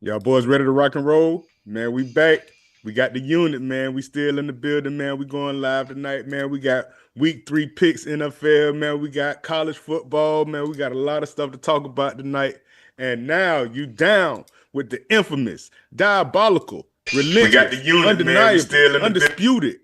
Y'all boys ready to rock and roll? Man, we back. We got the unit, man. We still in the building, man. We going live tonight, man. We got week 3 picks NFL, man. We got college football, man. We got a lot of stuff to talk about tonight. And now you down with the infamous, diabolical, We got the relentless, unit, man. We undeniable, still in the building. undisputed,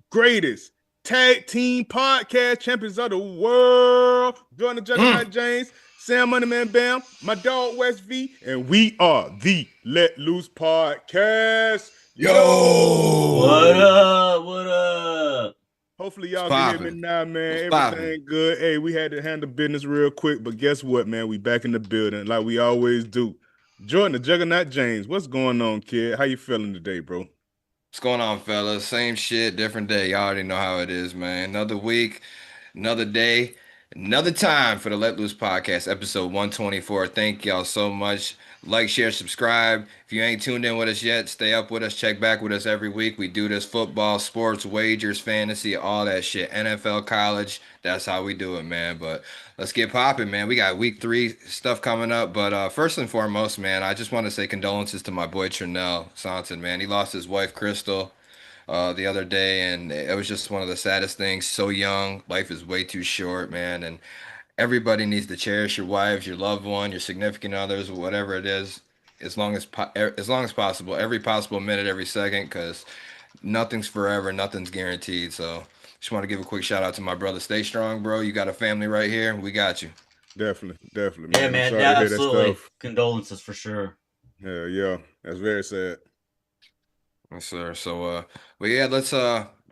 greatest tag team podcast champions of the world. Join the Juggernaut James. Sam Moneyman Bam, my dog West V, and we are the Let Loose Podcast. What Yo! up? What up? Hopefully y'all What's can hear me poppin'? now, man. What's Everything poppin'? good. Hey, we had to handle business real quick, but guess what, man? We back in the building like we always do. Jordan, the Juggernaut James, what's going on, kid? How you feeling today, bro? What's going on, fellas? Same shit, different day. Y'all already know how it is, man. Another week, another day, another time for the Let Loose Podcast, episode 124. Thank y'all so much. Like, share, subscribe. If you ain't tuned in with us yet, stay up with us. Check back with us every week. We do this football, sports, wagers, fantasy, all that shit. NFL, college. That's how we do it, man. But let's get popping, man. We got week 3 stuff coming up. But first and foremost, man, I just want to say condolences to my boy Trinell Sonson, man. He lost his wife, Crystal, the other day, and it was just one of the saddest things. So young, life is way too short, man, and everybody needs to cherish your wives, your loved one, your significant others, whatever it is, as long as possible, every possible minute, every second, because nothing's forever, nothing's guaranteed. So just want to give a quick shout out to my brother. Stay strong, bro. You got a family right here. We got you. Definitely, definitely, Yeah, man. I'm man. sorry Yeah, to hear that absolutely. stuff. Condolences for sure. Yeah, yeah. That's very sad. Yes, sir. So, but yeah, let's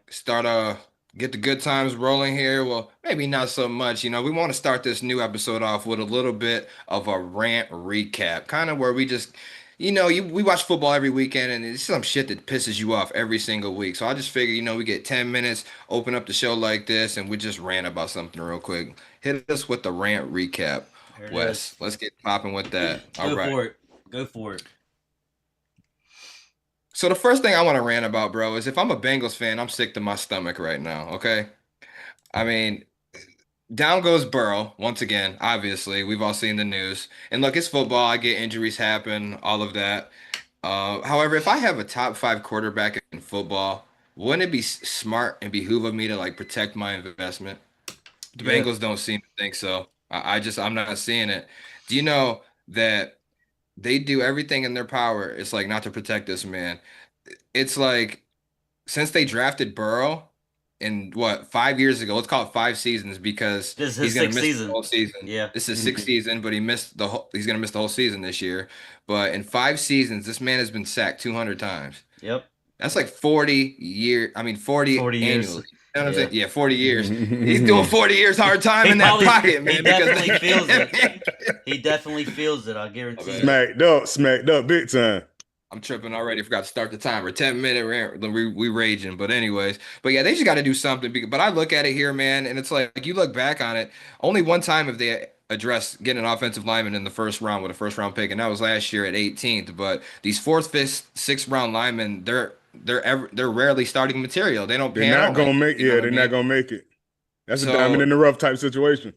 start get the good times rolling here. Well, maybe not so much. We want to start this new episode off with a little bit of a rant recap, kind of where we just, we watch football every weekend, and it's some shit that pisses you off every single week. So I just figure, we get 10 minutes, open up the show like this, and we just rant about something real quick. Hit us with the rant recap, There it Wes. is. Let's get popping with that. All Go right. for it. Go for it. So the first thing I want to rant about, bro, is if I'm a Bengals fan, I'm sick to my stomach right now. Okay, I mean, down goes Burrow once again. Obviously, we've all seen the news. And look, it's football. I get injuries happen, all of that. However, if I have a top 5 quarterback in football, wouldn't it be smart and behoove of me to like protect my investment? The Yeah. Bengals don't seem to think so. I'm not seeing it. Do you know that they do everything in their power? It's like not to protect this man. It's like since they drafted Burrow in what 5 years ago, let's call it 5 seasons because This is he's his gonna sixth miss the season. whole season. Yeah. This is sixth season, but he's gonna miss the whole season this year. But in 5 seasons, this man has been sacked 200 times. Yep. That's like 40 40 years. annually. You know what I'm Yeah. saying? Yeah, 40 years. He's doing 40 years hard time in that pocket, He man, because definitely they feels it. can't. He definitely feels it. I guarantee Okay. you. Smacked up big time. I'm tripping already. Forgot to start the timer. 10-minute rant. We raging. But anyways, but yeah, they just got to do something. But I look at it here, man, and it's like you look back on it. Only one time have they addressed getting an offensive lineman in the first round with a first round pick, and that was last year at 18th. But these fourth, fifth, sixth round linemen, they're rarely starting material. They don't They're pan not out gonna like that. make You know yeah, what I they're not mean? gonna make it. That's a diamond So in the rough type situation.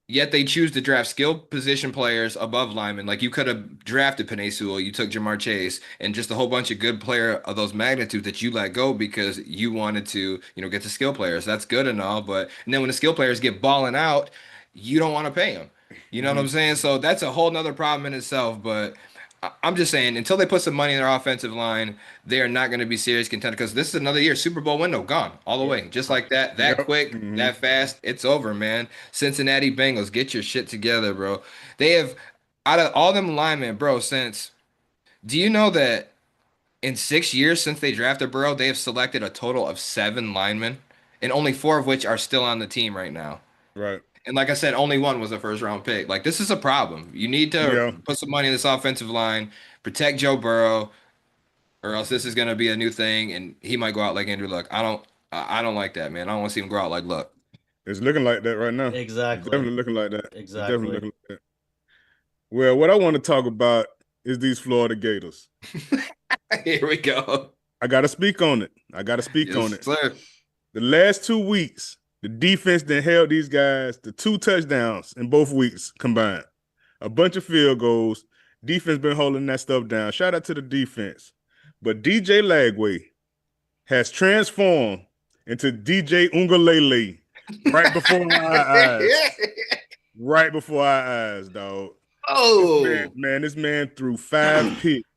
yet they choose to draft skilled position players above linemen. Like you could have drafted Penei Sewell, you took Jamar Chase, and just a whole bunch of good player of those magnitudes that you let go because you wanted to, get the skill players. That's good and all, but and then when the skill players get balling out, you don't want to pay them. You know what I'm Mhm. saying? So that's a whole nother problem in itself. But I'm just saying, until they put some money in their offensive line, they are not going to be serious contender because this is another year Super Bowl window gone all the Yeah. way, just like that, that Yep. quick, that fast. It's over, man. Cincinnati Bengals, get your shit together, bro. They have out of all them linemen, bro. Since do you know that in 6 years since they drafted Burrow, they have selected a total of 7 linemen, and only 4 of which are still on the team right now. Right. And like I said, only one was a first round pick. Like this is a problem. You need to Yeah. put some money in this offensive line, protect Joe Burrow, or else this is gonna be a new thing, and he might go out like Andrew Luck. I don't like that, man. I don't want to see him go out like Luck. It's looking like that right now. It's Exactly. definitely looking like that. It's definitely Exactly. looking like that. Well, what I want to talk about is these Florida Gators. Here we go. I gotta speak on it. I gotta speak on Yes, it. sir. The last 2 weeks, the defense that held these guys to 2 touchdowns in both weeks combined. A bunch of field goals. Defense been holding that stuff down. Shout out to the defense. But DJ Lagway has transformed into DJ Ungalele right before our eyes. Right before our eyes, dog. Oh, This man threw 5 picks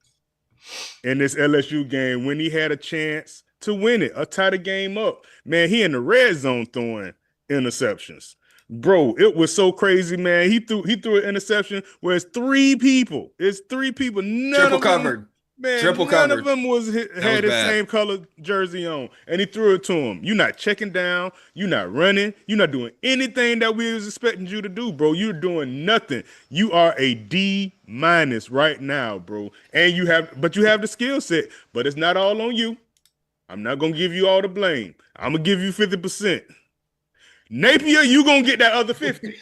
in this LSU game when he had a chance to win it, or tie the game up. Man, he in the red zone throwing interceptions. Bro, it was so crazy, man. He threw an interception where it's 3 people. It's 3 people. triple covered. Triple None of covered. them had his bad. same color jersey on, and he threw it to him. You're not checking down. You're not running. You're not doing anything that we was expecting you to do, bro. You're doing nothing. You are a D- right now, bro. And you have the skill set, but it's not all on you. I'm not gonna give you all the blame. I'm gonna give you 50%. Napier, you gonna get that other 50.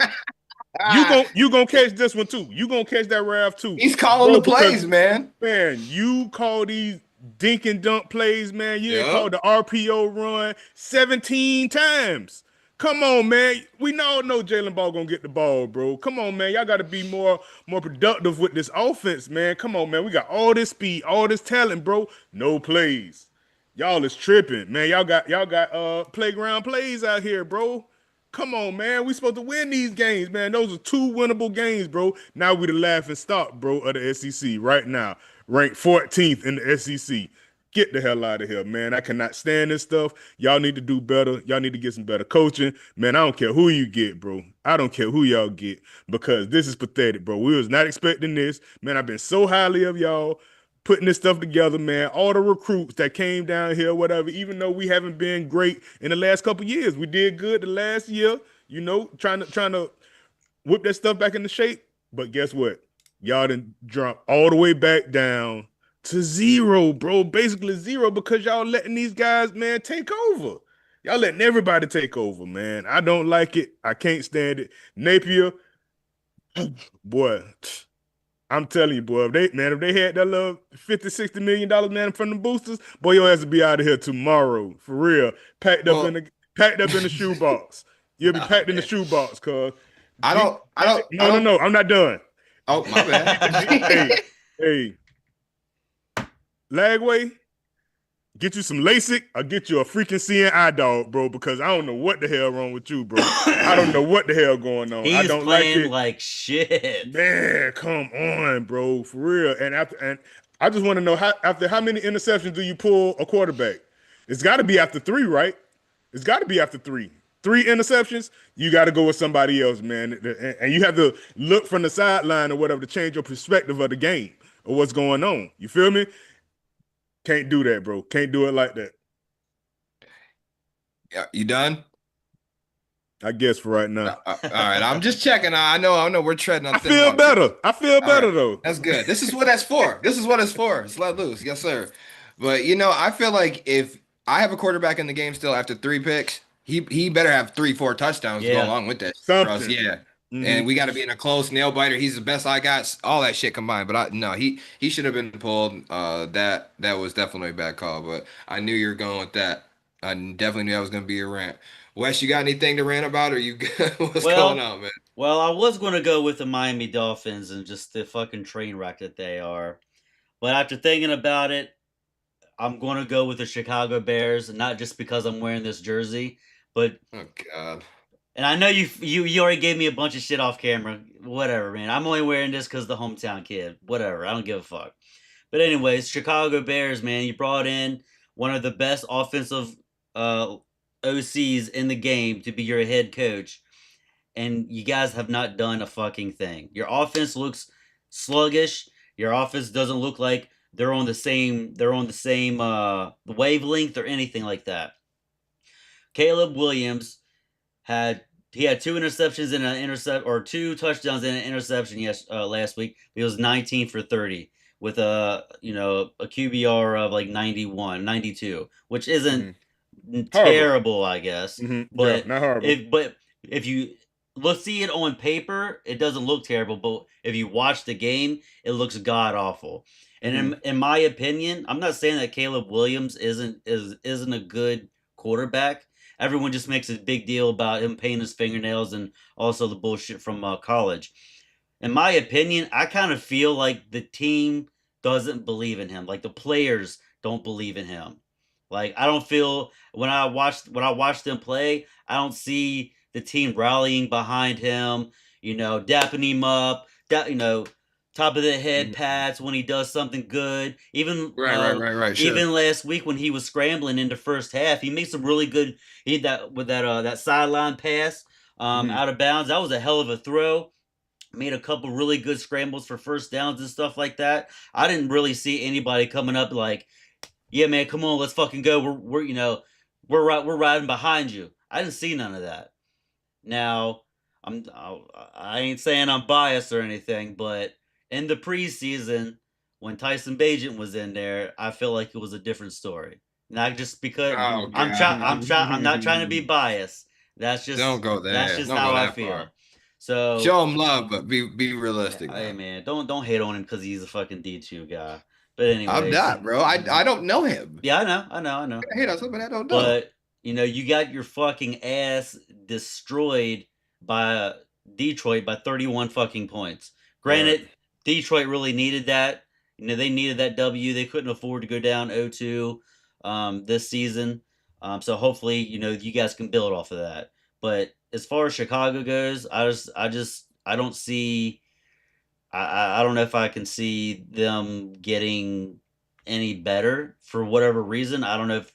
You gonna catch this one too. You gonna catch that Rav too. He's calling the plays, man. Man, you call these dink and dunk plays, man. You ain't Yep. called the RPO run 17 times. Come on, man. We all know Jalen Ball gonna get the ball, bro. Come on, man. Y'all gotta be more productive with this offense, man. Come on, man. We got all this speed, all this talent, bro. No plays. Y'all is tripping, man. Y'all got playground plays out here, bro. Come on, man. We supposed to win these games, man. Those are 2 winnable games, bro. Now we the laughing stock, bro, of the SEC right now. Ranked 14th in the SEC. Get the hell out of here, man. I cannot stand this stuff. Y'all need to do better. Y'all need to get some better coaching. Man, I don't care who you get, bro. I don't care who y'all get, because this is pathetic, bro. We was not expecting this. Man, I've been so highly of y'all putting this stuff together, man. All the recruits that came down here, whatever, even though we haven't been great in the last couple of years. We did good the last year, trying to whip that stuff back into shape. But guess what? Y'all done dropped all the way back down to 0, bro. Basically 0, because y'all letting these guys, man, take over. Y'all letting everybody take over, man. I don't like it. I can't stand it. Napier, boy, I'm telling you, boy, if they had that little $50-60 million, man, from the boosters, boy, your ass to be out of here tomorrow, for real. Packed up in the shoebox. You'll be packed in the shoebox, cuz. No, I'm not done. Oh, my bad. hey, Lagway, get you some LASIK or get you a freaking seeing eye dog, bro, because I don't know what the hell wrong with you, bro. I don't know what the hell going on. I don't playing like shit. Man, come on, bro, for real. And I just want to know, after how many interceptions do you pull a quarterback? It's got to be after 3, right? It's got to be after 3. 3 interceptions, you got to go with somebody else, man. And you have to look from the sideline or whatever to change your perspective of the game or what's going on. You feel me? Can't do that, bro. Can't do it like that. Yeah, you done? I guess for right now. All right, I'm just checking. I know we're treading on I feel better. I feel better, though. That's good. This is what that's for. This is what it's for. It's let loose. Yes, sir. But, I feel like if I have a quarterback in the game still after 3 picks, he better have 3-4 touchdowns to go along with that. Something. Yeah. Mm-hmm. And we got to be in a close nail biter. He's the best I got. All that shit combined. But he should have been pulled. That was definitely a bad call. But I knew you were going with that. I definitely knew that was going to be a rant. Wes, you got anything to rant about, or what's going on, man? Well, I was going to go with the Miami Dolphins and just the fucking train wreck that they are. But after thinking about it, I'm going to go with the Chicago Bears, not just because I'm wearing this jersey, but oh god. And I know you already gave me a bunch of shit off camera. Whatever, man. I'm only wearing this because the hometown kid. Whatever. I don't give a fuck. But anyways, Chicago Bears, man. You brought in one of the best offensive OCs in the game to be your head coach, and you guys have not done a fucking thing. Your offense looks sluggish. Your offense doesn't look like they're on the same wavelength or anything like that. Caleb Williams had 2 interceptions and an or 2 touchdowns and an interception last week. He was 19 for 30 with a QBR of like 91, 92, which isn't terrible, I guess. Mm-hmm. But not horrible. If you see it on paper, it doesn't look terrible. But if you watch the game, it looks god awful. And in my opinion, I'm not saying that Caleb Williams isn't a good quarterback. Everyone just makes a big deal about him painting his fingernails and also the bullshit from college. in my opinion, I kind of feel like the team doesn't believe in him. Like the players don't believe in him. Like I don't feel when I watch them play, I don't see the team rallying behind him. Dapping him up. Top of the head pats when he does something good. Right. Sure. Even last week when he was scrambling in the first half, he made some really good. He that with that sideline pass out of bounds. That was a hell of a throw. Made a couple really good scrambles for first downs and stuff like that. I didn't really see anybody coming up like, "Yeah, man, come on, let's fucking go. We're riding behind you." I didn't see none of that. Now, I ain't saying I'm biased or anything, but in the preseason when Tyson Bagent was in there, I feel like it was a different story. Not just because Oh God. I'm not trying to be biased. That's just Don't go that's there. just Don't go how I that far. feel. So Show him love, but be realistic hey now. man, don't hate on him because he's a fucking D2 guy. But I'm anyways, not, bro. I don't know him. yeah, I know. I hate on somebody I don't know. But you got your fucking ass destroyed by Detroit by 31 fucking points. Right. Granted, Detroit really needed that. They needed that W. They couldn't afford to go down 0-2 this season. So hopefully, you guys can build off of that. But as far as Chicago goes, I don't see. I don't know if I can see them getting any better for whatever reason. I don't know if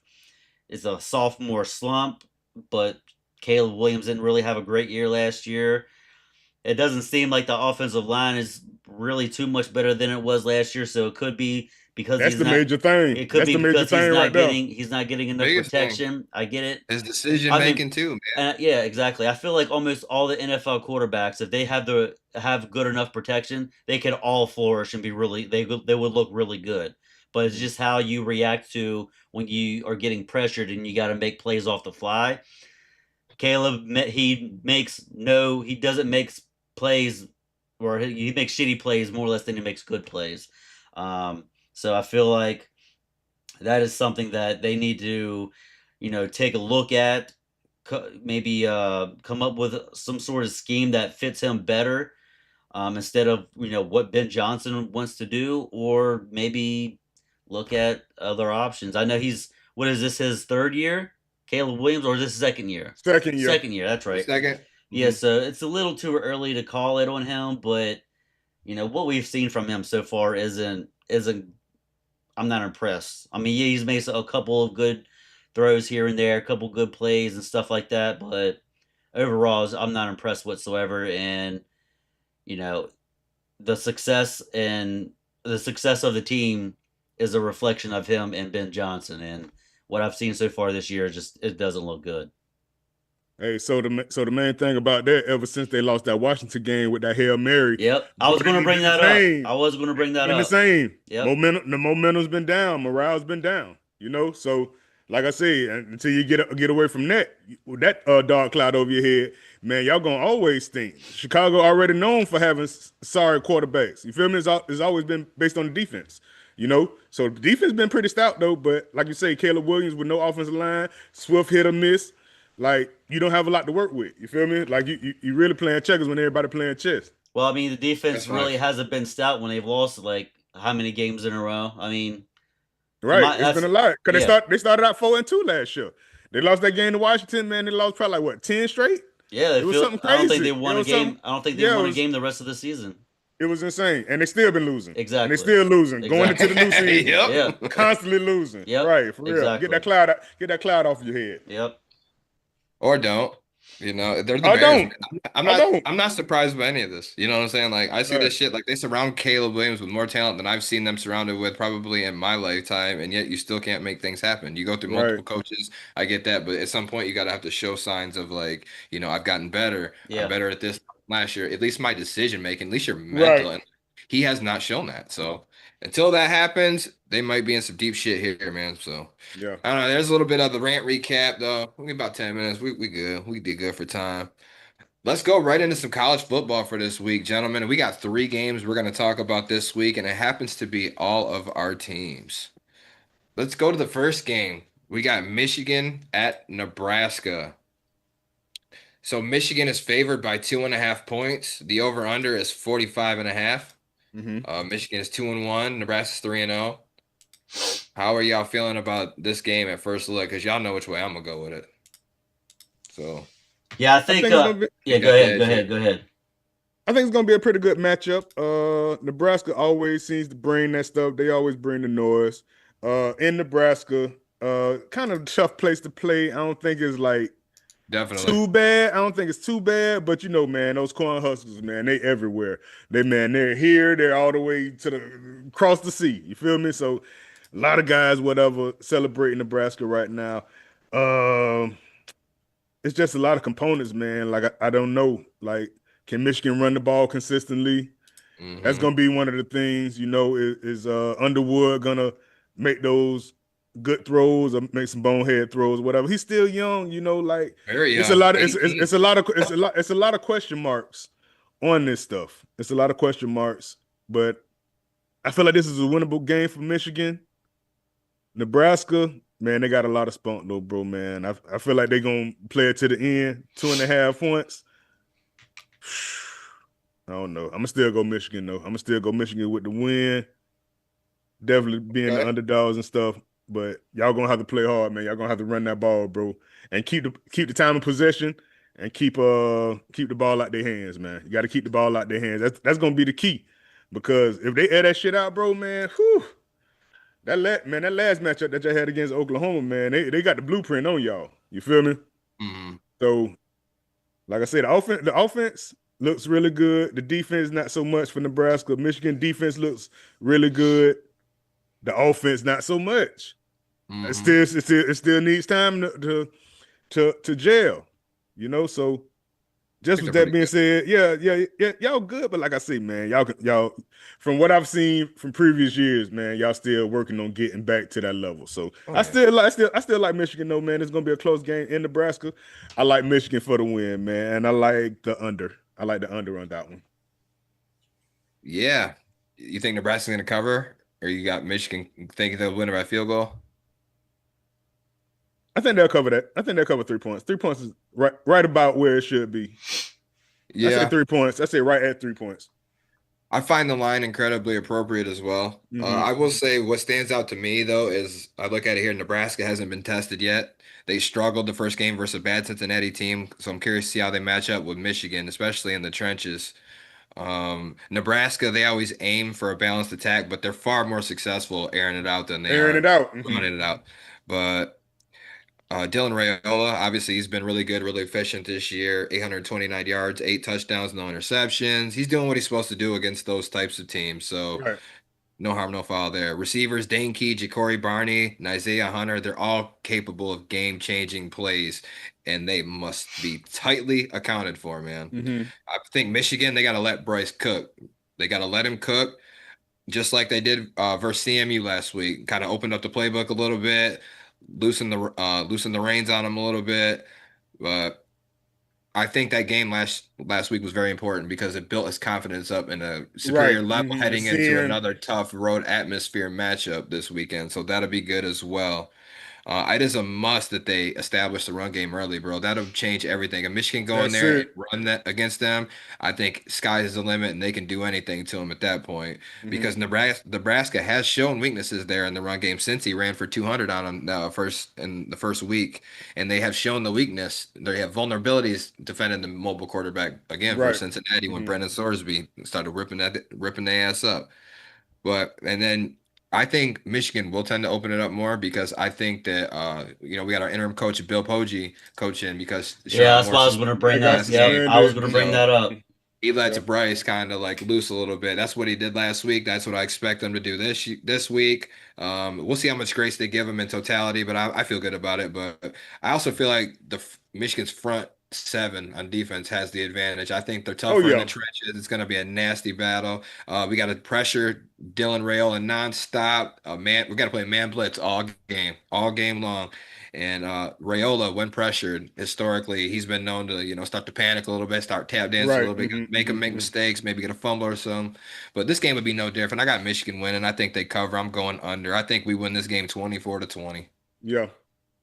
it's a sophomore slump, but Caleb Williams didn't really have a great year last year. It doesn't seem like the offensive line is really too much better than it was last year, so it could be because That's he's the not major thing. it could That's be the major because thing right there. he's not getting enough Biggest thing. protection. I get it. His decision I mean, making too, man. yeah, exactly. I feel like almost all the NFL quarterbacks, if they have good enough protection, they could all flourish and be really they would look really good. But it's just how you react to when you are getting pressured and you got to make plays off the fly. He doesn't make plays, or he makes shitty plays more or less than he makes good plays. So I feel like that is something that they need to, take a look at. Maybe come up with some sort of scheme that fits him better, instead of what Ben Johnson wants to do, or maybe look at other options. I know what is this, his third year, Caleb Williams, or is this his second year? Second year. Second year, that's The right. second. Yeah, so it's a little too early to call it on him, but what we've seen from him so far isn't. I'm not impressed. I mean, yeah, he's made a couple of good throws here and there, a couple good plays and stuff like that, but overall, I'm not impressed whatsoever. And you know, the success of the team is a reflection of him and Ben Johnson. And what I've seen so far this year, just it doesn't look good. Hey, so the main thing about that, ever since they lost that Washington game with that Hail Mary, Yep, I was going to Jordan bring been the that up. same. I was going to bring that Been the up. same. Yep. The momentum's been down. Morale's been down. So like I said, until you get away from that, with that dark cloud over your head, man, y'all gonna always stink. Chicago already known for having sorry quarterbacks. You feel me? It's always been based on the defense. So the defense been pretty stout though. But like you say, Caleb Williams with no offensive line, swift hit or miss. Like you don't have a lot to work with. You feel me? Like you really playing checkers when everybody playing chess. Well, I mean, the defense That's really right. hasn't been stout when they've lost like how many games in a row. I mean, Right. It's been that's a lot. Cause yeah, they started out 4-2 last year. They lost that game to Washington, man. They lost probably like what, 10 straight? yeah. It was something I don't think they crazy. It won a was game. something, I don't think they yeah, won a game the rest of the season. it was insane. And they still been losing. And they Exactly. still losing. Going into Exactly. the new season. Yep. Yeah. Constantly losing. Yep. Right, for real. Exactly. Get that cloud off your head. Yep. Or don't. They're the I Bears, don't. man. I'm I not don't. I'm not surprised by any of this. You know what I'm saying? Like I see Right. this shit, like they surround Caleb Williams with more talent than I've seen them surrounded with probably in my lifetime, and yet you still can't make things happen. You go through multiple Right. coaches, I get that, but at some point you gotta have to show signs of like, I've gotten better. I'm Yeah. better at this last year. At least my decision making, at least your Right. mental. And he has not shown that. So until that happens, they might be in some deep shit here, man. So Yeah. I don't know. There's a little bit of the rant recap, though. We about 10 minutes. We good. We did good for time. Let's go right into some college football for this week, gentlemen. We got 3 games we're going to talk about this week, and it happens to be all of our teams. Let's go to the first game. We got Michigan at Nebraska. So Michigan is favored by 2.5 points. The over/under is 45.5. Michigan is 2-1. Nebraska's 3-0. How are y'all feeling about this game at first look? Because y'all know which way I'm gonna go with it. So Yeah, I I think. think it's gonna be. Yeah, you go got the ahead. Go edge ahead. here. Go ahead. I think it's gonna be a pretty good matchup. Nebraska always seems to bring that stuff. They always bring the noise. In Nebraska, kind of tough place to play. I don't think it's like Definitely. too bad. I don't think it's too bad, but you know, man, those corn hustlers, man, they everywhere. They're here, they're all the way to the across the sea. You feel me? So a lot of guys, whatever, celebrating Nebraska right now. Um, it's just a lot of components, man. Like I don't know. Like, can Michigan run the ball consistently? That's Mm-hmm. gonna be one of the things, you know, is Underwood gonna make those good throws or make some bonehead throws, whatever. He's still young, you know, like Very it's a young. lot of it's 18. a lot of it's a lot of question marks on this stuff. It's a lot of question marks, but I feel like this is a winnable game for Michigan. Nebraska, man, they got a lot of spunk though, bro, man. I feel like they're gonna play it to the end, 2.5 points. I don't know. I'm gonna still go Michigan though. I'm gonna still go Michigan with the win. Definitely being the Okay. underdogs and stuff. But y'all gonna have to play hard, man. Y'all gonna have to run that ball, bro, and keep the time of possession and keep the ball out their hands, man. You got to keep the ball out their hands. That's gonna be the key, because if they air that shit out, bro, man, whew, that last matchup that y'all had against Oklahoma, man, they got the blueprint on y'all. You feel me? Mm-hmm. So, like I said, the offense looks really good. The defense not so much for Nebraska. Michigan defense looks really good. The offense not so much. Mm-hmm. It still needs time to jail, you know. So I just think with they're that pretty being good. said, yeah, y'all good. But like I say, man, y'all from what I've seen from previous years, man, y'all still working on getting back to that level. So Oh I yeah. still like Michigan though, man. It's gonna be a close game in Nebraska. I like Michigan for the win, man, and I like the under. I like the under on that one. Yeah. You think Nebraska's gonna cover, or you got Michigan thinking they'll win by field goal? I think they'll cover that. I think they'll cover 3 points. 3 points is right about where it should be. I say Yeah. 3 points. I say right at 3 points. I find the line incredibly appropriate as well. Hmm. I will say what stands out to me though is I look at it here. Nebraska hasn't been tested yet. They struggled the first game versus a bad Cincinnati team, so I'm curious to see how they match up with Michigan, especially in the trenches. Nebraska, they always aim for a balanced attack, but they're far more successful airing it out than they Airing it are out. Hmm. running it out. But Dylan Raiola, obviously, he's been really good, really efficient this year. 829 yards, 8 touchdowns, no interceptions. He's doing what he's supposed to do against those types of teams. So Right. no harm, no foul there. Receivers, Dane Key, Ja'Cory Barney, and Isaiah Hunter, they're all capable of game-changing plays, and they must be tightly accounted for, man. Hmm. I think Michigan, they got to let Bryce cook. They got to let him cook, just like they did versus CMU last week. Kind of opened up the playbook a little bit, loosen the reins on him a little bit. But I think that game last week was very important because it built his confidence up in a Right. superior level Hmm. And heading into seeing another tough road atmosphere matchup this weekend. So that'll be good as well. It is a must that they establish the run game early, bro. That'll change everything. If Michigan go in that's there and it. run that against them, I think sky is the limit, and they can do anything to them at that point. Hmm. Because Nebraska has shown weaknesses there in the run game since he ran for 200 on them in the first week, and they have shown the weakness. They have vulnerabilities defending the mobile quarterback again for Right. Cincinnati when Hmm. Brendan Sorsby started ripping their ass up. But and then I think Michigan will tend to open it up more because I think that we got our interim coach Bill Poggi coaching because Yeah, Sherrod that's why I Morris was is gonna Yeah, bring got that. last Yep, game. I was suspended. gonna bring Hmm. that up. He lets Yeah. Bryce kind of like loose a little bit. That's what he did last week. That's what I expect them to do this week. We'll see how much grace they give him in totality, but I feel good about it. But I also feel like Michigan's front seven on defense has the advantage. I think they're Oh tougher in the yeah. trenches. It's going to be a nasty battle. We got to pressure Dylan Rail and nonstop. Man, we got to play man blitz all game long. And Rayola, when pressured, historically, he's been known to, start to panic a little bit, start tap dance a Right. little bit, Hmm. make him Hmm. make Hmm. mistakes, maybe get a fumble or something. But this game would be no different. I got Michigan winning. I think they cover. I'm going under. I think we win this game 24-20. Yeah.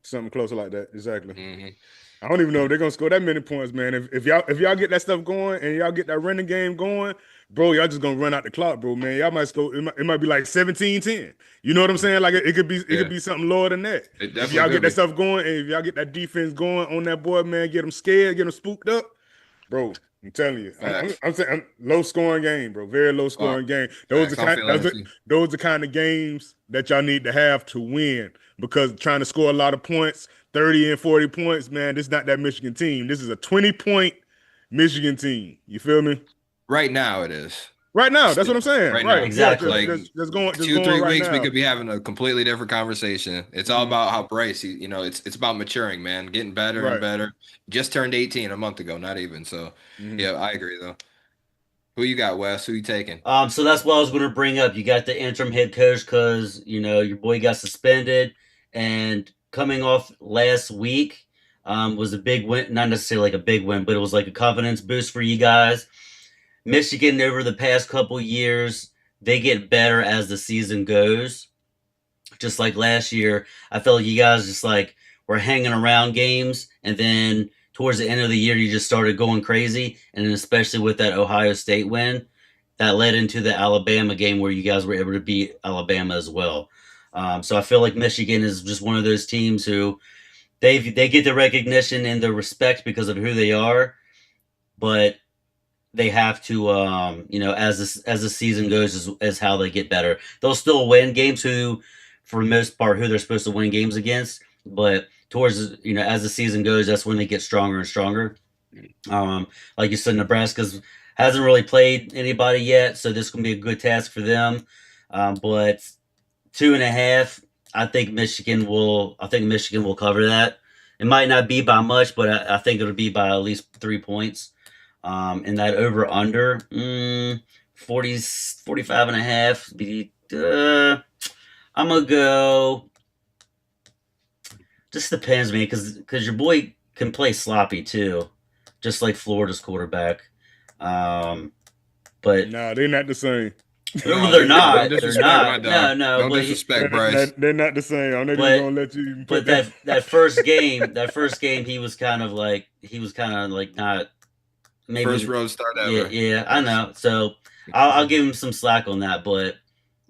Something close like that. Exactly. Hmm I don't even know if they're gonna score that many points, man. If y'all get that stuff going and y'all get that running game going, bro, y'all just gonna run out the clock, bro, man. Y'all might score. It might be like 17-10. You know what I'm saying? Like it could be something lower than that. It If definitely y'all get could that be. stuff going and if y'all get that defense going on that boy, man, get them scared, get them spooked up, bro. I'm telling you, Facts. I'm saying low scoring game, bro. Very low Well, scoring game. Those are facts. I'm kind feeling those it are, too. those are kind of games that y'all need to have to win because trying to score a lot of points, 30 and 40 points, man, this is not that Michigan team. This is a 20-point Michigan team. You feel me? Right now, it is. Right now, that's what I'm Still, saying. right Right. now. Yeah, Exactly. just Like just just going just two, going three right weeks, we now. could be having a completely different conversation. It's all Mhm. about how Bryce, it's about maturing, man, getting better and Right. better. Just turned 18 a month ago, not even. So, Mhm. yeah, I agree though. Who you got, Wes? Who you taking? So that's what I was going to bring up. You got the interim head coach because your boy got suspended, and coming off last week was a big win. Not necessarily like a big win, but it was like a confidence boost for you guys. Michigan over the past couple years, they get better as the season goes. Just like last year, I felt like you guys just like were hanging around games, and then towards the end of the year, you just started going crazy, and then especially with that Ohio State win, that led into the Alabama game where you guys were able to beat Alabama as well. So I feel like Michigan is just one of those teams who they get the recognition and the respect because of who they are, but they have to as the season goes as how they get better. They'll still win games who for the most part who they're supposed to win games against, but towards as the season goes, that's when they get stronger and stronger. um like you said, Nebraska's hasn't really played anybody yet, so this can be a good task for them. But 2.5, I think Michigan will cover that. It might not be by much, but I think it'll be by at least 3 points. And that over under 40, 45 and a half. I'm gonna go. Just depends, man, because your boy can play sloppy too, just like Florida's quarterback. Um, but Nah, they're not the same. no, No, they're don't not. They're disrespect my not. dog. No, no. Don't disrespect Bryce. They're not the same. I'm not even But gonna let you even but put that. that first game, he was kind of like not First maybe. road start Yeah, ever. yeah, I know. So I'll give him some slack on that, but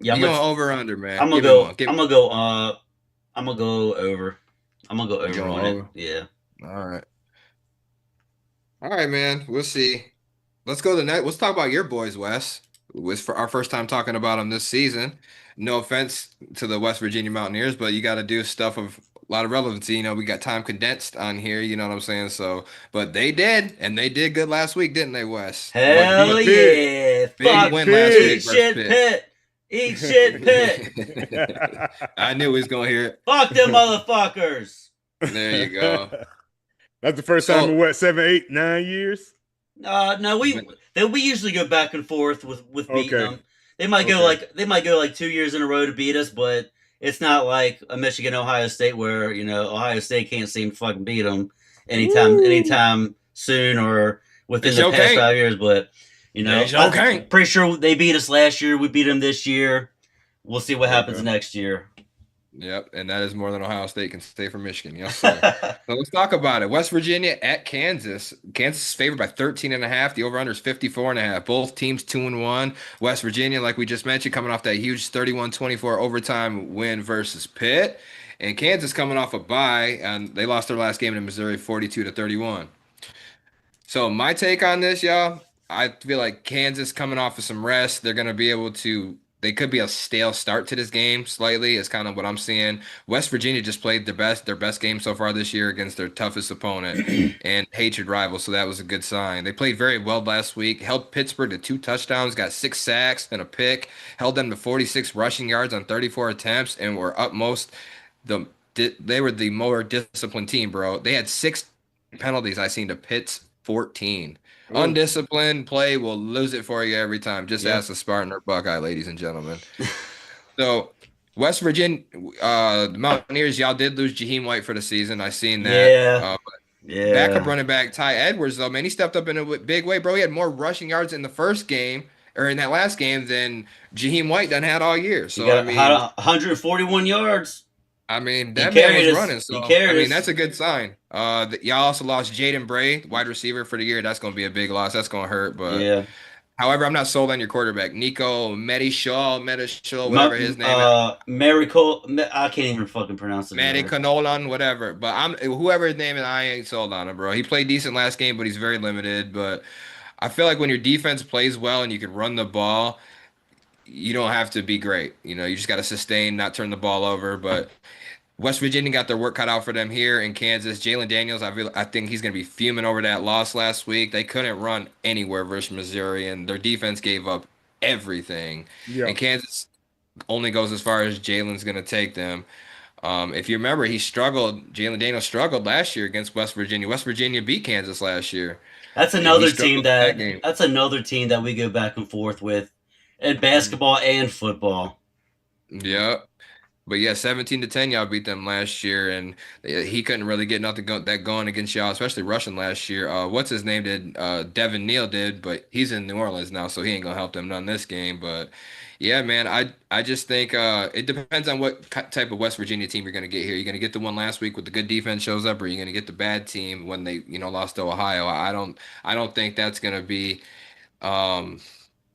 yeah, You going over or under, man? I'm gonna Give me one. go. Give I'm me. gonna go. I'm gonna go over. I'm gonna go You over going on it. over? Yeah. All right. All right, man. We'll see. Let's go to the next. Let's talk about your boys, Wes. It was for our first time talking about them this season. No offense to the West Virginia Mountaineers, but you got to do stuff of a lot of relevancy. We got time condensed on here. You know what I'm saying? So, but they did, and they did good last week, didn't they, Wes? What Beat Hell Pitt. yeah! big Beat Fuck. win last Eat week Pitt. versus shit, Pitt. Pitt. Eat shit, Pitt. I knew he was gonna hear it. Fuck them motherfuckers. There you go. That's the first time in So, what, 7, 8, 9 years? No, we usually go back and forth with beating Okay. them. They might go like 2 years in a row to beat us, but it's not like a Michigan Ohio State where Ohio State can't seem to fucking beat them Woo. anytime soon or they within the sure past can't. 5 years. But They sure I'm can't. pretty sure they beat us last year. We beat them this year. We'll see what There you happens go. next year. Yep, and that is more than Ohio State can say for Michigan. Yes, sir. So let's talk about it. West Virginia at Kansas. Kansas is favored by 13.5. The over-under is 54.5. Both teams 2-1. West Virginia, like we just mentioned, coming off that huge 31-24 overtime win versus Pitt. And Kansas coming off a bye, and they lost their last game in Missouri 42-31. So my take on this, y'all, I feel like Kansas coming off of some rest, they're gonna be able to. They could be a stale start to this game slightly, is kind of what I'm seeing. West Virginia just played their best game so far this year against their toughest opponent and hatred rival, so that was a good sign. They played very well last week, held Pittsburgh to 2 touchdowns, got 6 sacks and a pick, held them to 46 rushing yards on 34 attempts, and were upmost the they were the more disciplined team, bro. They had 6 penalties I seen to Pitt's 14. Oh, Undisciplined play will lose it for you every time. Just Yeah. ask the Spartan or Buckeye, ladies and gentlemen. So West Virginia, the Mountaineers, y'all did lose Jaheim White for the season. I seen that. Yeah. Backup Yeah. running back Ty Edwards, though, man, he stepped up in a big way, bro. He had more rushing yards in the first game or in that last game than Jaheim White done had all year. He So I got mean, 141 yards. I mean, He that man carried was us. running, He so I carried mean us. that's a good sign. Y'all also lost Jaden Bray, wide receiver for the year. That's going to be a big loss. That's going to hurt. But Yeah. however, I'm not sold on your quarterback, Nico Medishaw, whatever his name is, Miracle. I can't even fucking pronounce it either. Medicanolan, whatever. But I'm whoever his name is, I ain't sold on him, bro. He played decent last game, but he's very limited. But I feel like when your defense plays well and you can run the ball, you don't have to be great. You just got to sustain, not turn the ball over. But West Virginia got their work cut out for them here in Kansas. Jalen Daniels, I think he's going to be fuming over that loss last week. They couldn't run anywhere versus Missouri, and their defense gave up everything. Yeah. And Kansas only goes as far as Jalen's going to take them. If you remember, he struggled. Jalen Daniels struggled last year against West Virginia. West Virginia beat Kansas last year, That's and he another team struggled in that that. game. That's another team that we go back and forth with, in Mhm. basketball and football. Yeah. But yeah, 17-10, y'all beat them last year, and he couldn't really get nothing that going against y'all, especially rushing last year. What's his name did? Devin Neal did, but he's in New Orleans now, so he ain't gonna help them none this game. But yeah, man, I just think it depends on what type of West Virginia team you're gonna get here. You're gonna get the one last week with the good defense shows up, or you're gonna get the bad team when they lost to Ohio. I don't think that's gonna be um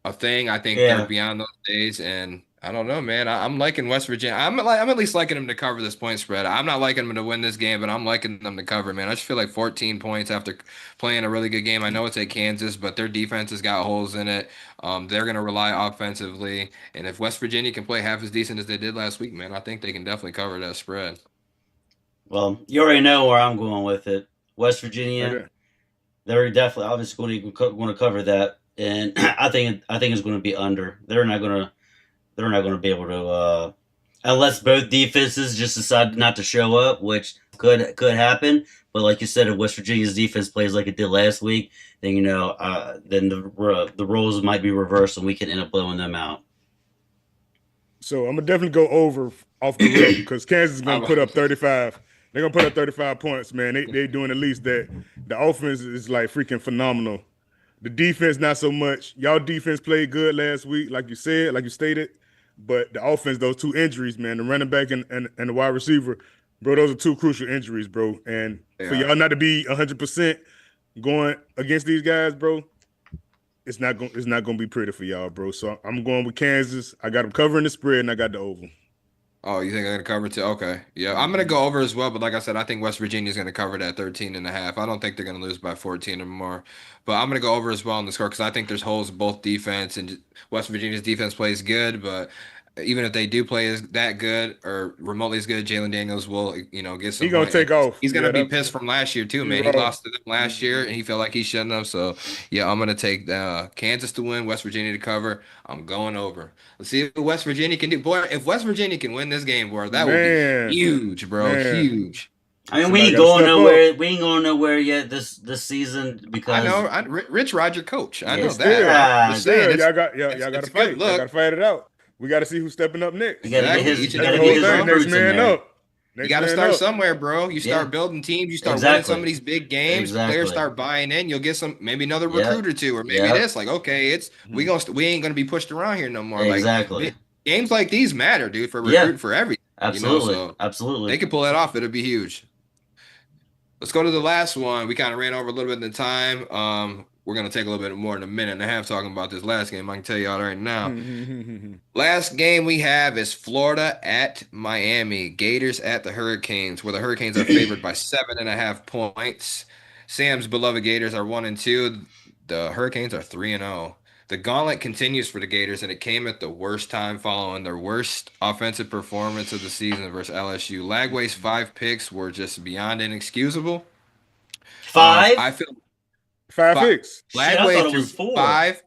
a thing. I think they're Yeah. beyond those days, and I don't know, man. I'm liking West Virginia. I'm at least liking them to cover this point spread. I'm not liking them to win this game, but I'm liking them to cover, man. I just feel like 14 points after playing a really good game. I know it's at Kansas, but their defense has got holes in it. They're gonna rely offensively, and if West Virginia can play half as decent as they did last week, man, I think they can definitely cover that spread. Well, you already know where I'm going with it. West Virginia. Okay. They're definitely obviously going to cover that, and I think it's going to be under. They're not going to be able to unless both defenses just decide not to show up, which could happen. But like you said, if West Virginia's defense plays like it did last week, then then the roles might be reversed, and we can end up blowing them out. So I'm gonna definitely go over off the rip because Kansas is gonna I'm- put up 35. They're gonna put up 35 points, man. They doing at least that. The offense is like freaking phenomenal. The defense not so much. Y'all defense played good last week, like you said, like you stated. But the offense, those two injuries, man, the running back and the wide receiver, bro, those are two crucial injuries, bro. And for yeah. y'all not to be 100% going against these guys, bro, it's not gonna be pretty for y'all, bro. So I'm going with Kansas. I got them covering the spread, and I got the over. Oh, you think they're gonna cover too? Okay. Yeah, I'm gonna go over as well, but like I said, I think West Virginia's gonna cover that 13.5. I don't think they're gonna lose by 14 or more. But I'm gonna go over as well on the score because I think there's holes in both defense and West Virginia's defense plays good, but even if they do play as that good or remotely as good, Jalen Daniels will, get He some gonna point. And take off. he's gonna Yeah, be that pissed from last year too, he man. He raw. lost to them last year and he felt like he shouldn't have. So yeah, I'm gonna take Kansas to win, West Virginia to cover. I'm going over. Let's see what West Virginia can do. Boy, if West Virginia can win this game, boy, that would be Man, huge, bro. man. Huge. I mean, we Somebody ain't got to going step up. nowhere. We ain't going nowhere yet this season I because know. Rich Roger coach. I yeah, know But that. still, I'm ah, just saying still, it's y'all got it's to a good fight. Y'all got look. to fight it out. We got to see who's stepping up we next. got to get Exactly. his Each we and got That's to the every get whole week, his thing. bro. Next recruits in man there. up. You Next got to man start up. somewhere, bro. You Yeah, start building teams. You start winning some of exactly, these big games. Players exactly. start buying in. You'll get some, maybe another Yep, recruit or two, or maybe yep, this. Like, okay, Mhm. we ain't gonna be pushed around here no more. Like exactly. games like these matter, dude, for Yeah, recruiting for everything. absolutely, So they absolutely. can pull that off. It'll be huge. Let's go to the last one. We kind of ran over a little bit in the time. We're gonna take a little bit more than a minute and a half talking about this last game. I can tell y'all right now. Last game we have is Florida at Miami. Gators at the Hurricanes, where the Hurricanes are favored by 7.5 points. Sam's beloved Gators are 1-2. The Hurricanes are 3-0. The gauntlet continues for the Gators, and it came at the worst time following their worst offensive performance of the season versus LSU. Lagway's 5 picks were just beyond inexcusable. I Five? feel Five fi- picks. Shit, I thought Lagway it threw was four. five.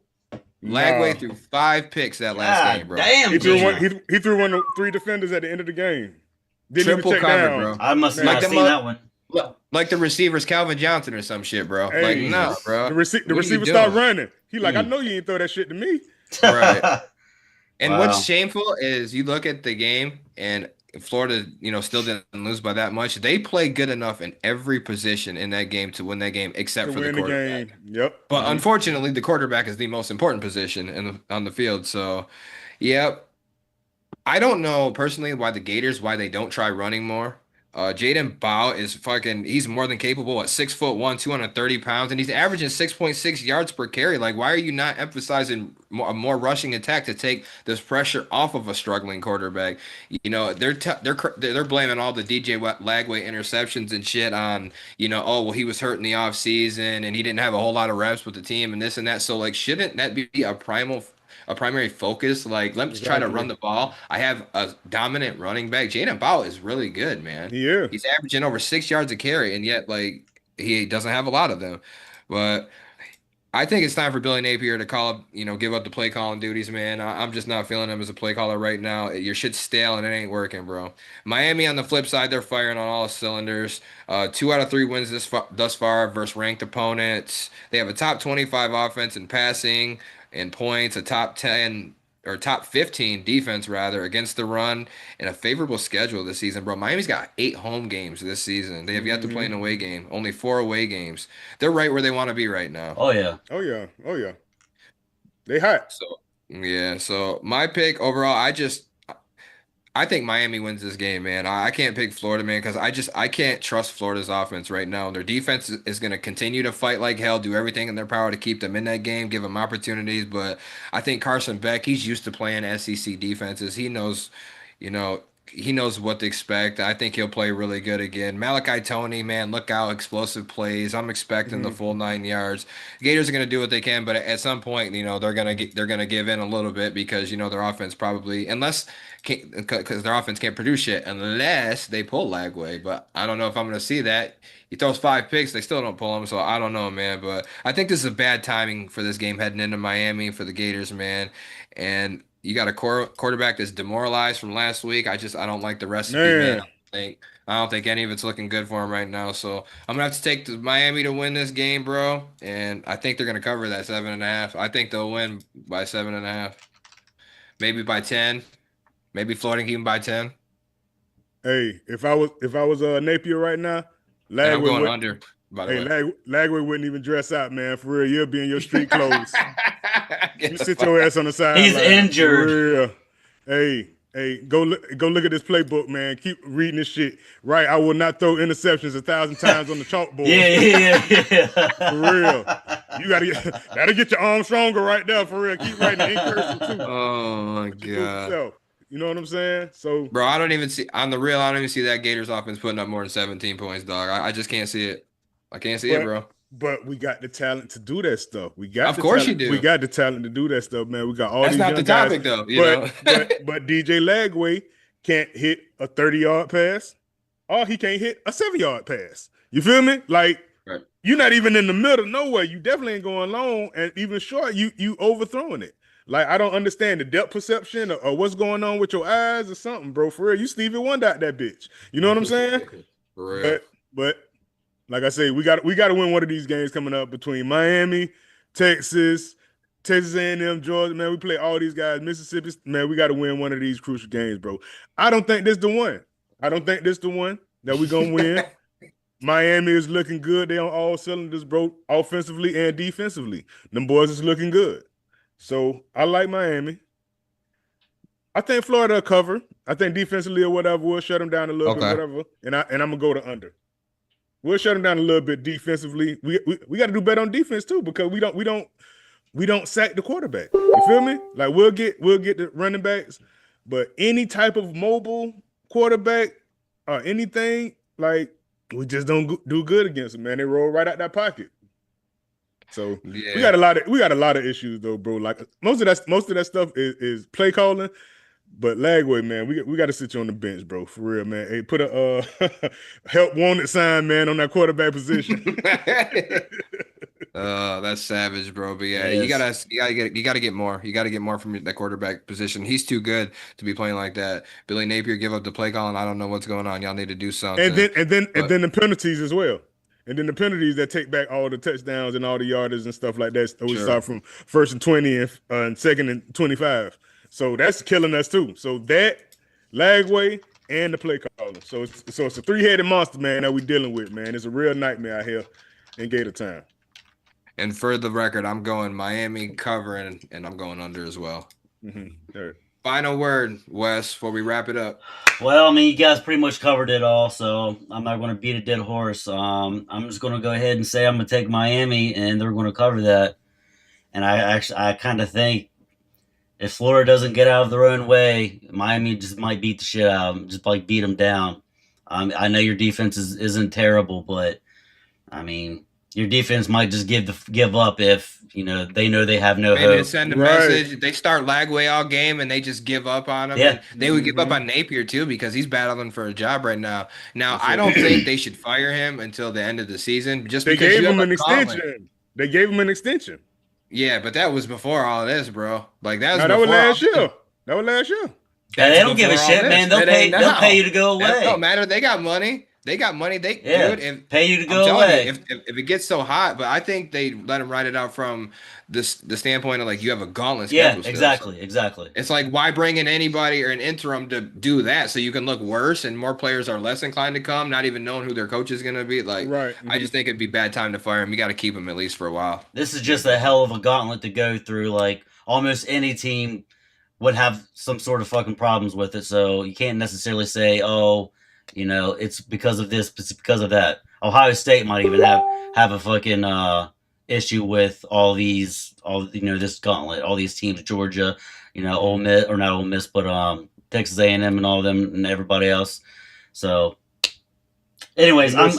Nah. Lagway threw 5 picks that last game, God bro. damn, He threw one. Gino. He threw one of three defenders at the end of the game. Didn't even Triple check covered, down. bro. I must not Like have Man, the seen mo that one. like the receivers Calvin Johnson or some shit, bro. Like, hey, nah, Jesus. bro. the What are you receiver started doing? running. He like, I Mm. know you ain't throw that shit to me. Right. And what's Wow. shameful is you look at the game and Florida, still didn't lose by that much. They played good enough in every position in that game to win that game, except To for the win the quarterback. game. Yep. But unfortunately, the quarterback is the most important position on the field. So, yep. I don't know personally why they don't try running more. Jaden Bow is he's more than capable at 6'1", 230 pounds, and he's averaging 6.6 yards per carry. Like, why are you not emphasizing a more rushing attack to take this pressure off of a struggling quarterback? You know, they're blaming all the Lagway interceptions and shit on, oh, well, he was hurt in the offseason and he didn't have a whole lot of reps with the team and this and that. So, like, shouldn't that be a primary focus? Like, let's try to run Exactly. the ball. I have a dominant running back. Jaden Ball is really good, man. Yeah. He's averaging over 6 yards a carry, and yet, like, he doesn't have a lot of them. But I think it's time for Billy Napier to give up the play calling duties, man. I'm just not feeling him as a play caller right now. Your shit's stale and it ain't working, bro. Miami on the flip side, they're firing on all cylinders. 2 out of 3 wins thus far versus ranked opponents. They have a top 25 offense in passing and points, a top 10 or top 15 defense rather against the run, and a favorable schedule this season, bro. Miami's got 8 home games this season. They have yet to play Hmm. an away game, only 4 away games. They're right where they want to be right now. Oh yeah. Oh yeah. Oh yeah. They hot. So yeah, so my pick overall, I think Miami wins this game, man. I can't pick Florida, man, because I can't trust Florida's offense right now. Their defense is going to continue to fight like hell, do everything in their power to keep them in that game, give them opportunities. But I think Carson Beck, he's used to playing SEC defenses. You know, he knows what to expect. I think he'll play really good again. Malachi Tony, man, look out, explosive plays. I'm expecting the Hmm. full 9 yards. Gators are going to do what they can, but at some point, they're going to give in a little bit because their offense probably, unless because their offense can't produce shit unless they pull Lagway. But I don't know if I'm going to see that. He throws 5 picks, they still don't pull him, so I don't know, man. But I think this is a bad timing for this game heading into Miami for the Gators, man. And you got a quarterback that's demoralized from last week. I don't like the recipe, man. Man. I don't think any of it's looking good for him right now. So I'm gonna have to take the Miami to win this game, bro. And I think they're gonna cover that 7.5. I think they'll win by 7.5, maybe by 10, maybe floating even by 10. Hey, if I was Napier right now, And I'm Lagway going would under, by the hey way. Lagway wouldn't even dress out, man. For real, you'll be in your street clothes. Get You the sit your fuck. ass on the He's sideline for injured. real. Hey, go look at this playbook, man. Keep reading this shit. Right, I will not throw interceptions 1,000 times on the chalkboard. For real. Yeah. You that'll get your arm stronger right there, for real. Keep writing it in cursive too. Oh my Put your goofy God. self. You know what I'm saying? So, Bro, I don't even see on the real. I don't even see that Gators offense putting up more than 17 points, dog. I just can't see it. I can't see it, but bro. but we got the talent to do that stuff. We got Of the course you talent. We do. got the talent to do that stuff, man. We got all That's these not young the guys. topic, though. But DJ Lagway can't hit a 30-yard pass, or he can't hit a 7-yard pass. You feel me? Like, Right. you're not even in the middle nowhere. You definitely ain't going long, and even short, you overthrowing it. Like, I don't understand the depth perception or what's going on with your eyes or something, bro. For real, you Stevie Wonder out that bitch. You know what I'm saying? For real. But like I say, we got to win one of these games coming up between Miami, Texas, Texas A&M, Georgia. Man, we play all these guys. Mississippi, man, we got to win one of these crucial games, bro. I don't think this the one. I don't think this the one that we gonna win. Miami is looking good. They on all cylinders, bro, offensively and defensively. Them boys is looking good. So I like Miami. I think Florida will cover. I think defensively or whatever, we'll shut them down a little bit, Okay. whatever. And I'm gonna go to under. We'll shut them down a little bit defensively. We got to do better on defense too, because we don't sack the quarterback. You feel me? Like, we'll get the running backs, but any type of mobile quarterback or anything, like, we just don't do good against them, man. They roll right out that pocket. So we Yeah. got a lot of issues though, bro. Like, most of that stuff is play calling. But Lagway, man, we got to sit you on the bench, bro. For real, man. Hey, put a help wanted sign, man, on that quarterback position. That's savage, bro. But yeah, Yes. you gotta get more. You gotta get more from that quarterback position. He's too good to be playing like that. Billy Napier give up the play call, and I don't know what's going on. Y'all need to do And something. then and then and But then the penalties as well. And then the penalties that take back all the touchdowns and all the yardage and stuff like that. So we sure. start from 1st and 20 and 2nd and 25. So that's killing us too. So that, Lagway, and the play caller. So it's a three-headed monster, man, that we dealing with, man. It's a real nightmare out here in Gator Town. And for the record, I'm going Miami covering, and I'm going under as well. Mm-hmm. All right. Final word, Wes, before we wrap it up. Well, I mean, you guys pretty much covered it all, so I'm not going to beat a dead horse. I'm just going to go ahead and say I'm going to take Miami, and they're going to cover that. And I kind of think if Florida doesn't get out of their own way, Miami just might beat the shit out of them, just like beat them down. I know your defense isn't terrible, but I mean, your defense might just give up if they know they have no Maybe to hope. send a Right. message. They start Lagway all game and they just give up on him. Yeah. And they would give up on Napier too because he's battling for a job right now. Now, That's I it. don't think they should fire him until the end of the season just They because gave you him have an a gauntlet. extension. They gave him an extension. Yeah, but that was before all of this, bro. Like that was No, that was before all last this. year. That was last year. Yeah, they That's don't give a before all shit, this. man. They'll It ain't pay. They'll now. pay you to go That away. don't matter. They got money. They got money. They Yeah, dude. pay you to I'm go telling away. you, if it gets so hot, but I think they let him write it out from the standpoint of like you have a gauntlet Yeah, schedule. Still, exactly, so exactly. it's like why bring in anybody or an interim to do that so you can look worse and more players are less inclined to come, not even knowing who their coach is going to be. Like, Right. I just think it'd be bad time to fire him. You got to keep him at least for a while. This is just a hell of a gauntlet to go through. Like almost any team would have some sort of fucking problems with it. So you can't necessarily say, oh, it's because of this, it's because of that. Ohio State might even have a fucking issue with this gauntlet, all these teams, Georgia, Ole Miss, or not Ole Miss, but Texas A&M and all of them and everybody else. So, anyways, I'm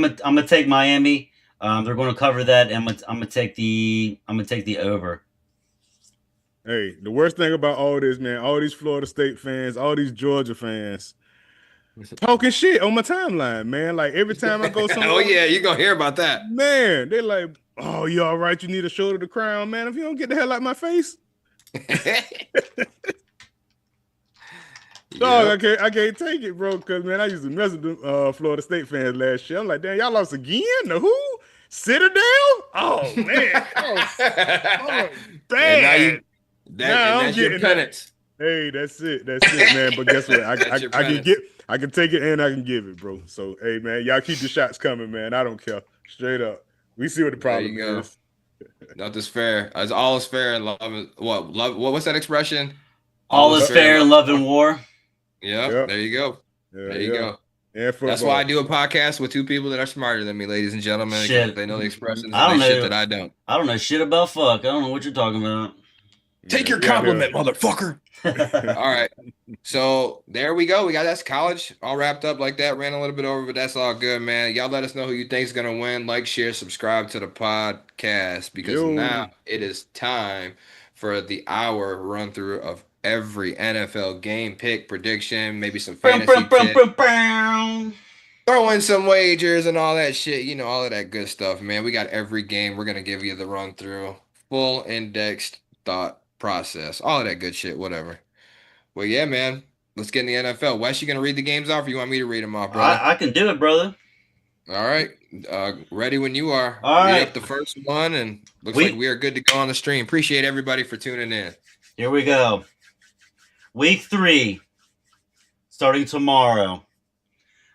gonna take Miami. They're going to cover that, and I'm gonna take the over. Hey, the worst thing about all this, man, all these Florida State fans, all these Georgia fans, talking shit on my timeline, man. Like every time I go somewhere. Oh yeah, you're gonna hear about that. Man, they're like, oh, you all right? You need a shoulder to crown, man. If you don't get the hell out my face. Dog, I can't take it, bro. Because man, I used to mess with the Florida State fans last year. I'm like, damn, y'all lost again? The who? Citadel? Oh man, bad. That's your penance. Hey, that's it, man. But guess what? I can take it and I can give it, bro. So hey, man, y'all keep the shots coming, man. I don't care. Straight up, we see what the problem is. Nothing's fair. As all is fair in love. What's that expression? All is fair in love and war. Yep. There you go. There you go. Yeah, that's why I do a podcast with two people that are smarter than me, ladies and gentlemen. Shit. They know the expressions and shit that I don't. I don't know shit about fuck. I don't know what you're talking about. Take your compliment, motherfucker. All right. So there we go. We got that's college all wrapped up like that. Ran a little bit over, but that's all good, man. Y'all let us know who you think is going to win. Like, share, subscribe to the podcast because now it is time for the hour run through of every NFL game pick prediction, maybe some fantasy tips. Throw in some wagers and all that shit, all of that good stuff, man. We got every game. We're going to give you the run through, full indexed thought process, all of that good shit, whatever. Well, yeah, man. Let's get in the NFL. Wes, you going to read the games off or you want me to read them off, brother? I can do it, brother. All right. Ready when you are. All right. Read up the first one and looks like we are good to go on the stream. Appreciate everybody for tuning in. Here we go. Week 3, starting tomorrow,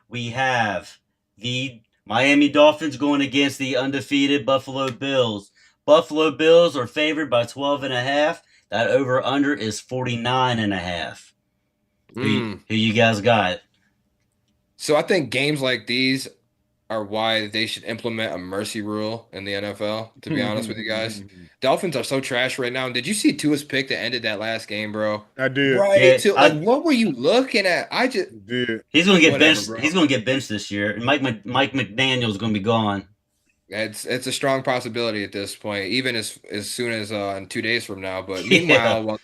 we have the Miami Dolphins going against the undefeated Buffalo Bills. Buffalo Bills are favored by 12.5. That over-under is 49.5. Who you guys got? So I think games like these are why they should implement a mercy rule in the NFL, to be honest with you guys. Dolphins are so trash right now. And did you see Tua's pick that ended that last game, bro? I did. Right. Yeah, what were you looking at? I just did. He's going to get benched. Bro. He's going to get benched this year. And Mike McDaniel's going to be gone. It's a strong possibility at this point, even as soon as in 2 days from now. But meanwhile, while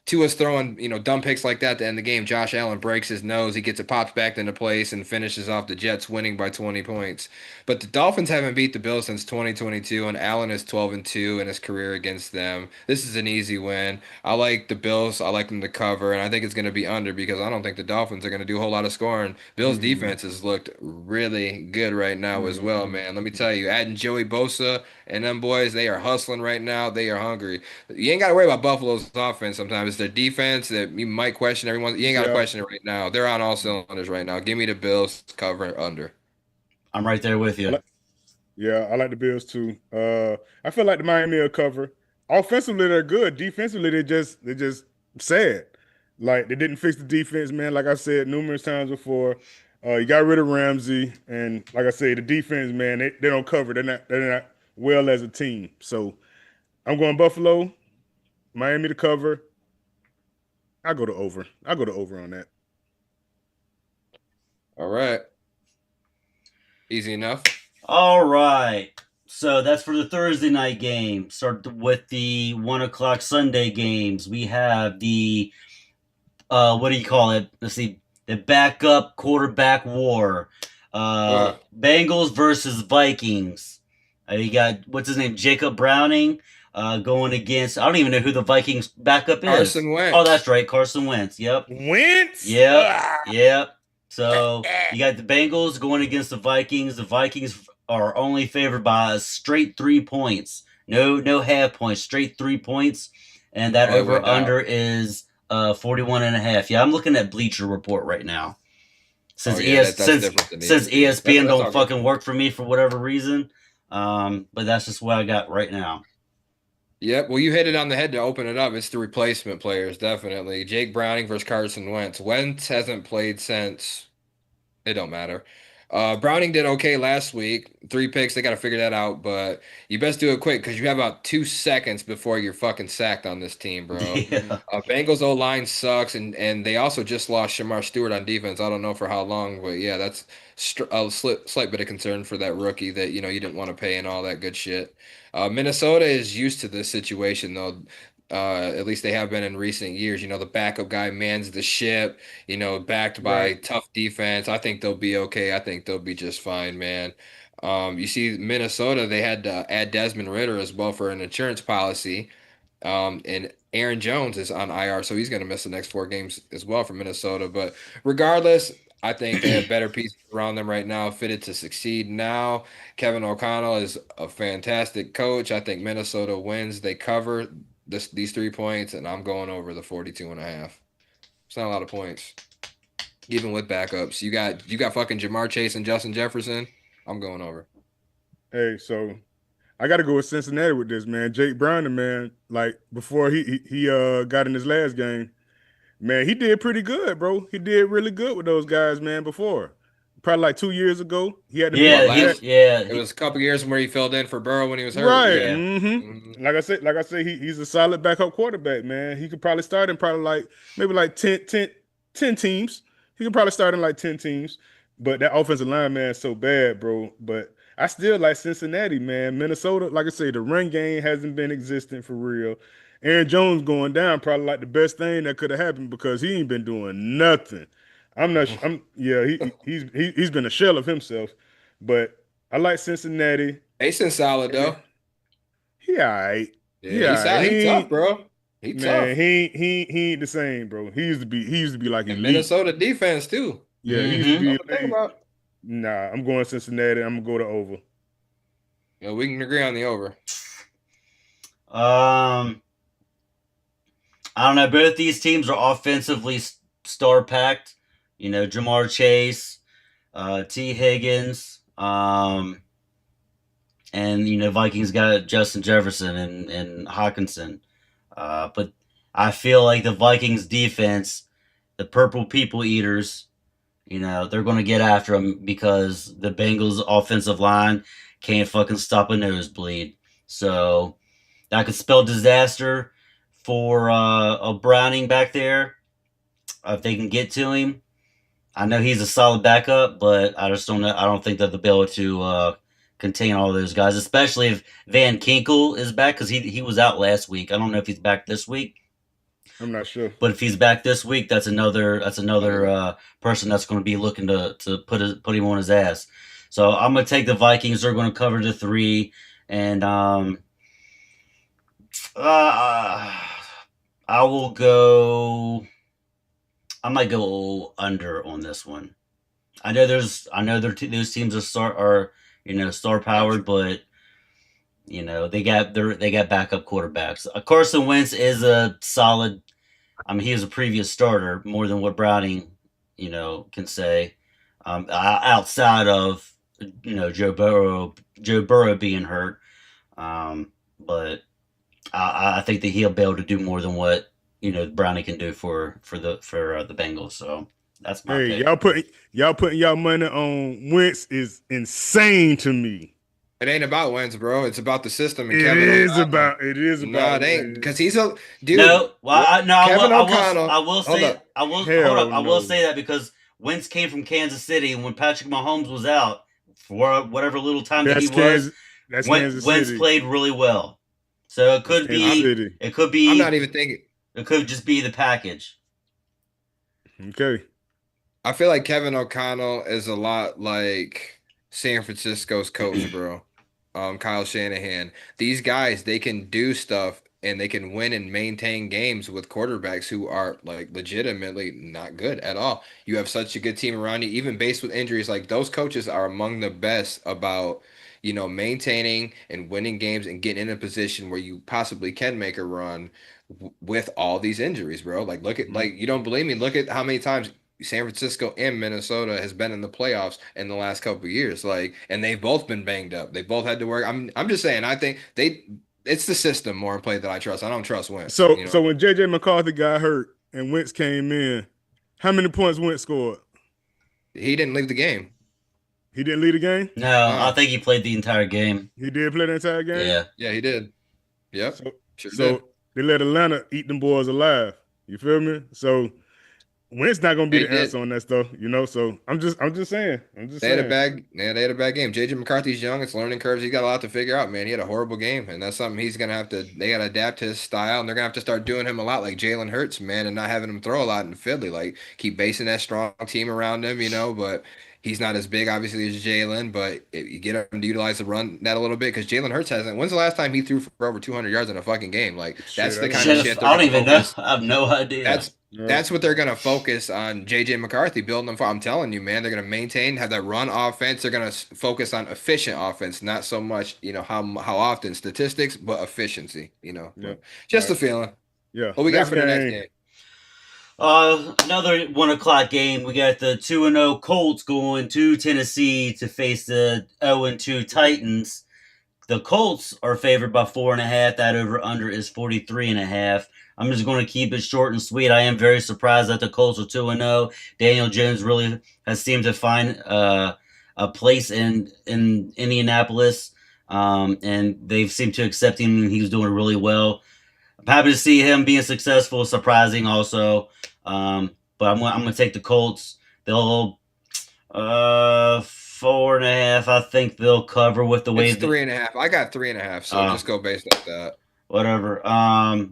Tua's throwing dumb picks like that to end the game, Josh Allen breaks his nose. He gets it popped back into place and finishes off the Jets winning by 20 points. But the Dolphins haven't beat the Bills since 2022, and Allen is 12-2 in his career against them. This is an easy win. I like the Bills. I like them to cover, and I think it's going to be under because I don't think the Dolphins are going to do a whole lot of scoring. Bills' defense has looked really good right now as well, man. Let me tell you, adding Joey Bosa and them boys, they are hustling right now. They are hungry. You ain't got to worry about Buffalo's offense sometimes. It's their defense that you might question everyone. You ain't got to question it right now. They're on all cylinders right now. Give me the Bills cover under. I'm right there with you. I like the Bills too. I feel like the Miami will cover. Offensively, they're good. Defensively, they're just sad. Like they didn't fix the defense, man. Like I said numerous times before, you got rid of Ramsey, and like I said, the defense, man, they don't cover. They're not well as a team. So I'm going Buffalo, Miami to cover. I go to over. I go to over on that. All right. Easy enough. All right. So that's for the Thursday night game. Start with the 1 o'clock Sunday games. We have the what do you call it? Let's see, the backup quarterback war. Bengals versus Vikings. You got what's his name, Jacob Browning, going against. I don't even know who the Vikings backup is. Carson Wentz. Oh, that's right, Carson Wentz. Yep. Wentz. Yep. So you got the Bengals going against the Vikings. The Vikings are only favored by a straight 3 points. No half points, straight 3 points. And that over under is 41.5. Yeah, I'm looking at Bleacher Report right now. Since ESPN don't fucking work for me for whatever reason. But that's just what I got right now. Yep. Well, you hit it on the head to open it up. It's the replacement players, definitely. Jake Browning versus Carson Wentz. Wentz hasn't played since. It don't matter. Browning did okay last week. 3 picks. They got to figure that out. But you best do it quick because you have about 2 seconds before you're fucking sacked on this team, bro. Yeah. Bengals O-line sucks, and they also just lost Shamar Stewart on defense. I don't know for how long, but yeah, that's a slight bit of concern for that rookie that you didn't want to pay and all that good shit. Minnesota is used to this situation though. At least they have been in recent years. The backup guy mans the ship, backed by tough defense. I think they'll be okay. I think they'll be just fine, man. You see, Minnesota, they had to add Desmond Ridder as well for an insurance policy. And Aaron Jones is on IR, so he's going to miss the next 4 games as well for Minnesota. But regardless, I think they have better pieces around them right now, fitted to succeed now. Kevin O'Connell is a fantastic coach. I think Minnesota wins. They cover these 3 points, and I'm going over the 42.5. It's not a lot of points, even with backups. You got fucking Jamar Chase and Justin Jefferson. I'm going over. Hey, so I got to go with Cincinnati with this, man. Jake Browning, man, like before he got in his last game, man, he did pretty good, bro. He did really good with those guys, man, before. Probably like 2 years ago. He had to It was a couple years where he filled in for Burrow when he was hurt. Right. Yeah. Mm-hmm. Like I said, he's a solid backup quarterback, man. He could probably start in maybe 10 teams. He could probably start in like 10 teams. But that offensive line, man, is so bad, bro. But I still like Cincinnati, man. Minnesota, like I say, the run game hasn't been existent for real. Aaron Jones going down, probably like the best thing that could have happened because he ain't been doing nothing. He's been a shell of himself. But I like Cincinnati. Mason's solid though. He all right. Yeah, he's tough, bro. He tough. He ain't the same, bro. He used to be like elite. Minnesota defense too. Yeah, he used to be elite. Nah, I'm going Cincinnati. I'm gonna go to over. Yeah, we can agree on the over. I don't know. Both these teams are offensively star packed. Jamar Chase, T. Higgins, and Vikings got Justin Jefferson and Hawkinson. But I feel like the Vikings defense, the Purple People Eaters, they're going to get after them because the Bengals offensive line can't fucking stop a nosebleed. So that could spell disaster for a Browning back there if they can get to him. I know he's a solid backup, but I just don't know. I don't think that they'll be able to contain all those guys, especially if Van Kinkel is back because he was out last week. I don't know if he's back this week. I'm not sure. But if he's back this week, that's another person that's going to be looking to put him on his ass. So I'm going to take the Vikings. They're going to cover the 3, and I will go. I might go under on this one. I know those teams are star powered, but they got backup quarterbacks. Carson Wentz is a solid. I mean, he was a previous starter more than what Browning, can say. Outside of Joe Burrow being hurt, but I think that he'll be able to do more than what Brownie can do for the Bengals. So that's my Hey, pick. y'all putting y'all money on Wentz is insane to me. It ain't about wins, bro. It's about the system and It Kevin is O'Connell. about it is No, about it ain't Wentz. because he's a dude. No, well, Kevin I O'Connell. will Hold say up. I will hold up. Hell I will no. say that because Wentz came from Kansas City, and when Patrick Mahomes was out for whatever little time that he That's was, Kansas. That's Kansas Wentz City. played really well. So it That's could Kansas I'm be, City. it could I'm not be, even thinking. it could just be the package. Okay. I feel like Kevin O'Connell is a lot like San Francisco's coach, bro. Kyle Shanahan. These guys, they can do stuff and they can win and maintain games with quarterbacks who are like legitimately not good at all. You have such a good team around you, even based with injuries. Like those coaches are among the best about, maintaining and winning games and getting in a position where you possibly can make a run with all these injuries, bro. Like look at Mhm. like you don't believe me. Look at how many times San Francisco and Minnesota has been in the playoffs in the last couple of years. Like, and they've both been banged up. They both had to work. I'm just saying. I think it's the system more in play that I trust. I don't trust Wentz. So when JJ McCarthy got hurt and Wentz came in, how many points Wentz scored? He didn't leave the game. He didn't lead the game? No, I No, think he played the entire game. He did play the entire game? Yeah. yeah, he did. Yep, So sure did. so they let Atlanta eat them boys alive. You feel me? So Wentz not gonna be They the answer did. on that stuff, So I'm just saying. I'm just They had a saying. bad, yeah, they had a bad game. JJ McCarthy's young. It's learning curves. He's got a lot to figure out, man. He had a horrible game, and that's something he's gonna have to. They gotta adapt his style, and they're gonna have to start doing him a lot like Jalen Hurts, man, and not having him throw a lot in Philly. Like keep basing that strong team around him, But he's not as big, obviously, as Jalen. But you get him to utilize the run that a little bit because Jalen Hurts hasn't. When's the last time he threw for over 200 yards in a fucking game? Like Shit, that's I the don't kind of know. shit they're I don't gonna even know. focus. I have no idea. That's No. that's what they're gonna focus on JJ McCarthy building them for. I'm telling you, man, they're gonna maintain, have that run offense. They're gonna focus on efficient offense, not so much, how often statistics, but efficiency, Yeah. But All just a right. feeling. Yeah. What we got Next for the next game. game? Another 1 o'clock game. We got the 2-0 Colts going to Tennessee to face the 0-2 Titans. The Colts are favored by 4.5. That over under is 43.5. I'm just going to keep it short and sweet. I am very surprised that the Colts are 2-0. Daniel Jones really has seemed to find a place in Indianapolis, and they've seemed to accept him. He's doing really well. I'm happy to see him being successful. Surprising also, but I'm gonna take the Colts. They'll 4.5. I think they'll cover with the way It's that 3.5. I got 3.5, so just go based off that. whatever.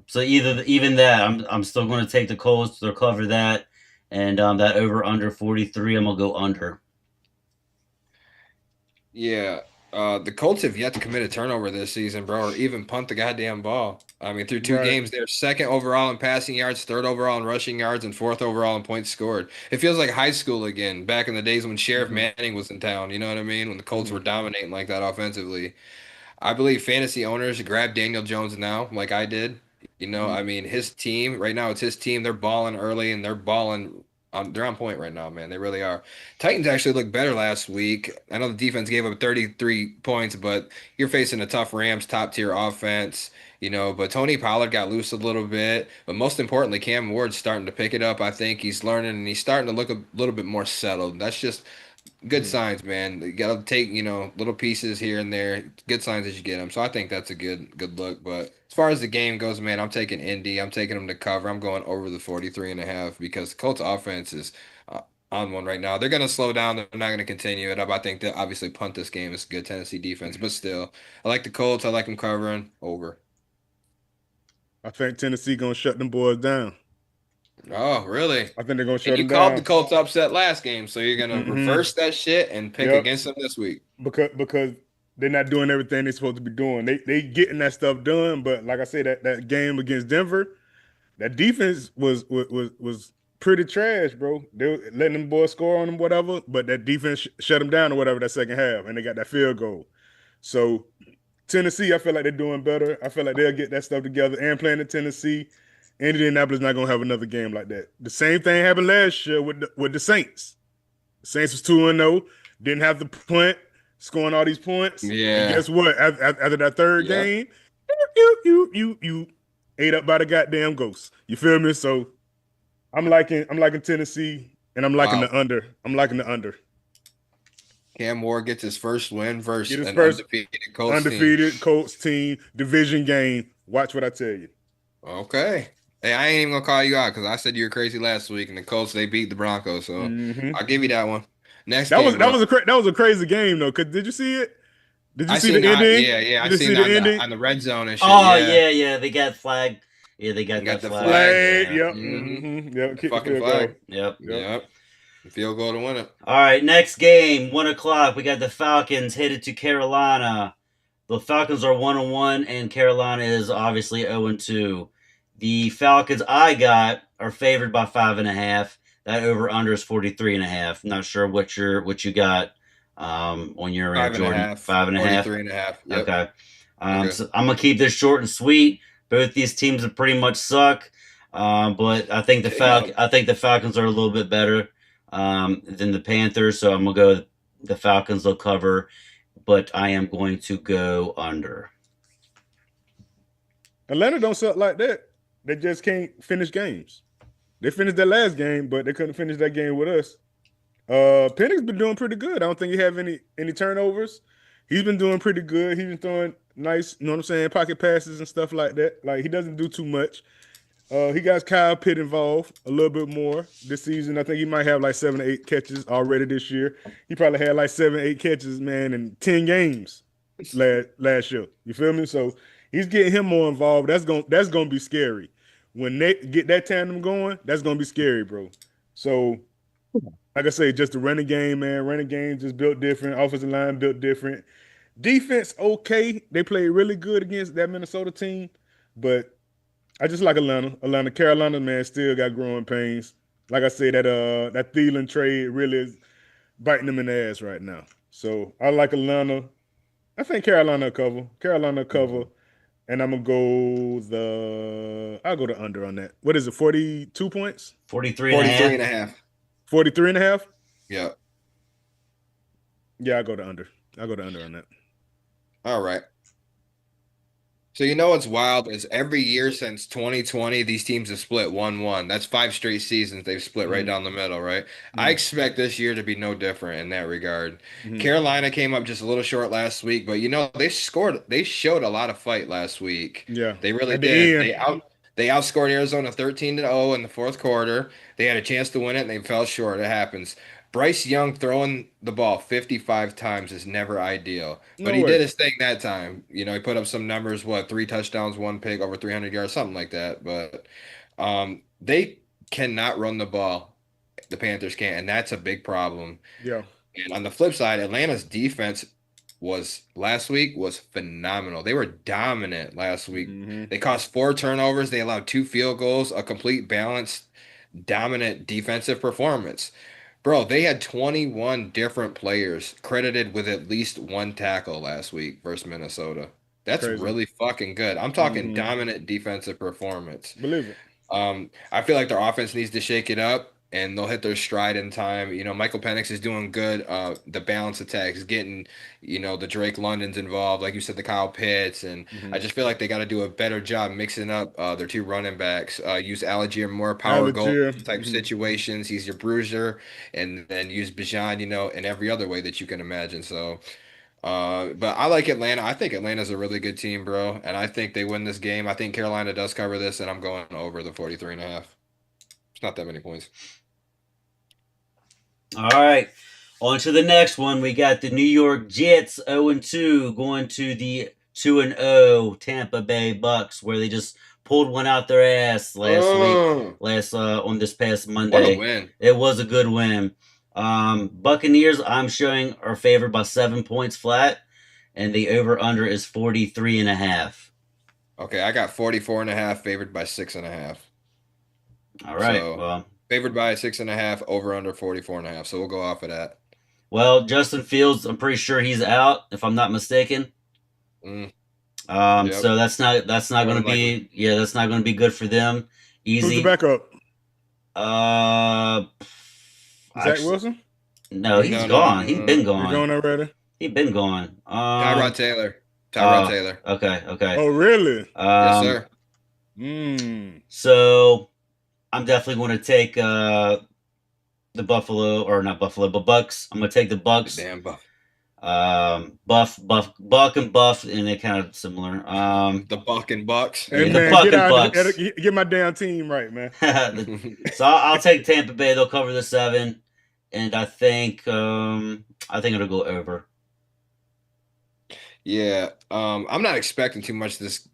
So even that, I'm still going to take the Colts. They'll cover that, and that over under 43. I'm gonna go under. Yeah. The Colts have yet to commit a turnover this season, bro, or even punt the goddamn ball. I mean, through two Right. games, they're second overall in passing yards, third overall in rushing yards, and fourth overall in points scored. It feels like high school again, back in the days when Sheriff Mhm. Manning was in town. You know what I mean? When the Colts were Mhm. dominating like that offensively. I believe fantasy owners grab Daniel Jones now, like I did. Mhm. I mean, his team right now, it's his team. They're balling early and they're balling they're on point right now, man. They really are. Titans actually looked better last week. I know the defense gave up 33 points, but you're facing a tough Rams top tier offense, but Tony Pollard got loose a little bit. But most importantly, Cam Ward's starting to pick it up. I think he's learning and he's starting to look a little bit more settled. That's just good Mhm. signs, man. You gotta take, little pieces here and there. Good signs as you get them. So I think that's a good look. But as far as the game goes, man, I'm taking Indy. I'm taking them to cover. I'm going over the 43.5 because the Colts offense is on one right now. They're gonna slow down. They're not gonna continue it up. I think they'll obviously punt this game. It's a good Tennessee defense, but still, I like the Colts. I like them covering over. I think Tennessee gonna shut them boys down. Oh, really? I think they're gonna And shut you them called the down. Colts upset last game, so you're gonna Hmm. reverse that shit and pick Yep. against them this week. Because they're not doing everything they're supposed to be doing. They getting that stuff done, but like I said, that game against Denver, that defense was pretty trash, bro. They were letting them boys score on them, whatever, but that defense shut them down or whatever that second half, and they got that field goal. So Tennessee, I feel like they're doing better. I feel like they'll get that stuff together and playing in Tennessee. Indianapolis not gonna have another game like that. The same thing happened last year with the Saints. The Saints was 2-0, didn't have the punt, scoring all these points, and Yeah. guess what? After that third Yep. game, you ate up by the goddamn ghosts. You feel me? So I'm liking Tennessee, and I'm liking the under. I'm liking the under. Cam Moore gets his first win versus Get his an first undefeated Colts team. undefeated Colts team division game. Watch what I tell you. Okay. Hey, I ain't even gonna call you out because I said you were crazy last week, and the Colts they beat the Broncos, so I'll give you that one. Next game, that was a crazy game though. Cause did you see it? Did you see seen the ending? Yeah, Did I seen see the ending on the red zone and shit. Oh yeah, they got flagged. Yeah, they got that the flag. flag. Yeah. Yep. The Kick fucking the field flag. goal. Yep. The field goal to win it. All right, next game, 1:00. We got the Falcons headed to Carolina. The Falcons are 1-1, and Carolina is obviously 0-2. The Falcons I got are favored by 5.5. That over under is 43.5. Not sure what you got on your end, Jordan. 5.5. 43.5. Yep. Okay. So I'm gonna keep this short and sweet. Both these teams are pretty much suck, but I think the Falcons are a little bit better than the Panthers. So I'm gonna go. The Falcons will cover, but I am going to go under. Atlanta don't suck like that. They just can't finish games. They finished their last game, but they couldn't finish that game with us. Penix's been doing pretty good. I don't think he have any turnovers. He's been doing pretty good. He's been throwing nice, you know what I'm saying, pocket passes and stuff like that. Like, he doesn't do too much. He got Kyle Pitt involved a little bit more this season. I think he might have like 7 or 8 catches already this year. He probably had like 7 or 8 catches, man, in 10 games last year. You feel me? So he's getting him more involved. That's gonna be scary. When they get that tandem going, that's gonna be scary, bro. So, like I say, just the running game, man. Running game just built different. Offensive line built different. Defense, okay. They played really good against that Minnesota team, but I just like Atlanta. Carolina, man, still got growing pains. Like I said, that Thielen trade really is biting them in the ass right now. So I like Atlanta. I think Carolina will cover. And I'm gonna I'll go the under on that. What is it? 42 points? 43.5. 43.5? Yeah. Yeah, I'll go the under. I'll go the under on that. All right. So you know what's wild is every year since 2020, these teams have split 1-1. That's 5 straight seasons they've split right down the middle, right? I expect this year to be no different in that regard. Carolina came up just a little short last week, but you know they showed a lot of fight last week. Yeah, they really did. They outscored Arizona 13-0 in the fourth quarter. They had a chance to win it and they fell short. It happens. Bryce Young throwing the ball 55 times is never ideal, but he did his thing that time. You know, he put up some numbers, 3 touchdowns, 1 pick, over 300 yards, something like that. But they cannot run the ball. The Panthers can't, and that's a big problem. Yeah. And on the flip side, Atlanta's defense last week was phenomenal. They were dominant last week. They caused 4 turnovers. They allowed 2 field goals, a complete balanced, dominant defensive performance. Bro, they had 21 different players credited with at least 1 tackle last week versus Minnesota. That's really fucking good. I'm talking dominant defensive performance. Believe it. I feel like their offense needs to shake it up, and they'll hit their stride in time. You know, Michael Penix is doing good. The balance attack is getting, the Drake Londons involved, like you said, the Kyle Pitts, and I just feel like they got to do a better job mixing up their 2 running backs. Use Algier more power goal type situations. He's your bruiser, and then use Bijan, in every other way that you can imagine. So, but I like Atlanta. I think Atlanta's a really good team, bro, and I think they win this game. I think Carolina does cover this, and I'm going over the 43.5. It's not that many points. All right. On to the next one. We got the New York Jets 0-2 going to the 2-0 Tampa Bay Bucks, where they just pulled one out their ass on this past Monday. What a win. It was a good win. Buccaneers, I'm showing, are favored by 7 points flat, and the over-under is 43.5. Okay, I got 44.5, favored by 6.5. All right. So, favored by 6.5, over under 44.5. So we'll go off of that. Well, Justin Fields, I'm pretty sure he's out, if I'm not mistaken. Yep. So that's not going to be that's not going to be good for them. Easy. Who's the backup? Zach Wilson? No, he's gone. He's been gone. He's gone already. He's been gone. Tyrod Taylor. Okay. Oh, really? Yes, sir. So I'm definitely going to take the Buffalo, or not Buffalo, but Bucks. I'm going to take the The Bucks. damn Buff. Buck and Buff, and they're kind of similar. The Buck and Bucks. Hey Yeah, the man, Buck get and out! Bucks. Get my damn team right, man. So I'll take Tampa Bay. They'll cover the 7, and I think it'll go over. Yeah, I'm not expecting too much this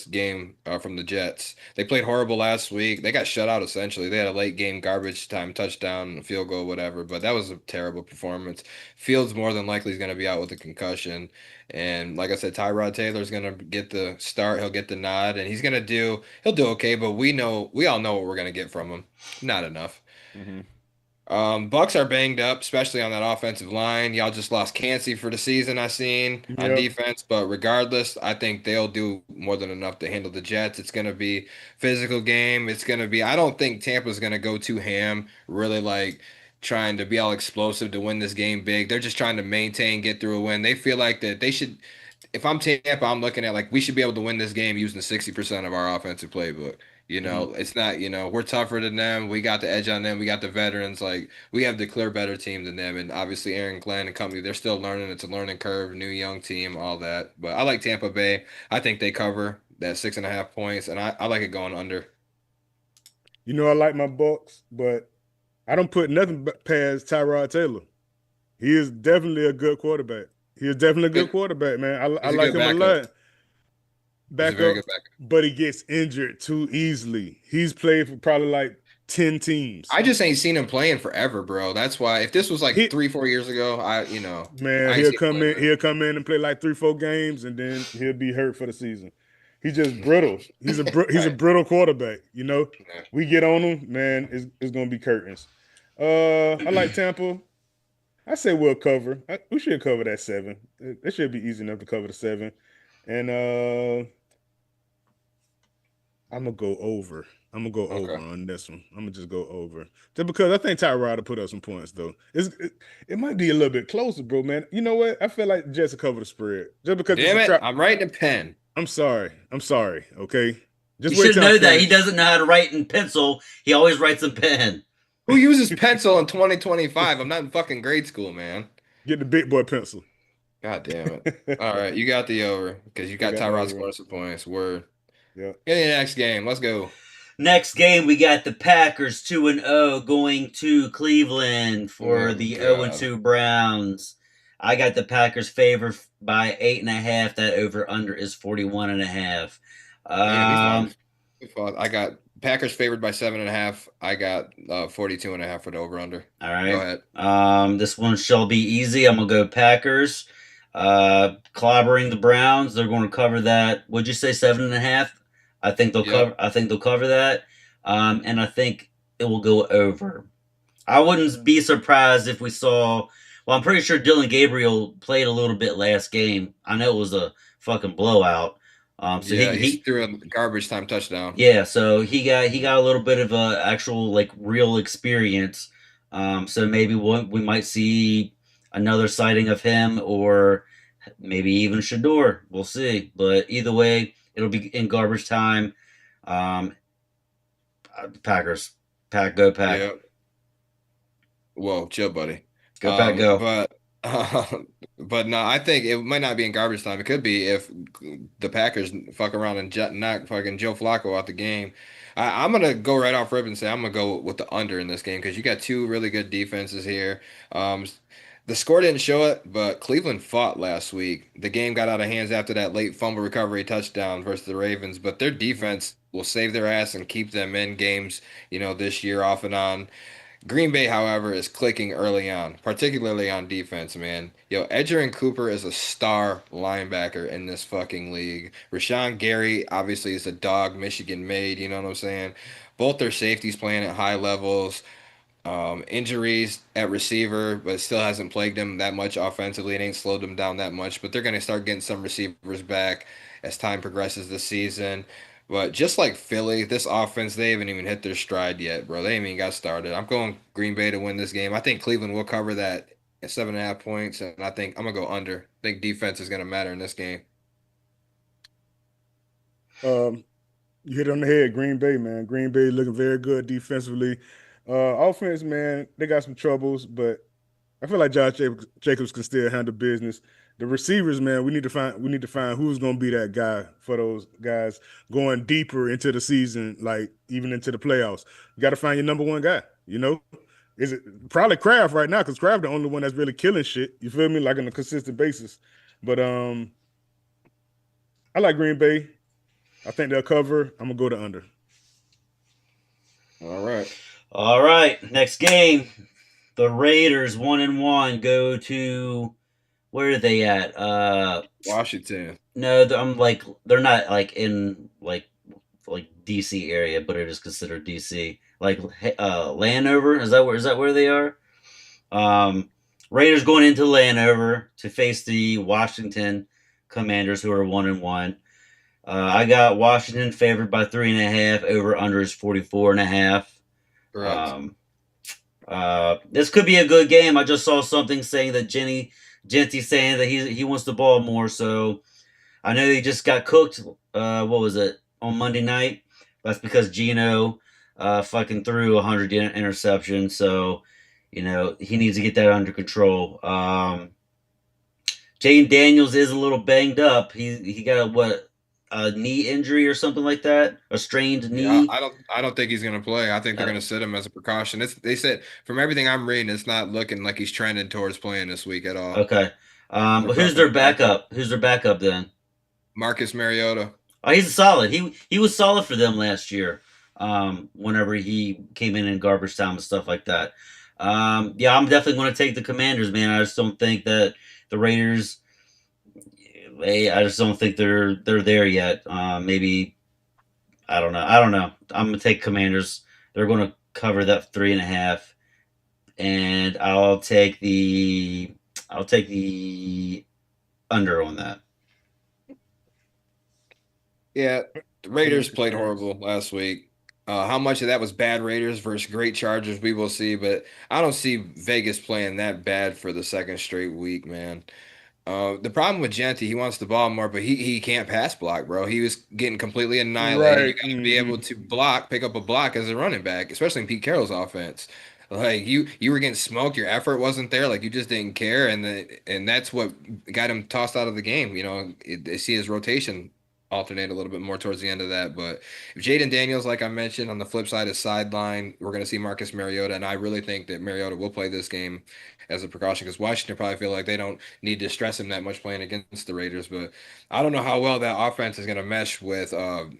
game from the Jets. They played horrible last week. They got shut out essentially. They had a late game garbage time touchdown, field goal, whatever. But that was a terrible performance. Fields more than likely is going to be out with a concussion, and like I said, Tyrod Taylor's going to get the start. He'll get the nod, and he'll do okay. But we all know what we're going to get from him. Not enough. Mm-hmm. Bucks are banged up, especially on that offensive line. Y'all just lost Cansey for the season, I seen on Yep. defense. But regardless, I think they'll do more than enough to handle the Jets. It's gonna be physical game. It's gonna be. I don't think Tampa's gonna go too ham, really like trying to be all explosive to win this game big. They're just trying to maintain, get through a win. They feel like that they should. If I'm Tampa, I'm looking at like we should be able to win this game using 60% of our offensive playbook. Mm-hmm. It's not, we're tougher than them. We got the edge on them. We got the veterans. Like, we have the clear better team than them. And obviously, Aaron Glenn and company, they're still learning. It's a learning curve, new young team, all that. But I like Tampa Bay. I think they cover that 6.5 points, and I like it going under. You know I like my Bucks, but I don't put nothing past Tyrod Taylor. He is definitely a good quarterback. He is definitely a good Good. quarterback, man. I He's a like good him a backup. lot. He's a Back very up, good backup. but he gets injured too easily. He's played for probably like 10 teams. I just ain't seen him playing forever, bro. That's why. If this was like He 3, 4 years ago, Man, I ain't seen him play forever. he'll come in and play like 3, 4 games, and then he'll be hurt for the season. He's just brittle. He's a Right. brittle quarterback. Yeah. We get on him, man. It's gonna be curtains. I like Tampa. I say we'll cover. We should cover that 7. It should be easy enough to cover the 7. And I'm gonna go over. I'm gonna go over Okay. on this one. I'm gonna just go over, just because I think Tyrod will put up some points though. It might be a little bit closer, bro, man. You know what? I feel like the Jets will cover the spread just because it's Damn a it. trap. I'm writing a pen. I'm sorry. Okay, You just wait should till I know that he finish. doesn't know how to write in pencil. He always writes in pen. Who uses pencil in 2025? I'm not in fucking grade school, man. Get the big boy pencil. God damn it. All right, you got the over because you I got got the Tyrod over. scoring some points. Word. Yeah. Get in the next game. Let's go. Next game, we got the Packers 2-0 going to Cleveland for Oh the God. 0-2 Browns. I got the Packers favored by 8.5. That over under is 41.5. Damn, these lines. I got Packers favored by 7.5. I got 42.5 for the over under. All Go right. ahead. This one shall be easy. I'm gonna go Packers. Clobbering the Browns. They're going to cover that. Would you say 7.5? I think they'll Yep. cover. I think they'll cover that. And I think it will go over. I wouldn't be surprised if we saw. Well, I'm pretty sure Dylan Gabriel played a little bit last game. I know it was a fucking blowout. So Yeah, he he threw a garbage time touchdown. yeah, so he got a little bit of a actual like real experience. So maybe we might see another sighting of him, or maybe even Shador. We'll see. But either way, it'll be in garbage time. Um, Packers, go Pack, Yeah. Whoa, chill, buddy. go Pack, Um, go. but but no, I think it might not be in garbage time. It could be if the Packers fuck around and knock fucking Joe Flacco out the game. I'm gonna go right off rip and say I'm gonna go with the under in this game because you got two really good defenses here. Um, the score didn't show it, but Cleveland fought last week. The game got out of hands after that late fumble recovery touchdown versus the Ravens, but their defense will save their ass and keep them in games, this year off and on. Green Bay, however, is clicking early on, particularly on defense, man. Yo, Edgerrin Cooper is a star linebacker in this fucking league. Rashawn Gary, obviously, is a dog, Michigan made, you know what I'm saying? Both their safeties playing at high levels. Injuries at receiver, but it still hasn't plagued them that much offensively. It ain't slowed them down that much, but they're going to start getting some receivers back as time progresses this season. But just like Philly, this offense, they haven't even hit their stride yet, bro. They haven't even got started. I'm going Green Bay to win this game. I think Cleveland will cover that at 7.5 points, and I think I'm gonna go under. I think defense is gonna matter in this game. Um, You hit it on the head, Green Bay, man. Green Bay looking very good defensively. Offense, man, they got some troubles, but I feel like Jacobs can still handle business. The receivers, man, we need to find who's going to be that guy for those guys going deeper into the season, like even into the playoffs. You got to find your number one guy. Is it probably Kraft right now? Because Kraft the only one that's really killing shit. You feel me? Like on a consistent basis. But I like Green Bay. I think they'll cover. I'm gonna go to under. All right. All right, next game. The Raiders 1-1 go to where are they at? Washington. No, I'm like they're not like in like DC area, but it is considered DC. Like Landover, is that where they are? Raiders going into Landover to face the Washington Commanders, who are 1-1. I got Washington favored by 3.5. Over under is 44.5. Correct. This could be a good game. I just saw something saying that Genty saying that he wants the ball more. So I know he just got cooked. What was it on Monday night? That's because Geno fucking threw 100 interceptions. So he needs to get that under control. Jaden Daniels is a little banged up. He got a knee injury or something like that, a strained knee. Yeah, I don't think he's gonna play. I think they're gonna sit him as a precaution. They said from everything I'm reading, it's not looking like he's trending towards playing this week at all. Okay. But who's their backup? Who's their backup then? Marcus Mariota. Oh, he's solid. He was solid for them last year. Whenever he came in garbage time and stuff like that. Yeah, I'm definitely going to take the Commanders, man. I just don't think that the Raiders. I just don't think they're there yet. Maybe I don't know. I'm gonna take Commanders. They're going to cover that 3.5, and I'll take the under on that. Yeah, the Raiders played horrible last week. How much of that was bad Raiders versus great Chargers, we will see. But I don't see Vegas playing that bad for the second straight week, man. The problem with Genty, he wants the ball more, but he can't pass block, bro. He was getting completely annihilated. You Right. got to be able to pick up a block as a running back, especially in Pete Carroll's offense. Like you were getting smoked. Your effort wasn't there. Like you just didn't care, and that's what got him tossed out of the game. They see his rotation alternate a little bit more towards the end of that. But if Jaden Daniels, like I mentioned, on the flip side is sideline, we're going to see Marcus Mariota, and I really think that Mariota will play this game as a precaution because Washington probably feel like they don't need to stress him that much playing against the Raiders. But I don't know how well that offense is going to mesh with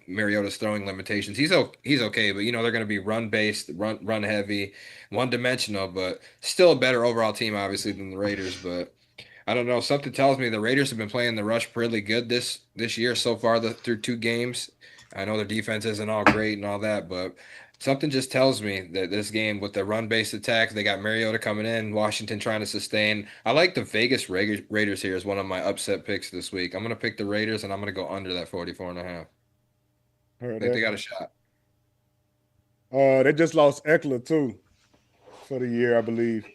Mariota's throwing limitations. He's okay, but they're going to be run based, run heavy, one dimensional, but still a better overall team obviously than the Raiders. But I don't know. Something tells me the Raiders have been playing the rush really good this year so far through 2 games. I know their defense isn't all great and all that, but something just tells me that this game with the run-based attacks, they got Mariota coming in, Washington trying to sustain. I like the Vegas Raiders here as one of my upset picks this week. I'm going to pick the Raiders, and I'm going to go under that 44.5. I Heard think they that. got a shot. They just lost Eckler too for the year, I believe.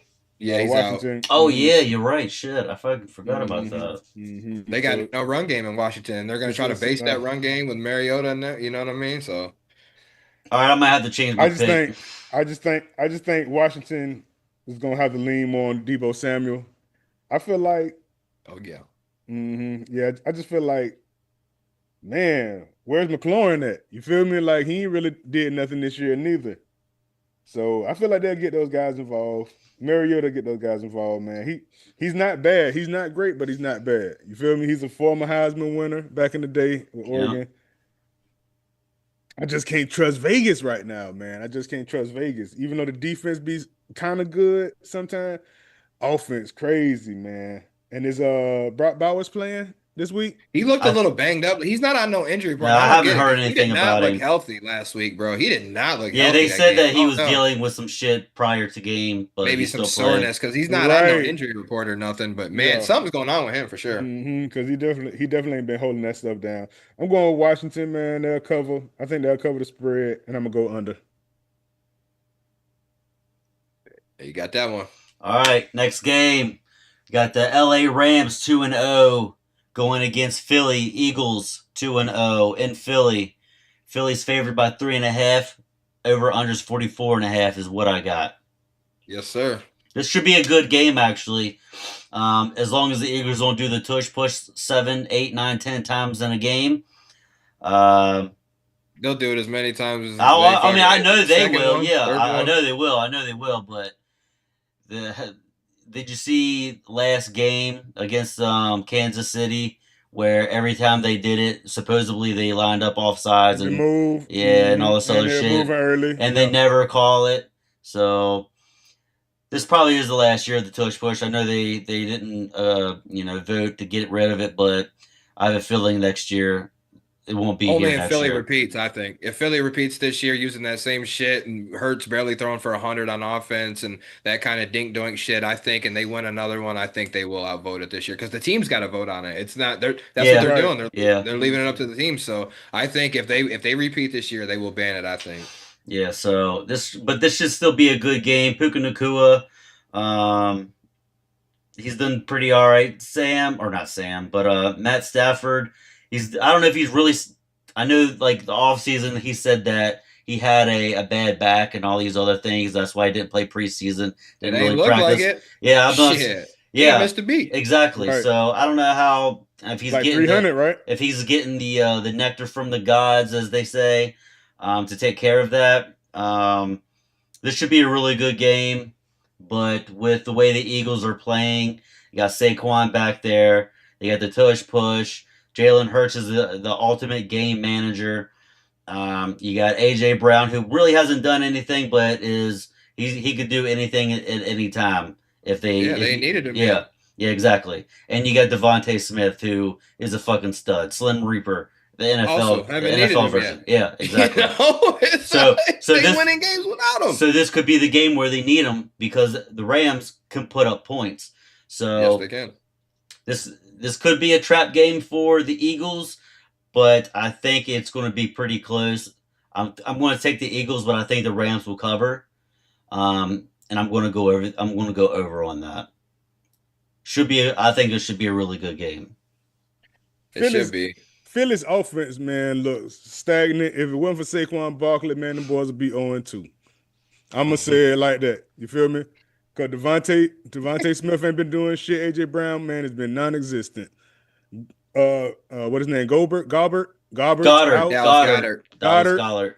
Yeah, he's out. Washington. Oh yeah, you're right. Shit, I fucking forgot about Mhm. that. Mhm. They got So no run game in Washington. They're going to try to it's base that run game with Mariota in there. You know what I mean? So All right, I might have to change my I just pick. think I just think Washington is gonna have to lean more on Debo Samuel. I feel like, oh yeah. yeah, I just feel like, man, where's McLaurin at? You feel me? Like he ain't really did nothing this year neither. So I feel like they'll get those guys involved. Mariota get those guys involved, man. He's not bad. He's not great, but he's not bad. You feel me? He's a former Heisman winner back in the day with Yeah. Oregon. I just can't trust Vegas right now, man. I just can't trust Vegas. Even though the defense be kind of good sometimes, offense crazy, man. And is Brock Bowers playing this week? He looked a I little banged up. He's not on no injury report. No, I I don't haven't get it. heard 'Cause anything he did not about look him. healthy last week, bro. He did not look Yeah, healthy they said game. that he Oh, was no. dealing with some shit prior to game, but Maybe he's some still playing. soreness because he's not on no Right. injury report or nothing. But man, Yeah. something's going on with him for sure. Because he definitely ain't been holding that stuff down. I'm going with Washington, man. They'll cover. I think they'll cover the spread, and I'm gonna go under. You got that one. All right, next game. Got the LA Rams 2-0 going against Philly Eagles 2-0 in Philly. Philly's favored by 3.5. Over unders 44.5 is what I got. Yes, sir. This should be a good game, actually. As long as the Eagles don't do the tush push 7, 8, 9, 10 times in a game. They'll do it as many times as they I mean, I know they second will. one, Yeah, third I one. know they will. I know they will. But did you see last game against Kansas City where every time they did it, supposedly they lined up offsides The and move, and all this and other they're shit, moving early. and they never call it. So this probably is the last year of the tush push. I know they didn't vote to get rid of it, but I have a feeling next year it won't be Only here if next Philly year. repeats, I think. If Philly repeats this year using that same shit and Hurts barely throwing for 100 on offense and that kind of dink doink shit, I think, and they win another one, I think they will outvote it this year because the team's got to vote on it. It's not that's what they're Right. doing. Yeah. They're leaving it up to the team. So I think if they repeat this year, they will ban it. I think. Yeah. So this should still be a good game. Puka Nakua, he's done pretty all right. Matt Stafford. I don't know if he's really. I know, like the offseason, he said that he had a bad back and all these other things. That's why he didn't play preseason. It Didn't ain't really look practice. like it. Yeah, I'm not. Shit. He Yeah, missed a beat. exactly. Right. So I don't know how if he's Like getting 300, right? if he's getting the nectar from the gods, as they say, to take care of that. This should be a really good game, but with the way the Eagles are playing, you got Saquon back there. You got the tush push. Jalen Hurts is the ultimate game manager. You got AJ Brown, who really hasn't done anything, but he could do anything at any time if they needed him. Yeah, exactly. And you got Devontae Smith, who is a fucking stud, Slim Reaper, the NFL, Also, haven't needed him version. yet. Yeah, exactly. So they this winning games without him. So this could be the game where they need him because the Rams can put up points. So yes, they can. This could be a trap game for the Eagles, but I think it's going to be pretty close. I'm going to take the Eagles, but I think the Rams will cover. And I'm going to go over. I'm going to go over on that. I think it should be a really good game. It should be. Philly's offense, man, looks stagnant. If it wasn't for Saquon Barkley, man, the boys would be 0-2. I'm gonna say it like that. You feel me? Because Devontae Smith ain't been doing shit. AJ Brown, man, has been non-existent. What his name? Goddard's out. Goddard.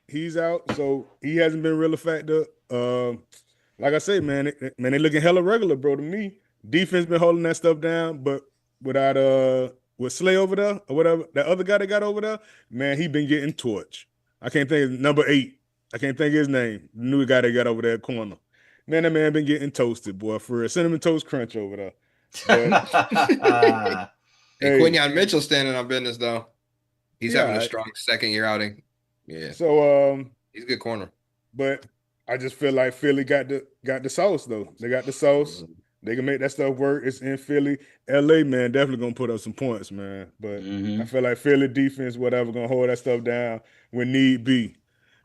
He's out. So he hasn't been real effective. Like I say, man, they looking hella regular, bro. To me, defense been holding that stuff down, but without with Slay over there or whatever, that other guy they got over there, man, he been getting torched. I can't think of number 8. I can't think of his name. The new guy they got over there corner. Man, that man been getting toasted, boy, for a cinnamon toast crunch over there. But, hey, Quinyon Mitchell standing on business though. He's having a strong second year outing. Yeah. So he's a good corner. But I just feel like Philly got the sauce though. They got the sauce. Mm-hmm. They can make that stuff work. It's in Philly. LA, man, definitely gonna put up some points, man. But I feel like Philly defense, whatever, gonna hold that stuff down when need be.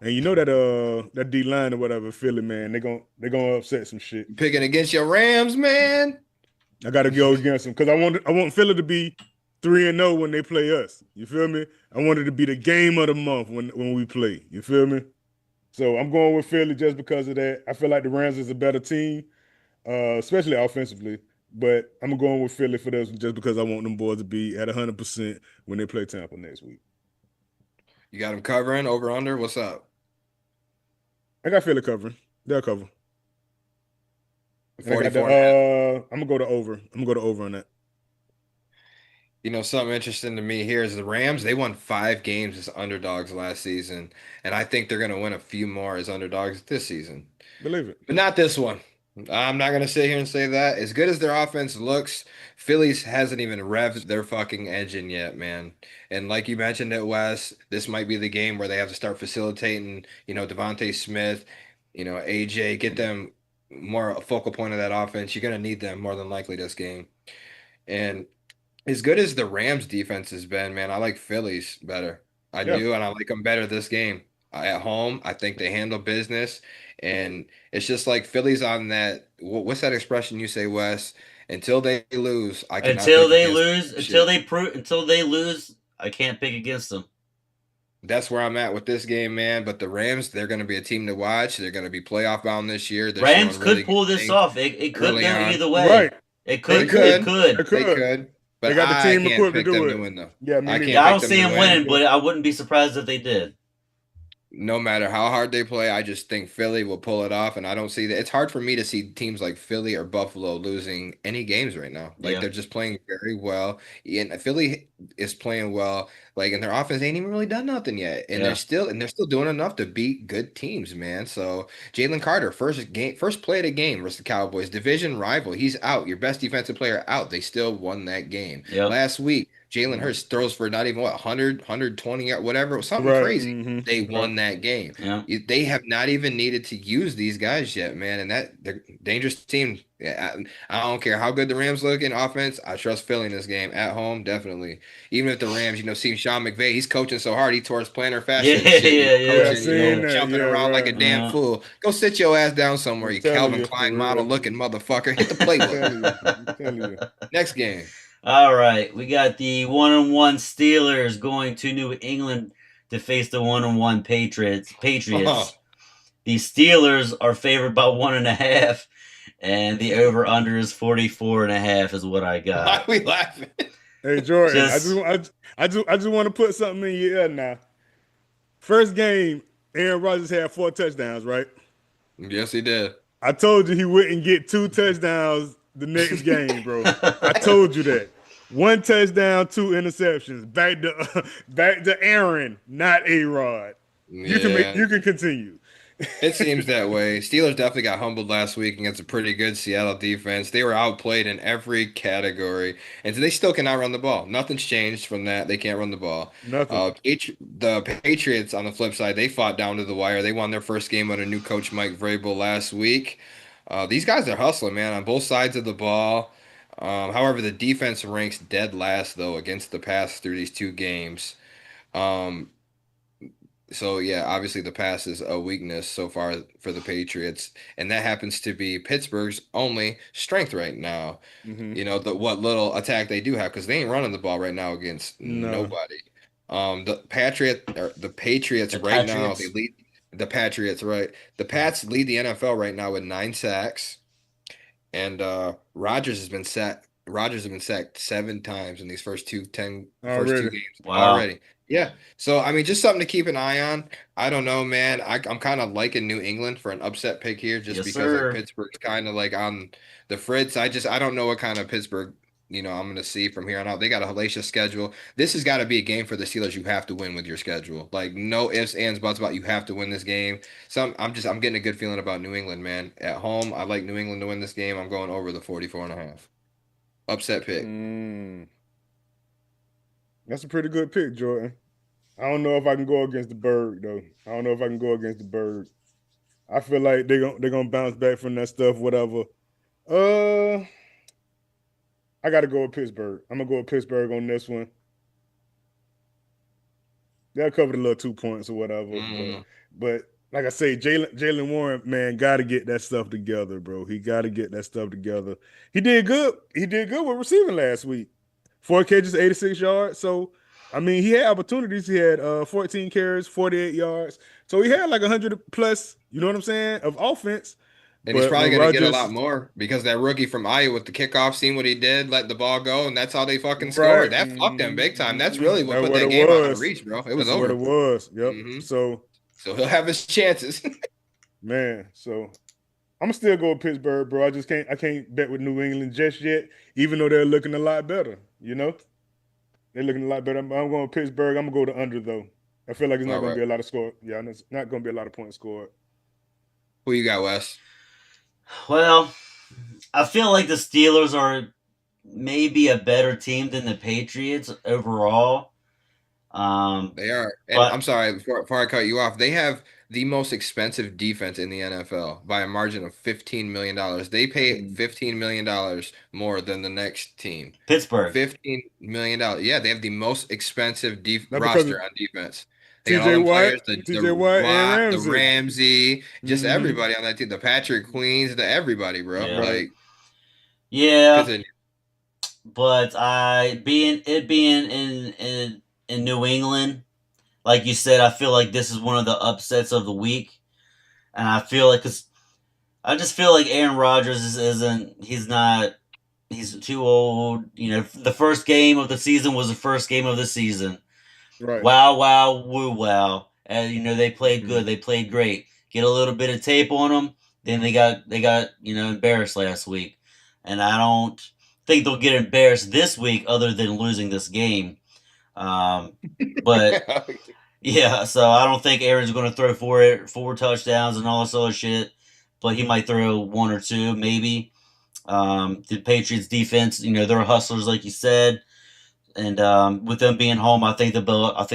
And you know that D line or whatever, Philly, man, they gonna upset some shit. Picking against your Rams, man. I gotta go against them because I want Philly to be 3-0 when they play us. You feel me? I want it to be the game of the month when we play. You feel me? So I'm going with Philly just because of that. I feel like the Rams is a better team, especially offensively. But I'm going with Philly for this just because I want them boys to be at 100% when they play Tampa next week. You got them covering over under? What's up? I got Philly covering. They'll cover. 44. I'm gonna go to over. I'm gonna go to over on that. You know, something interesting to me here is the Rams, they won 5 games as underdogs last season, and I think they're going to win a few more as underdogs this season. Believe it. But not this one. I'm not going to sit here and say that. As good as their offense looks, Phillies hasn't even revved their fucking engine yet, man. And like you mentioned at West, this might be the game where they have to start facilitating, Devontae Smith, AJ, get them more a focal point of that offense. You're going to need them more than likely this game. And as good as the Rams defense has been, man, I like Phillies better. I do, and I like them better this game. At home, I think they handle business, and it's just like Phillies on that. What's that expression you say, Wes? Until they lose, I cannot until they lose, I can't pick against them. That's where I'm at with this game, man. But the Rams, they're going to be a team to watch. They're going to be playoff bound this year. They're Rams showing really could good pull this things off. It could early go on. either Right. way. It They could. It could. They could. They could. could. They But got the I team can't equipped to pick do them to it. win, though. Yeah, me I neither. can't Yeah, I pick don't them see to him win. winning, but I wouldn't be surprised if they did. No matter how hard they play, I just think Philly will pull it off, and I don't see that. It's hard for me to see teams like Philly or Buffalo losing any games right now. Like Yeah. they're just playing very well, and Philly is playing well. Like, and their offense ain't even really done nothing yet, and Yeah. they're still doing enough to beat good teams, man. So Jalen Carter, first play of the game versus the Cowboys, division rival. He's out. Your best defensive player out. They still won that game Yep. last week. Jalen Hurts throws for not even 100, 120, or whatever, something Right. crazy. They won that game. Yeah. They have not even needed to use these guys yet, man. And they're dangerous team. Yeah, I don't care how good the Rams look in offense. I trust Philly in this game at home, definitely. Even if the Rams, see Sean McVay, he's coaching so hard, he tore his plantar fascia and Yeah. shit. Yeah. Yeah, I Yeah. Coaching, seen that. jumping Yeah, around like a right. damn fool. Go sit your ass down somewhere, I'm you telling Calvin you, for Klein model real. looking motherfucker. Hit the I'm playbook. telling you. I'm telling you. Next game. All right, we got the 1-1 Steelers going to New England to face the 1-1 Patriots. The Steelers are favored by 1.5, and the over under is 44.5 is what I Why got. we laughing? Hey Jordan, Just- I just want to put something in your ear now. First game, Aaron Rodgers had 4 touchdowns, right? Yes, he did. I told you he wouldn't get 2 touchdowns the next game, bro. I told you that. 1 touchdown, 2 interceptions. Back to Aaron, not A-Rod. You can continue. It seems that way. Steelers definitely got humbled last week against a pretty good Seattle defense. They were outplayed in every category, and they still cannot run the ball. Nothing's changed from that. They can't run the ball. Nothing. The Patriots, on the flip side, they fought down to the wire. They won their first game under new coach Mike Vrabel last week. These guys are hustling, man, on both sides of the ball. However, the defense ranks dead last, though, against the pass through these 2 games. So yeah, obviously the pass is a weakness so far for the Patriots, and that happens to be Pittsburgh's only strength right now. What little attack they do have, because they ain't running the ball right now against nobody. The Patriots right now, they lead the Patriots, right? The Pats lead the NFL right now with 9 sacks, and Rodgers has been sacked 7 times in these first 2 games already. Yeah. So, I mean, just something to keep an eye on. I don't know, man. I'm kind of liking New England for an upset pick here, just because like Pittsburgh's kind of like on the fritz. I don't know what kind of Pittsburgh, I'm going to see from here on out. They got a hellacious schedule. This has got to be a game for the Steelers. You have to win with your schedule. Like, no ifs, ands, buts about you have to win this game. So I'm getting a good feeling about New England, man. At home, I like New England to win this game. I'm going over the 44.5. Upset pick. That's a pretty good pick, Jordan. I don't know if I can go against the Bird, though. I feel like they're gonna bounce back from that stuff, whatever. I gotta go with Pittsburgh. I'm gonna go with Pittsburgh on this one. They'll cover the little 2 points or whatever. But like I say, Jalen Warren, man, gotta get that stuff together, bro. He gotta get that stuff together. He did good. He did good with receiving last week. 4 catches, 86 yards. So, I mean, he had opportunities. He had 14 carries, 48 yards. So he had like 100 plus, you know what I'm saying, of offense. And he's probably going to get a lot more because that rookie from Iowa with the kickoff, seen what he did, let the ball go, and that's how they fucking scored. That fucked them big time. That's really what put that game out of reach, bro. It was over. What it was. Yep. So he'll have his chances. Man, so I'm gonna still go with Pittsburgh, bro. I can't bet with New England just yet, even though they're looking a lot better. They're looking a lot better. I'm going with Pittsburgh. I'm gonna go to under though. I feel like it's not gonna be a lot of score. Yeah, it's not gonna be a lot of points scored. Who you got, Wes? Well, I feel like the Steelers are maybe a better team than the Patriots overall. They are. And I'm sorry, before I cut you off, they have the most expensive defense in the NFL by a margin of $15 million. They pay $15 million more than the next team. Pittsburgh. $15 million. Yeah, they have the most expensive roster on defense. They got all TJ them Watt, players, TJ Watt, and the Ramsey, just everybody on that team. The Patrick Queens, everybody, bro. Yeah. But being in New England, like you said, I feel like this is one of the upsets of the week, and I feel like I just feel like Aaron Rodgers isn't. He's not. He's too old. The first game of the season was the first game of the season. Right. Wow, wow, woo, wow. And they played Mhm. good. They played great. Get a little bit of tape on them. Then they got embarrassed last week, and I don't think they'll get embarrassed this week, other than losing this game. Um, but yeah, so I don't think Aaron's going to throw four touchdowns and all this other shit. But he might throw one or two, maybe. The Patriots defense, they're hustlers, like you said, and with them being home, I think they'll be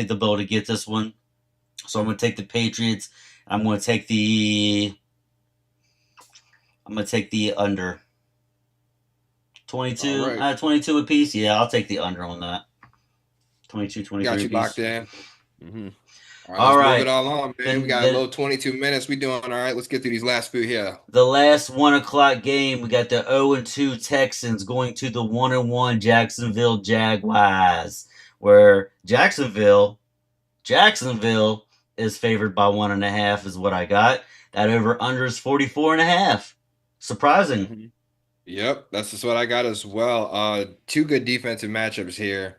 able to get this one. So I'm going to take the Patriots. I'm going to take the under. All 22, right. 22 apiece. Yeah, I'll take the under on that. 22, Got 23 you locked apiece. in. Mm-hmm. All right, All let's move it right. all on, man. We Then got a then little 22 minutes. We doing all right. Let's get through these last few here. the last 1 o'clock game, we got the 0-2 Texans going to the 1-1 Jacksonville Jaguars, where Jacksonville is favored by 1.5, is what I got. That over under is 44.5. Surprising. Mm-hmm. Yep, that's just what I got as well. Two good defensive matchups here.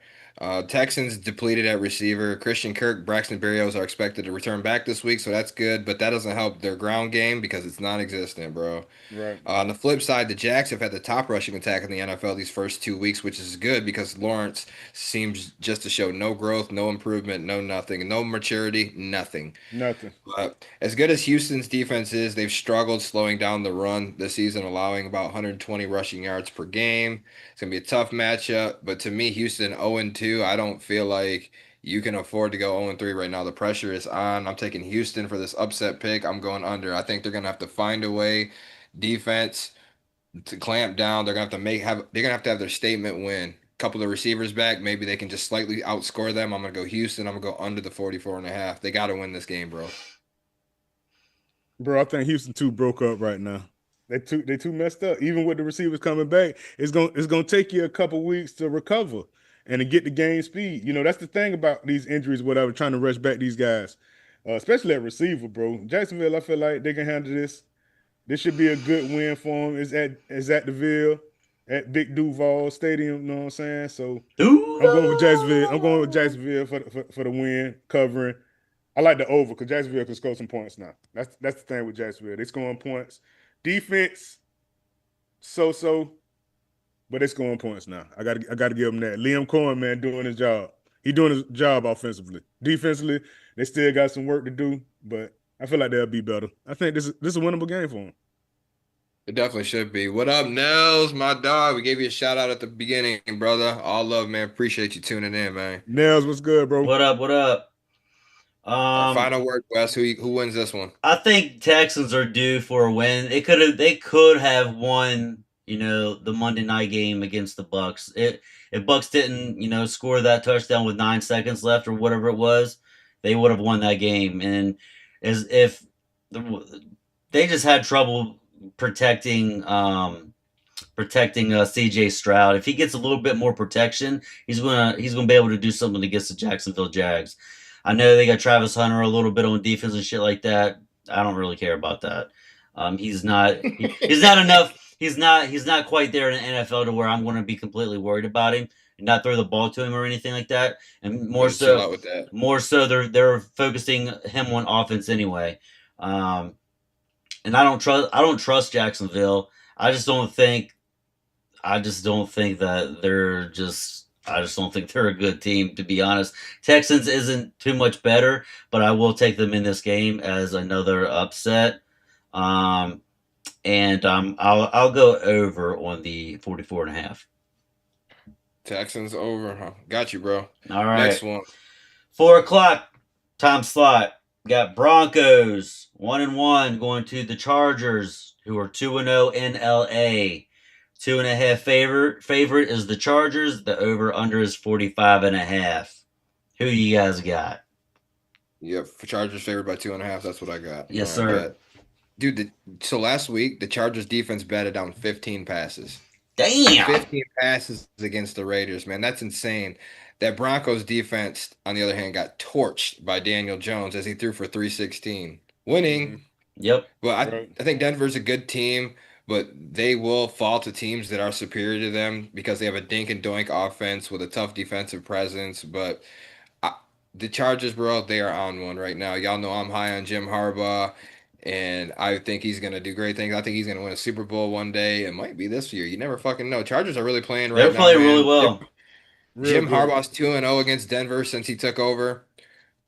Texans depleted at receiver. Christian Kirk, Braxton Berrios are expected to return back this week, so that's good, but that doesn't help their ground game because it's non-existent, bro. Right. On the flip side, the Jags have had the top rushing attack in the NFL these first 2 weeks, which is good because Lawrence seems just to show no growth, no improvement, no nothing, no maturity, nothing. Nothing. But as good as Houston's defense is, they've struggled slowing down the run this season, allowing about 120 rushing yards per game. It's gonna be a tough matchup, but to me, Houston 0-2, I don't feel like you can afford to go 0-3 right now. The pressure is on. I'm taking Houston for this upset pick. I'm going under. I think they're gonna have to find a way, defense, to clamp down. They're gonna have to have their statement win. Couple of receivers back, maybe they can just slightly outscore them. I'm gonna go Houston. I'm gonna go under the 44.5. They gotta win this game, bro. Bro, I think Houston too broke up right now. They too messed up. Even with the receivers coming back, it's gonna take you a couple weeks to recover and to get the game speed. That's the thing about these injuries, whatever, trying to rush back these guys. Especially at receiver, bro. Jacksonville, I feel like they can handle this. This should be a good win for them. It's at the Ville, at Big Duval Stadium, you know what I'm saying? So I'm going with Jacksonville. I'm going with Jacksonville for the win, covering. I like the over because Jacksonville can score some points now. That's the thing with Jacksonville. They scoring points. Defense, so, but they scoring points now. I gotta give them that. Liam Cohen, man, doing his job. He doing his job offensively. Defensively, they still got some work to do, but I feel like they'll be better. I think this is a winnable game for them. It definitely should be. What up, Nels, my dog? We gave you a shout out at the beginning, brother. All love, man. Appreciate you tuning in, man. Nails, what's good, bro? What up? What up? All right, final word, Wes. Who wins this one? I think Texans are due for a win. They could have won, the Monday night game against the Bucks. If Bucks didn't, score that touchdown with 9 seconds left or whatever it was, they would have won that game. And as if they just had trouble protecting CJ Stroud. If he gets a little bit more protection, he's gonna be able to do something against the Jacksonville Jags. I know they got Travis Hunter a little bit on defense and shit like that. I don't really care about that. He's not he's not enough. He's not quite there in the NFL to where I'm going to be completely worried about him and not throw the ball to him or anything like that. And more Just chill so, out with that. they're focusing him on offense anyway. And I don't trust Jacksonville. I just don't think that they're just. I just don't think they're a good team, to be honest. Texans isn't too much better, but I will take them in this game as another upset. And I'll go over on the 44.5. Texans over. Huh? Got you, bro. All right. Next one. 4 o'clock time slot. Got Broncos 1-1 going to the Chargers, who are 2-0 in LA. 2.5 favorite is the Chargers. The over under is 45.5. Who you guys got? Yep, for Chargers favored by 2.5. That's what I got. Yes, All right, sir. bet. Dude, so last week the Chargers defense batted down 15 passes. Damn. 15 passes against the Raiders, man. That's insane. That Broncos defense, on the other hand, got torched by Daniel Jones as he threw for 316. Winning. Mhm. But Yep. Right. I think Denver's a good team, but they will fall to teams that are superior to them because they have a dink and doink offense with a tough defensive presence. But I, the Chargers, bro, they are on one right now. Y'all know I'm high on Jim Harbaugh, and I think he's gonna do great things. I think he's gonna win a Super Bowl one day. It might be this year. You never fucking know. Chargers are really playing They're right now, playing really man. well. Real Jim good. Harbaugh's 2-0 against Denver since he took over.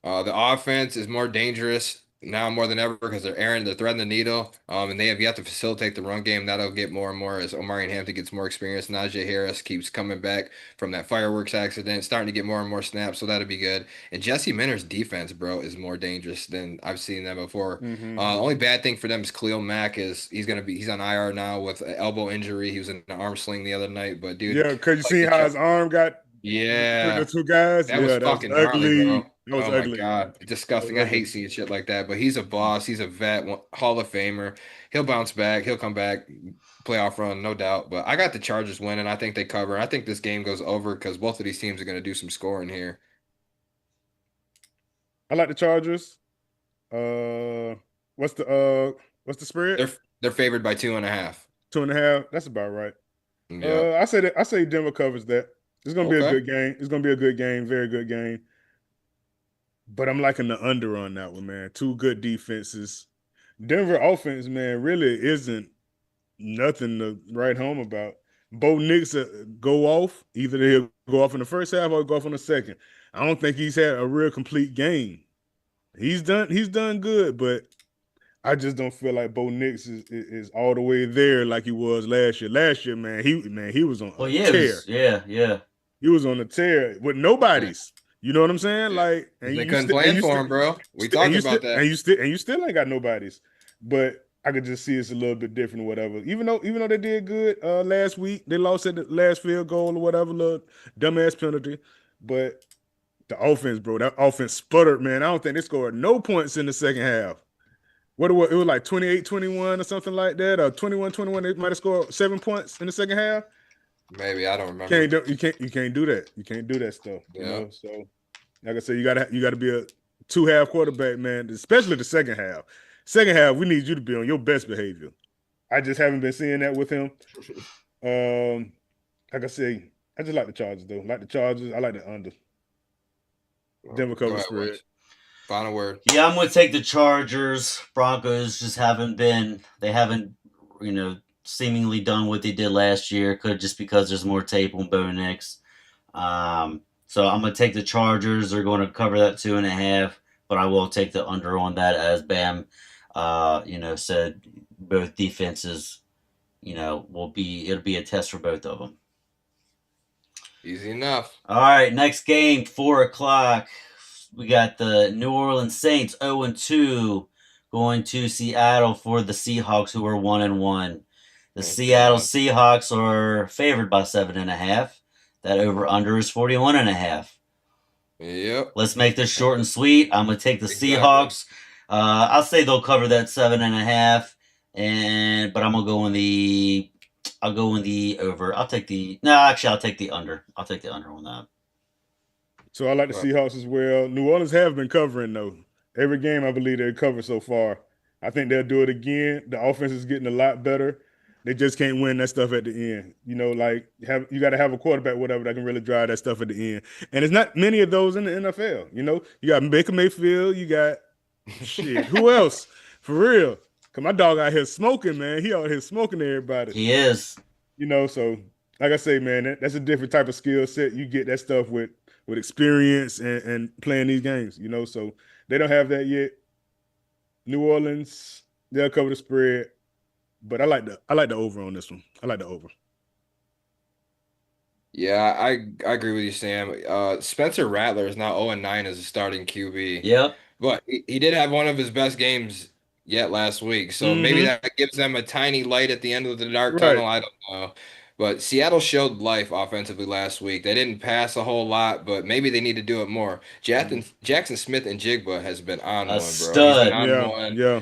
The offense is more dangerous now more than ever because they're threading the needle, and they have yet to facilitate the run game. That'll get more and more as Omari and Hampton gets more experience. Najee Harris keeps coming back from that fireworks accident, starting to get more and more snaps, so that'll be good. And Jesse Minter's defense, bro, is more dangerous than I've seen them before. Hmm. The only bad thing for them is Khalil Mack is he's on IR now with an elbow injury. He was in an arm sling the other night, but dude, Yeah, cause you like seen how his arm got between the yeah. two guys. That was Yeah, that was fucking gnarly, bro. ugly. That was Oh my ugly. God. That was Disgusting. I ugly. hate seeing shit like that. But he's a boss. He's a vet, Hall of Famer. He'll bounce back. He'll come back, playoff run, no doubt. But I got the Chargers winning. I think they cover. I think this game goes over because both of these teams are going to do some scoring here. I like the Chargers. Uh, what's the what's the spread? They're favored by 2.5. 2.5. That's about right. Yep. I say Denver covers that. It's gonna be a Okay. good game. It's gonna be a good game, very good game. But I'm liking the under on that one, man. Two good defenses. Denver offense, man, really isn't nothing to write home about. Bo Nix go off. Either he'll go off in the first half or go off in the second. I don't think he's had a real complete game. He's done good, but I just don't feel like Bo Nix is all the way there like he was last year. Last year, he was on Well, a yeah, it tear. was, yeah. He was on a tear with Yeah. nobody's. You know what I'm saying? Yeah. Like, 'Cause they couldn't plan for him, bro. We talked about that. you still ain't got nobody's. But I could just see it's a little bit different or whatever. Even though they did good last week, they lost at the last field goal or whatever, little dumbass penalty. But the offense, bro, that offense sputtered, man. I don't think they scored no points in the second half. What it was like 28-21 or something like that, or 21-21. They might have scored 7 points in the second half. Maybe. I don't remember. You can't do that. You can't do that stuff. You Yeah. know. So like I said, you gotta be a 2-half quarterback, man. Especially the second half. Second half, we need you to be on your best behavior. I just haven't been seeing that with him. Like I say, I just like the Chargers though. Like the Chargers, I like the under. Denver Go cover ahead, spread. Wes. Final word. Yeah, I'm going to take the Chargers. Broncos just they haven't, seemingly done what they did last year. Could just because there's more tape on Bo Nix. So I'm going to take the Chargers. They're going to cover that 2.5, but I will take the under on that as Bam, said both defenses, it'll be a test for both of them. Easy enough. All right, next game, 4:00. We got the New Orleans Saints 0-2 going to Seattle for the Seahawks, who are 1-1. The Seattle Seahawks are favored by 7.5. That over under is 41.5. Yep. Let's make this short and sweet. I'm gonna take the Seahawks. I'll say they'll cover that 7.5, but I'm gonna go in the. I'll go in the over. I'll take the. No, actually, I'll take the under. I'll take the under on that. So I like the Seahawks as well. New Orleans have been covering though. Every game I believe they've covered so far. I think they'll do it again. The offense is getting a lot better. They just can't win that stuff at the end. You got to have a quarterback, whatever, that can really drive that stuff at the end. And it's not many of those in the NFL. You got Baker Mayfield. You got shit. Who else? For real. Cause my dog out here smoking, man. He out here smoking everybody. He is. So like I say, man, that's a different type of skill set. You get that stuff with experience and playing these games, so they don't have that yet. New Orleans, they'll cover the spread, but I like the over on this one. I like the over. Yeah, I agree with you, Sam. Spencer Rattler is now 0-9 as a starting QB. Yep. But he did have one of his best games yet last week. So maybe that gives them a tiny light at the end of the dark tunnel. I don't know. But Seattle showed life offensively last week. They didn't pass a whole lot, but maybe they need to do it more. Jackson Smith and Jigba has been on one, bro. Stud. He's been on one. Yeah.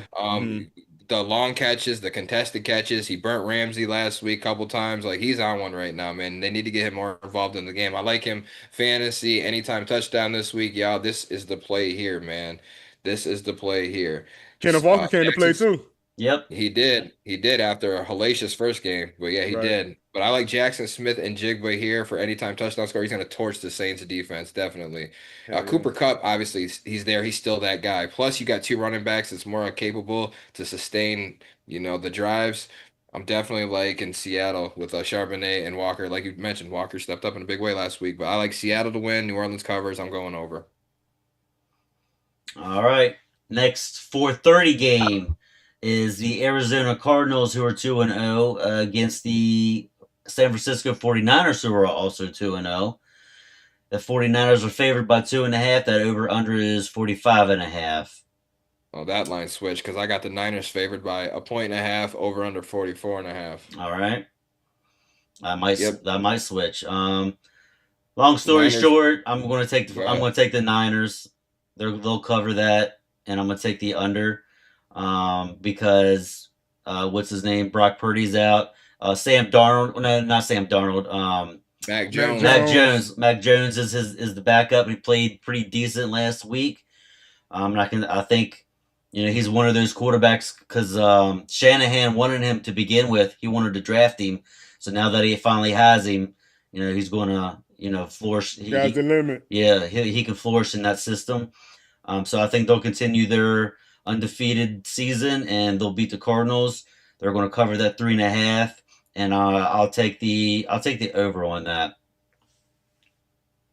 the long catches, the contested catches. He burnt Ramsey last week a couple times. Like he's on one right now, man. They need to get him more involved in the game. I like him fantasy anytime touchdown this week. Y'all, this is the play here, man. This is the play here. Kenneth Walker came to play Jackson's too. Yep. He did. He did after a hellacious first game. But yeah, he Right. did. But I like Jackson Smith and Jigba here for anytime touchdown score. He's going to torch the Saints defense, definitely. Hell yeah. Cooper Kupp, obviously, he's there. He's still that guy. Plus, you got two running backs that's more capable to sustain, the drives. I'm definitely liking Seattle with Charbonnet and Walker. Like you mentioned, Walker stepped up in a big way last week. But I like Seattle to win. New Orleans covers. I'm going over. All right. Next 4:30 game is the Arizona Cardinals, who are 2-0, against the San Francisco 49ers, who are also 2-0. The 49ers are favored by 2.5. That over-under is 45.5. Oh, that line switched because I got the Niners favored by 1.5, over under 44.5. All right. I might Yep. switch. Long story Niners. short, I'm going to take Go I'm ahead. going to take the Niners. They'll cover that, and I'm going to take the under, because what's his name? Brock Purdy's out. Sam Darnold, no, not Sam Darnold. Mac Jones. Mac Jones is the backup. He played pretty decent last week. I think, he's one of those quarterbacks because Shanahan wanted him to begin with. He wanted to draft him. So now that he finally has him, he's going to, flourish. Sky's the limit. Yeah, he can flourish in that system. So I think they'll continue their undefeated season and they'll beat the Cardinals. They're going to cover that 3.5, and I'll take the over on that.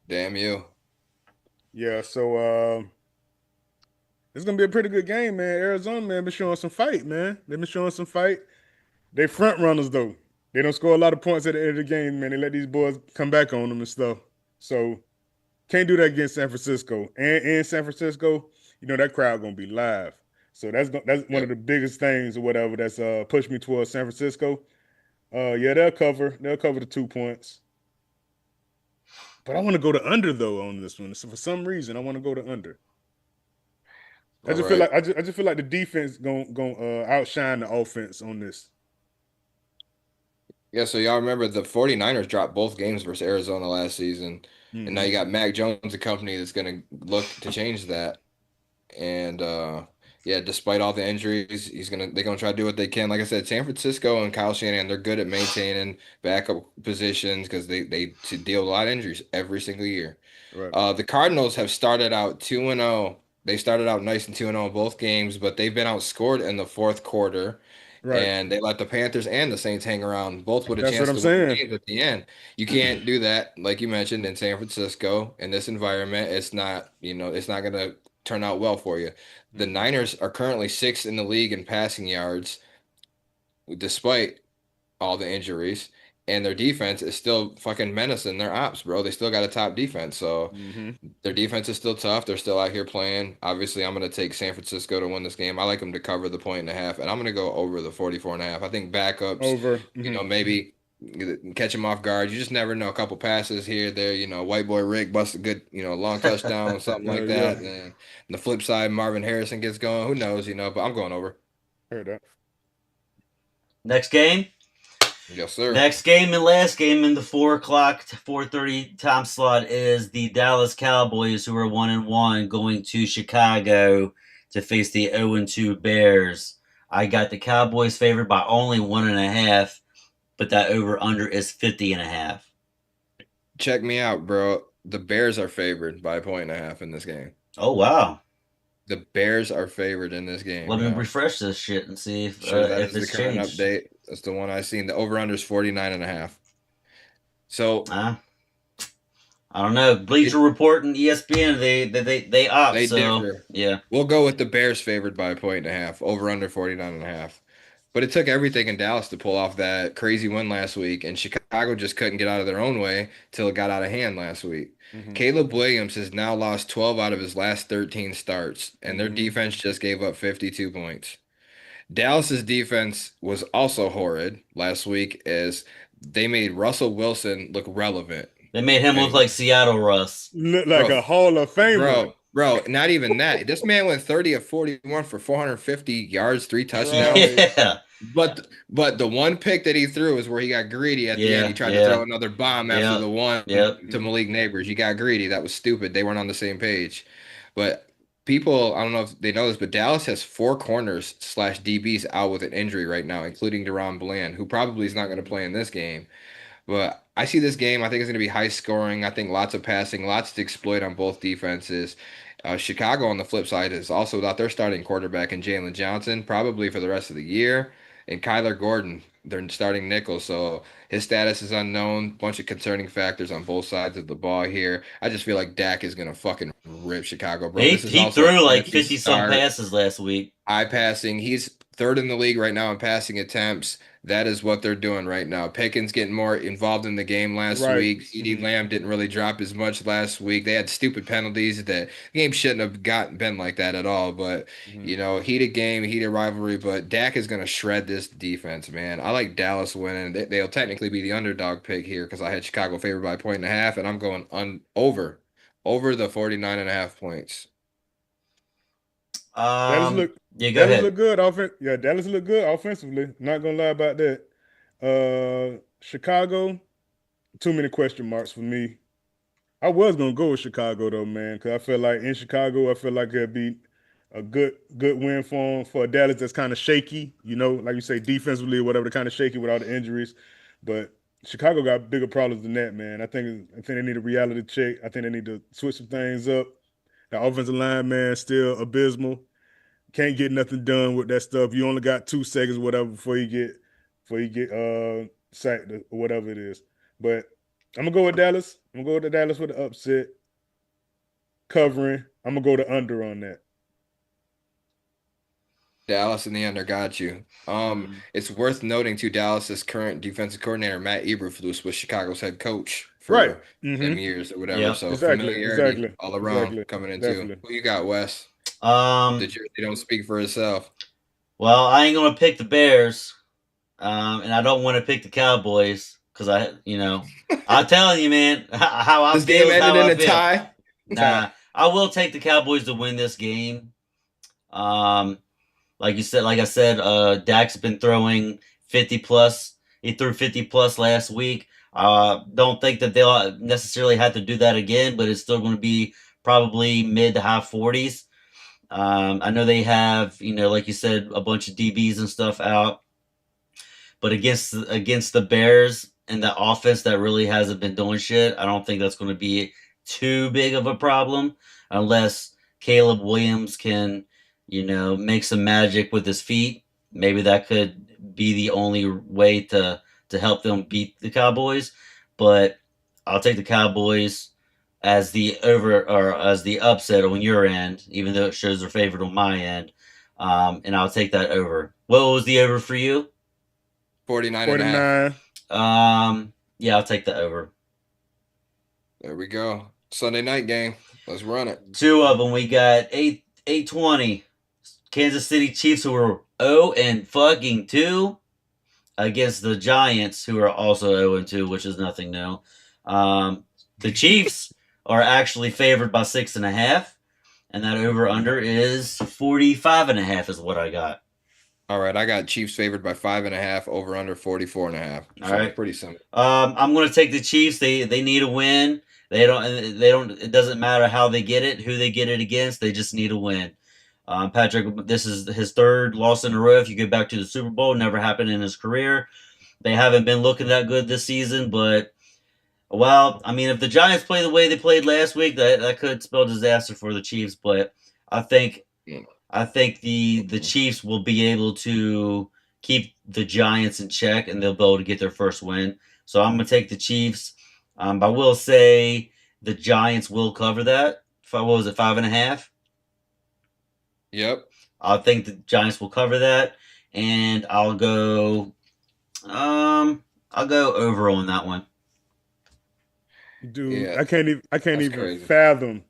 Damn you. Yeah, so it's gonna be a pretty good game, man. Arizona, man, been showing some fight, man. They've been showing some fight. They front runners though. They don't score a lot of points at the end of the game, man. They let these boys come back on them and stuff. So can't do that against San Francisco. And in San Francisco, that crowd gonna be live. So that's one of the biggest things or whatever that's pushed me towards San Francisco. Yeah, they'll cover the 2 points. But I want to go to under though on this one. So for some reason, I want to go to under. I just feel like the defense gonna outshine the offense on this. Yeah, so y'all remember the 49ers dropped both games versus Arizona last season. And now you got Mac Jones and company that's going to look to change that. And yeah, despite all the injuries, they're gonna try to do what they can. Like I said, San Francisco and Kyle Shanahan, they're good at maintaining backup positions because they deal with a lot of injuries every single year. Right. The Cardinals have started out 2-0. They started out nice and 2-0 in both games, but they've been outscored in the fourth quarter. Right. And they let the Panthers and the Saints hang around, both with a chance to win saying. the games at the end. You can't do that, like you mentioned, in San Francisco. In this environment, it's not going to turn out well for you. The Niners are currently 6th in the league in passing yards, despite all the injuries, and their defense is still fucking menacing their ops, bro. They still got a top defense, so their defense is still tough. They're still out here playing. Obviously, I'm going to take San Francisco to win this game. I like them to cover the 1.5, and I'm going to go over the 44.5. I think backups, over, maybe catch them off guard. You just never know. A couple passes here, there. White boy Rick busts a good, long touchdown or something like that. Yeah. And the flip side, Marvin Harrison gets going. Who knows? But I'm going over. Heard that. Next game. Yes, sir. Next game and last game in the 4:30 time slot is the Dallas Cowboys, who are 1-1, going to Chicago to face the 0-2 Bears. I got the Cowboys favored by only 1.5, but that over under is 50.5. Check me out, bro. The Bears are favored by 1.5 in this game. Oh wow! The Bears are favored in this game. Let me refresh this shit and see if that if is it's the current changed. update. That's the one I seen. The over under is 49.5. So I don't know. Bleacher Report and ESPN they opt. They so differ. yeah, we'll go with the Bears favored by 1.5. Over under 49.5. But it took everything in Dallas to pull off that crazy win last week, and Chicago just couldn't get out of their own way till it got out of hand last week. Caleb Williams has now lost 12 out of his last 13 starts, and their defense just gave up 52 points. Dallas's defense was also horrid last week as they made Russell Wilson look relevant. they made him look like Seattle Russ. Look like a Hall of Famer. Bro, Bro, not even that. This man went 30 of 41 for 450 yards, 3 touchdowns. Right. Yeah, But the one pick that he threw is where he got greedy at the end. He yeah, tried to throw yeah, another bomb after yeah, the one yep. to Malik Neighbors. You got greedy. That was stupid. They weren't on the same page. But people, I don't know if they know this, but Dallas has 4 corners slash DBs out with an injury right now, including Deron Bland, who probably is not going to play in this game. But I see this game. I think it's going to be high scoring. I think lots of passing, lots to exploit on both defenses. Chicago, on the flip side, is also without their starting quarterback and Jalen Johnson, probably for the rest of the year, and Kyler Gordon, their starting nickel. So his status is unknown. Bunch of concerning factors on both sides of the ball here. I just feel like Dak is going to fucking rip Chicago, bro. This is He also a threw like fantasy 50-some start. passes last week. Eye passing. He's third in the league right now in passing attempts. That is what they're doing right now. Pickens getting more involved in the game last Right. week. CeeDee Lamb didn't really drop as much last week. They had stupid penalties. The game shouldn't have been like that at all. But Mhm. heated game, heated rivalry. But Dak is going to shred this defense, man. I like Dallas winning. They'll technically be the underdog pick here because I had Chicago favored by a point and a half, and I'm going over the 49.5 points. Dallas look Yeah, go Dallas ahead. look good Yeah, Dallas look good offensively. Not gonna lie about that. Chicago, too many question marks for me. I was gonna go with Chicago though, man, because I feel like in Chicago, I feel like it'd be a good win for 'em. For Dallas that's kind of shaky, like you say, defensively or whatever, they're kind of shaky with all the injuries. But Chicago got bigger problems than that, man. I think they need a reality check. I think they need to switch some things up. The offensive line, man, still abysmal. Can't get nothing done with that stuff. You only got 2 seconds, whatever, before you get sacked or whatever it is. But I'm gonna go with Dallas. I'm gonna go with the Dallas with the upset covering. I'm gonna go to under on that. Dallas in the under got you. Mhm. It's worth noting too, Dallas's current defensive coordinator, Matt Eberflus, was Chicago's head coach Right. for Mm-hmm. 10 years or whatever. Yep. So Exactly. familiarity Exactly. all around Exactly. coming into. Definitely. Who you got, Wes? The Um, jersey don't speak for itself. well, I ain't gonna pick the Bears, and I don't want to pick the Cowboys because I'm telling you, man, how I This feel game is ended how in I a feel. tie. Nah, I will take the Cowboys to win this game. Um, like I said, Dak's been throwing 50 plus. He threw 50 plus last week. Don't think that they'll necessarily have to do that again, but it's still going to be probably mid to high 40s. I know they have, like you said, a bunch of DBs and stuff out, but against the Bears and the offense that really hasn't been doing shit, I don't think that's going to be too big of a problem unless Caleb Williams can, make some magic with his feet. Maybe that could be the only way to help them beat the Cowboys. But I'll take the Cowboys as the over or as the upset on your end, even though it shows they're favored on my end. And I'll take that over. What was the over for you? 49 and a half. 49. Yeah, I'll take the over. There we go. Sunday night game. Let's run it. Two of them. We got 820 Kansas City Chiefs, who are 0-2 against the Giants, who are also 0-2, which is nothing new. The Chiefs are actually favored by 6.5, and that over under is 45.5 is what I got. All right, I got Chiefs favored by 5.5, over under 44.5. All So right. pretty simple. I'm going to take the Chiefs. They need a win. They don't. It doesn't matter how they get it, who they get it against. They just need a win. Patrick, this is his third loss in a row. If you go back to the Super Bowl, never happened in his career. They haven't been looking that good this season, but I mean, if the Giants play the way they played last week, that could spell disaster for the Chiefs. But I think Yeah. I think the Chiefs will be able to keep the Giants in check, and they'll be able to get their first win. So I'm going to take the Chiefs. I will say the Giants will cover that. What was it, 5.5? Yep. I think the Giants will cover that, and I'll go over on that one. Dude, Yeah. I can't That's even crazy. fathom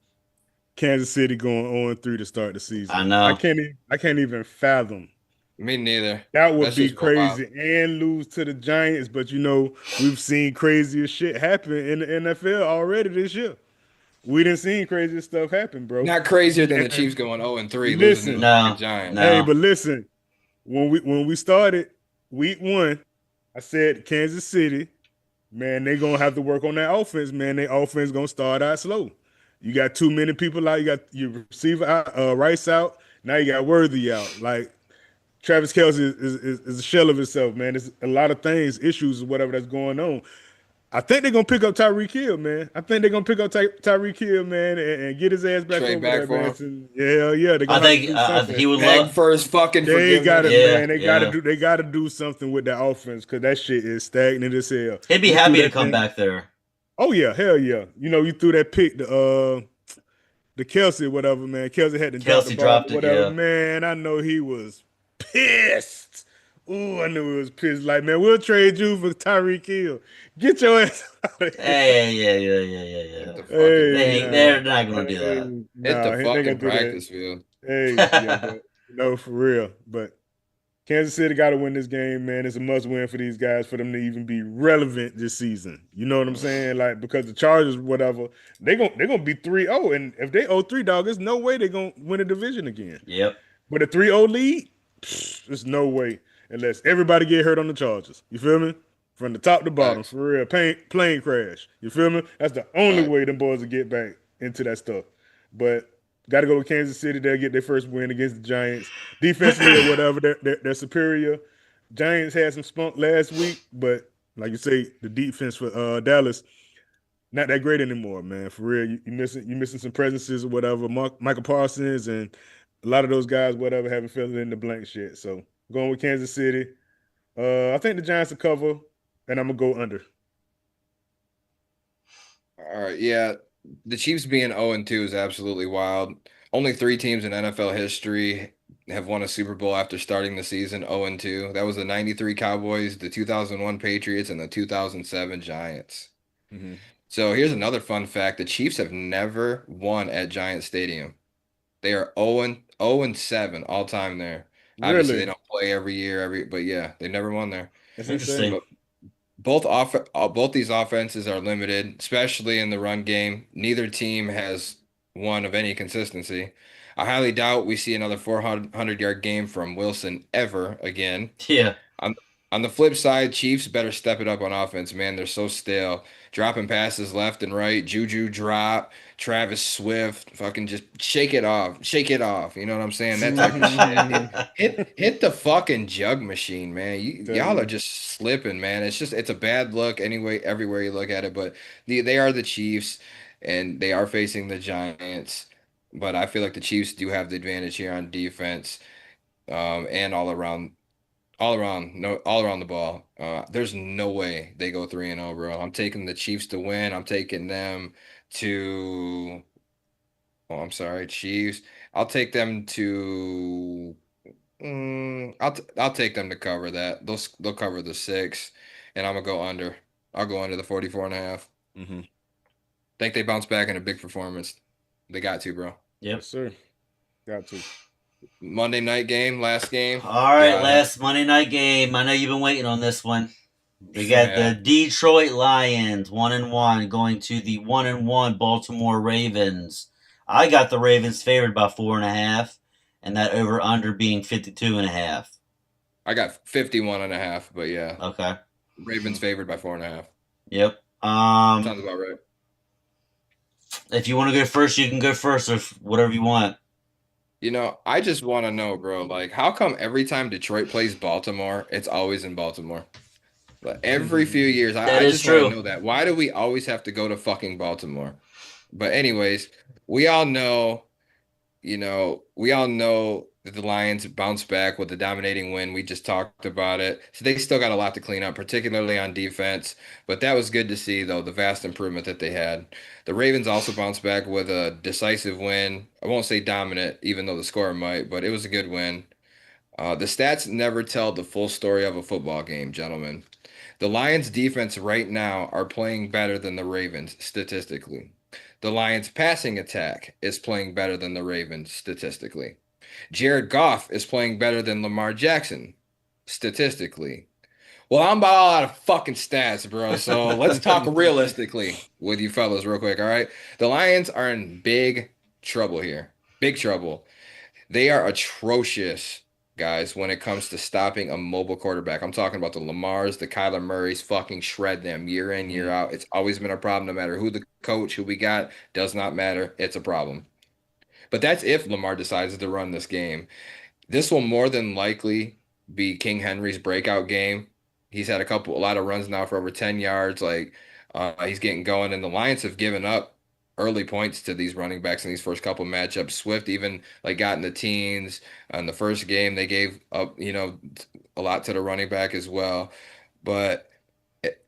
Kansas City going 0-3 to start the I season. I know. can't I can't even fathom. Me neither. That would That's be just wild. crazy and lose to the Giants, but we've seen crazier shit happen in the NFL already this year. We didn't see crazy stuff happen, bro. Not crazier than the And Chiefs going 0-3, losing to the listen, fucking No, Giants. hey, no. but listen, when we started week 1, I said Kansas City, man, they gonna have to work on that offense, man. Their offense gonna start out slow. You got too many people out. You got your receiver out, Rice out. Now you got Worthy out. Like Travis Kelce is a shell of himself, man. There's a lot of things, issues, or whatever that's going on. I think they're gonna pick up Tyreek Hill, man. I think they're gonna pick up Tyreek Hill, man, and get his ass back Trade over back there, for man. him. Yeah, yeah, they're I gonna have to think do something. he would Beg love. for his fucking They got to, forgiveness. Yeah, man. They got to yeah. do. They got to do something with that offense because that shit is stagnant as hell. He'd be You threw happy to that come thing. back there. Oh yeah, hell yeah. You know, you threw that pick, the Kelsey, whatever, man. Kelsey had to drop the Kelsey ball, dropped it. whatever, Yeah. man. I know he was pissed. Ooh, I knew he was pissed. Like, man, we'll trade you for Tyreek Hill. Get your ass out of here. Hey, yeah. Hit the fucking They Hey, ain't. field. They're nah, not gonna do that. Hit the he ain't gonna fucking do that. practice field. Hey, yeah, but no, for real. But Kansas City got to win this game, man. It's a must win for these guys for them to even be relevant this season. You know what I'm saying? Like because the Chargers, whatever, they gonna be 3-0, and if they 0-3, dog, there's no way they're gonna win a division again. Yep. But a 3-0 lead, there's no way unless everybody get hurt on the Chargers. You feel me? From the top to bottom, Facts. for real. Plane crash. You feel me? That's the only Facts. way them boys will get back into that stuff. But got to go with Kansas City. They'll get their first win against the Giants. Defensively or whatever, they're superior. Giants had some spunk last week, but like you say, the defense for Dallas not that great anymore, man. For real, you missing some presences or whatever. Michael Parsons and a lot of those guys, whatever, haven't filled in the blank shit. So going with Kansas City. I think the Giants will cover, and I'm gonna go under. All right, yeah. The Chiefs being 0-2 is absolutely wild. Only 3 teams in NFL history have won a Super Bowl after starting the season 0-2. That was the 93 Cowboys, the 2001 Patriots, and the 2007 Giants. Mm-hmm. So here's another fun fact. The Chiefs have never won at Giant Stadium. They are 0-7 all time there. Obviously, they Really, don't play every year, but yeah, they never won there. that's insane. Interesting. But both these offenses are limited, especially in the run game. Neither team has one of any consistency. I highly doubt we see another 400-yard game from Wilson ever again. Yeah. On on the flip side, Chiefs better step it up on offense, man. They're so stale. Dropping passes left and right. Juju drop. Travis Swift, fucking just shake it off. Shake it off. You know what I'm saying? That type of shit. Hit the fucking jug machine, man. Tell Y'all are you. just slipping, man. It's a bad look anyway, everywhere you look at it. But they are the Chiefs and they are facing the Giants. But I feel like the Chiefs do have the advantage here on defense, and all around the ball. There's no way they go 3-0, bro. I'm taking the Chiefs to win. I'm taking them to. Oh, I'm sorry, Chiefs. I'll take them to. I'll take them to cover that. They'll cover the 6, and I'm gonna go under. I'll go under the 44.5. Mm-hmm. Think they bounce back in a big performance. They got to, bro. Yep. Yes, sir. Got to. Monday night game, last game. All right, Got 'em. last Monday night game. I know you've been waiting on this one. We got Yeah. the Detroit Lions 1-1 going to the 1-1 Baltimore Ravens. I got the Ravens favored by 4.5, and that over under being 52.5. I got 51.5, but yeah, Okay. Ravens favored by 4.5. Yep. Sounds about right. If you want to go first, you can go first, or whatever you want. You know, I just want to know, bro, like how come every time Detroit plays Baltimore, it's always in Baltimore? But every few years, That I is just want to true. know that. Why do we always have to go to fucking Baltimore? But anyways, we all know, we all know that the Lions bounce back with the dominating win. We just talked about it. So they still got a lot to clean up, particularly on defense. But that was good to see, though, the vast improvement that they had. The Ravens also bounced back with a decisive win. I won't say dominant, even though the score might, but it was a good win. The stats never tell the full story of a football game, gentlemen. The Lions defense right now are playing better than the Ravens statistically. The Lions passing attack is playing better than the Ravens statistically. Jared Goff is playing better than Lamar Jackson statistically. Well, I'm about all out of fucking stats, bro. So let's talk realistically with you fellas real quick, all right? The Lions are in big trouble here. Big trouble. They are atrocious, guys, when it comes to stopping a mobile quarterback. I'm talking about the Lamars, the Kyler Murrays, fucking shred them year in, year out. It's always been a problem, no matter who the coach, who we got, does not matter. It's a problem. But that's if Lamar decides to run this game. This will more than likely be King Henry's breakout game. He's had a lot of runs now for over 10 yards. Like he's getting going, and the Lions have given up early points to these running backs in these first couple matchups. Swift even like got in the teens in the first game. They gave up, a lot to the running back as well. But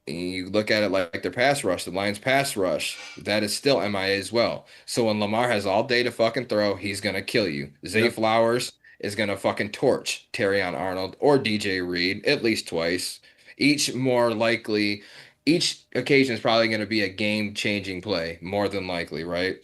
you look at it like their pass rush, the Lions pass rush, that is still MIA as well. So when Lamar has all day to fucking throw, he's gonna kill you. Zay Yep. Flowers is gonna fucking torch Terrion Arnold or DJ Reed at least twice. Each occasion is probably gonna be a game-changing play, more than likely, right?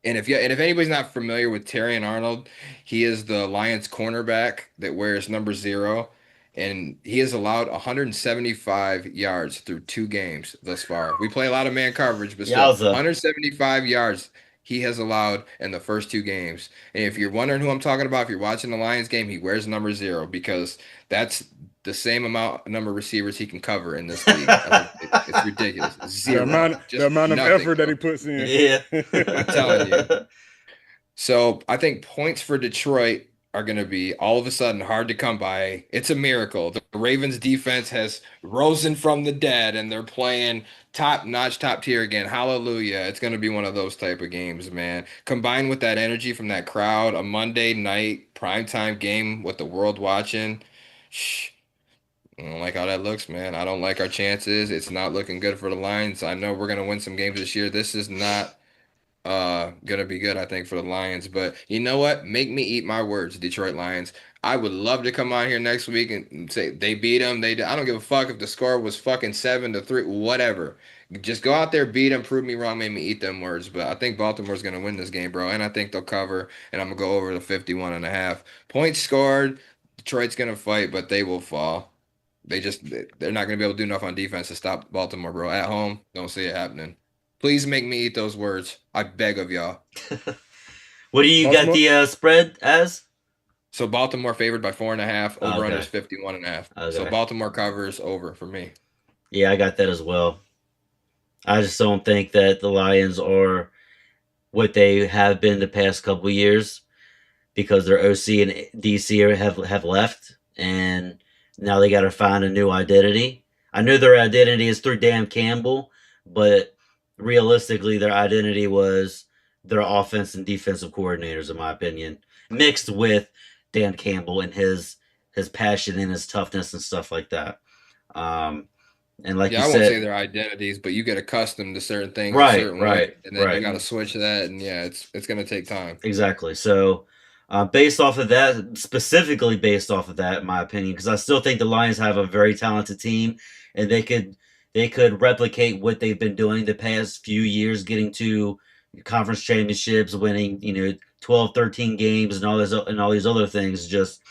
And if anybody's not familiar with Terry and Arnold, he is the Lions cornerback that wears number 0, and he has allowed 175 yards through 2 games thus far. We play a lot of man coverage, but still, Yowza. 175 yards he has allowed in the first 2 games. And if you're wondering who I'm talking about, if you're watching the Lions game, he wears number 0 because that's the same number of receivers he can cover in this league. It's ridiculous. The 0, the just amount of nothing, effort that bro. he puts in. Yeah. I'm telling you. So I think points for Detroit are going to be all of a sudden hard to come by. It's a miracle. The Ravens defense has risen from the dead and they're playing top notch, top tier again. Hallelujah. It's going to be one of those type of games, man. Combined with that energy from that crowd, a Monday night primetime game with the world watching. Shh. I don't like how that looks, man. I don't like our chances. It's not looking good for the Lions. I know we're going to win some games this year. This is not gonna be good, I think, for the Lions. But you know what? Make me eat my words, Detroit Lions. I would love to come on here next week and say they beat them. I don't give a fuck if the score was fucking 7-3, whatever. Just go out there, beat them, prove me wrong, make me eat them words. But I think Baltimore's gonna win this game, bro, and I think they'll cover. And I'm gonna go over the 51.5 points scored. Detroit's gonna fight, but they will fall. They're not gonna be able to do enough on defense to stop Baltimore, bro. At home, don't see it happening. Please make me eat those words. I beg of y'all. What do you got Baltimore. the spread as? So Baltimore favored by 4.5. Over under is Okay. 51.5. So Okay. Baltimore covers over for me. Yeah, I got that as well. I just don't think that the Lions are what they have been the past couple years because their OC and DC have left, and now they got to find a new identity. I know their identity is through Dan Campbell, but realistically, their identity was their offense and defensive coordinators, in my opinion, mixed with Dan Campbell and his passion and his toughness and stuff like that. Um, and like you Yeah, I won't say said, their identities, but you get accustomed to certain things a right, certain way, right, and then you right. got to switch that, and yeah, it's gonna take time. Exactly. So, based off of that, specifically based off of that, in my opinion, because I still think the Lions have a very talented team, and they could replicate what they've been doing the past few years, getting to conference championships, winning 12, 13 games, and all these other things. Just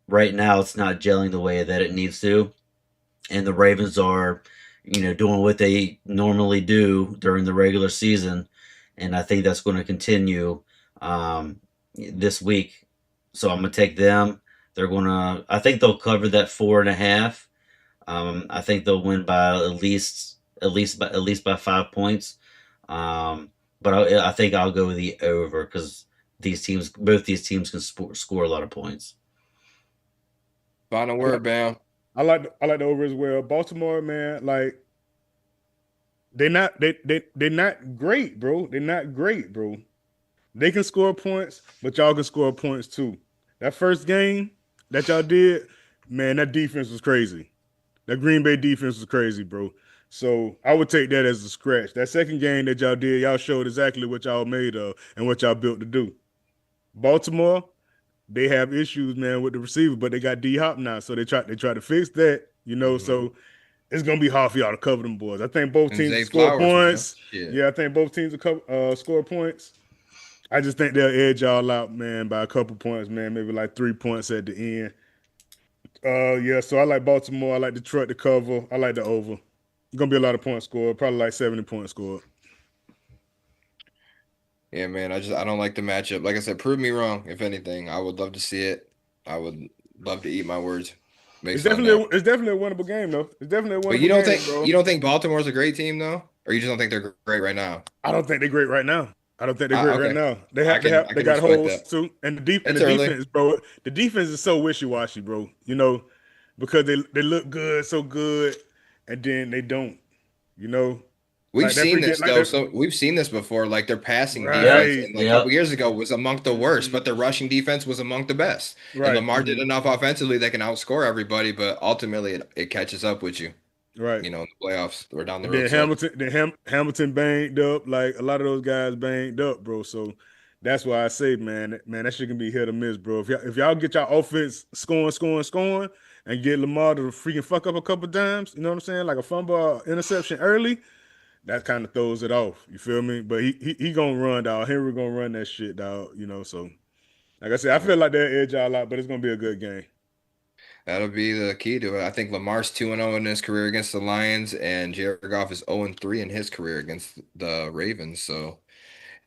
right now, it's not gelling the way that it needs to, and the Ravens are, doing what they normally do during the regular season, and I think that's going to continue this week. So I'm gonna take them. I think they'll cover that 4.5. I think they'll win by at least by 5 points. But I think I'll go with the over because both these teams can score a lot of points. Final I like, word, Bam. I like the over as well. Baltimore, man, like they're not great, bro. They're not great, bro. They can score points, but y'all can score points too. That first game that y'all did, man, that defense was crazy. That Green Bay defense was crazy, bro. So I would take that as a scratch. That second game that y'all did, y'all showed exactly what y'all made of and what y'all built to do. Baltimore, they have issues, man, with the receiver, but they got D Hop now, so they try to fix that. Hmm. So it's gonna be hard for y'all to cover them boys. I think both And teams will Zay score Flowers, man. points. Shit. Yeah, I think both teams will score points. I just think they'll edge y'all out, man, by a couple points, man, maybe like 3 points at the end. Yeah, so I like Baltimore. I like Detroit to cover. I like the over. Gonna be a lot of points scored, probably like 70 points scored. Yeah, man. I don't like the matchup. Like I said, prove me wrong. If anything, I would love to see it. I would love to eat my words It's based on that. definitely it's definitely a winnable game though. It's definitely a But winnable game, bro. you don't think Baltimore's a great team though, or you just don't think they're great right now? I don't think they're great right now. I don't think they're great right Okay, now. They I can got respect holes that. too, and the It's early. defense, bro. The defense is so wishy washy, bro. You know, because they look good, so good, and then they don't. You know, We've like that seen freaking this like though. that. So we've seen this before. Like their passing Yep. defense, Right, and like a couple Yep. years ago was among the worst, hmm but their rushing defense was among the best. And right, Lamar did enough offensively that can outscore everybody, but ultimately it catches up with you, right. in the playoffs or down the And road then stretch. Hamilton banged up. Like a lot of those guys banged up, bro. So that's why I say, man, that shit can be hit or miss, bro. If y'all get your offense scoring, and get Lamar to freaking fuck up a couple times, you know what I'm saying? Like a fumble or interception early, that kind of throws it off. You feel me? But he gonna run, dog. Henry gonna run that shit, dog. So like I said, I feel like they'll edge y'all out, but it's gonna be a good game. That'll be the key to it. I think Lamar's 2-0 in his career against the Lions, and Jared Goff is 0-3 in his career against the Ravens. So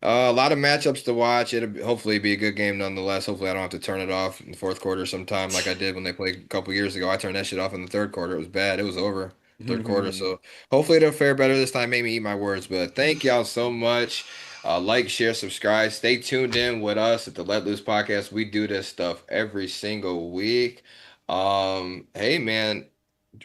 a lot of matchups to watch. Hopefully be a good game nonetheless. Hopefully I don't have to turn it off in the fourth quarter sometime like I did when they played a couple years ago. I turned that shit off in the third quarter. It was bad. It was over third quarter. So hopefully it'll fare better this time. Made me eat my words. But thank y'all so much. Like, share, subscribe. Stay tuned in with us at the Let Loose Podcast. We do this stuff every single week. Hey man,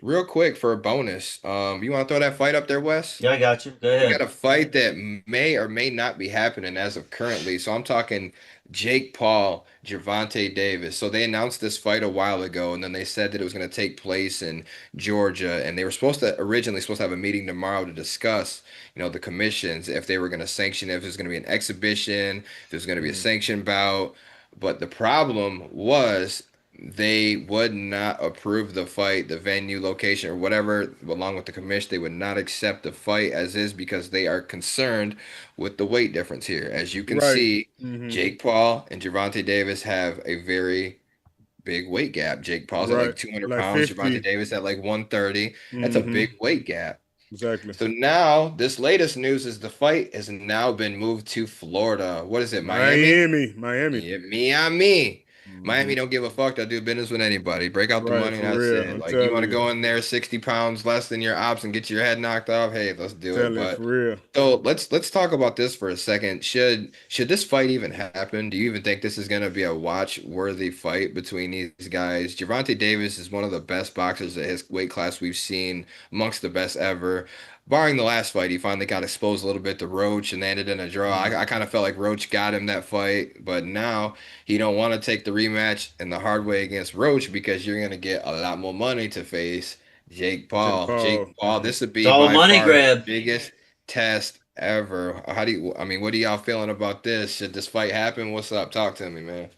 real quick for a bonus. You want to throw that fight up there, Wes? Yeah, I got you. Go We got ahead. a fight that may or may not be happening as of currently. So I'm talking Jake Paul, Gervonta Davis. So they announced this fight a while ago, and then they said that it was going to take place in Georgia, and they were originally supposed to have a meeting tomorrow to discuss, the commissions, if they were going to sanction it, if it was going to be an exhibition, if it was going to be a Mhm. sanction bout. But the problem was they would not approve the fight, the venue, location, or whatever, along with the commission. They would not accept the fight as is because they are concerned with the weight difference here. As you can Right. see, hmm Jake Paul and Gervonta Davis have a very big weight gap. Jake Paul's at Right. like 200 Like pounds, Gervonta 50. Davis at like 130. That's a hmm big weight gap. Exactly. So now, this latest news is the fight has now been moved to Florida. What is it, Miami? Miami. Yeah, Miami. hmm Miami don't give a fuck. They'll do business with anybody. Break out the Right, money, for and that's real. it. I'm Like you want telling to you. go in there 60 pounds less than your ops and get your head knocked off. Hey, let's do it. Telling you, But for real. so let's talk about this for a second. Should this fight even happen? Do you even think this is gonna be a watch-worthy fight between these guys? Gervonta Davis is one of the best boxers at his weight class we've seen, amongst the best ever. Barring the last fight, he finally got exposed a little bit to Roach and they ended in a draw. Mhm. I kind of felt like Roach got him that fight, but now he don't want to take the rematch in the hard way against Roach because you're gonna get a lot more money to face Jake Jake Paul. Jake Paul. Paul, this would It's be all a by money far his grab. biggest test ever. What are y'all feeling about this? Should this fight happen? What's up? Talk to me, man.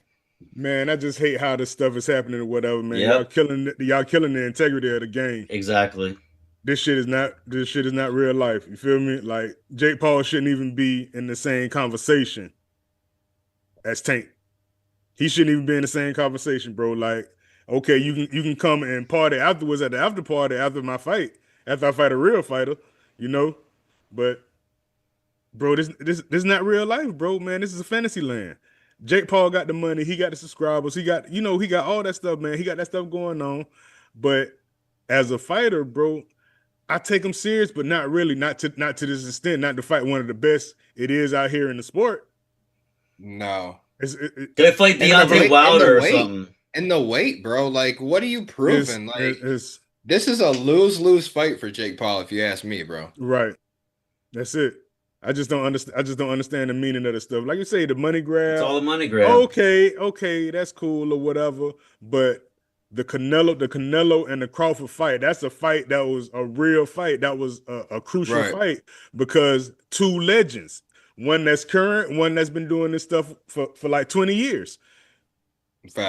Man, I just hate how this stuff is happening or whatever, man. Y'all Yep. killing the integrity of the game. Exactly. This shit is not real life. You feel me? Like Jake Paul shouldn't even be in the same conversation as Tank. He shouldn't even be in the same conversation, bro. Like, okay, you can come and party afterwards at the after party after my fight, after I fight a real fighter, you know. But bro, this is not real life, bro. Man, this is a fantasy land. Jake Paul got the money, he got the subscribers, he got all that stuff, man. He got that stuff going on. But as a fighter, bro, I take him serious, but not really, not to this extent, not to fight one of the best it is out here in the sport. No. It's it, it, They fight And the Deontay weight, and the Wilder or weight, something. and the weight, bro. Like, what are you it's, proving? Like, it's this is a lose-lose fight for Jake Paul, if you ask me, bro. right. That's it. I just don't understand the meaning of the stuff. Like you say, the money It's grab. all a money grab. Okay, that's cool or whatever. But the Canelo and the Crawford fight, that's a fight that was a real fight. That was a crucial Right. fight because two legends, one that's current, one that's been doing this stuff for like 20 years.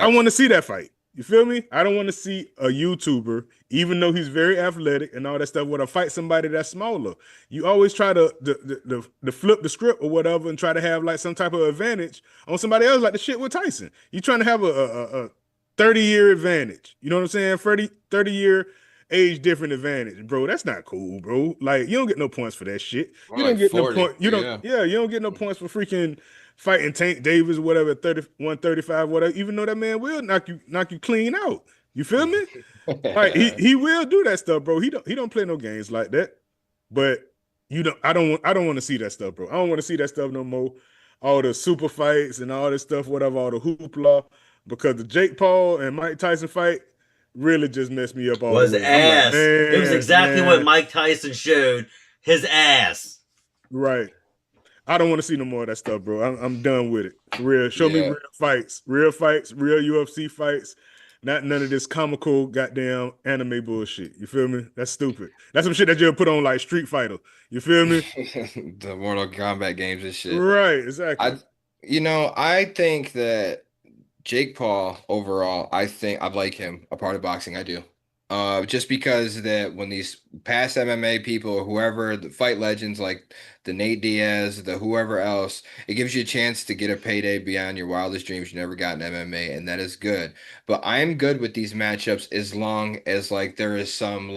I Facts. want to see that fight. You feel me? I don't want to see a YouTuber, even though he's very athletic and all that stuff, want to fight somebody that's smaller. You always try to flip the script or whatever and try to have like some type of advantage on somebody else, like the shit with Tyson. You trying to have 30-year advantage. You know what I'm saying? 30-year age different advantage, bro. That's not cool, bro. Like, you don't get no points for that shit. More You don't like get no 40. point. You But don't, yeah. yeah, you don't get no points for freaking fighting Tank Davis, whatever, 135, whatever, even though that man will knock you clean out. You feel me? Like he will do that stuff, bro. He don't play no games like that. But I don't want to see that stuff, bro. I don't want to see that stuff no more. All the super fights and all this stuff, whatever, all the hoopla, because the Jake Paul and Mike Tyson fight really just messed me up all the Was way. I'm like, ass. It was exactly what man, Mike Tyson showed. His ass. right. I don't want to see no more of that stuff, bro. I'm done with it. For real. Show me Yeah. real fights, real UFC fights. Not none of this comical goddamn anime bullshit. You feel me? That's stupid. That's some shit that you'll put on like Street Fighter. You feel me? The Mortal Kombat games and shit. Right, exactly. I, I think that Jake Paul overall, I think I like him a part of boxing. I do. Just because that when these past MMA people or whoever, the fight legends like the Nate Diaz, the whoever else, it gives you a chance to get a payday beyond your wildest dreams you never got in MMA, and that is good. But I'm good with these matchups as long as like there is some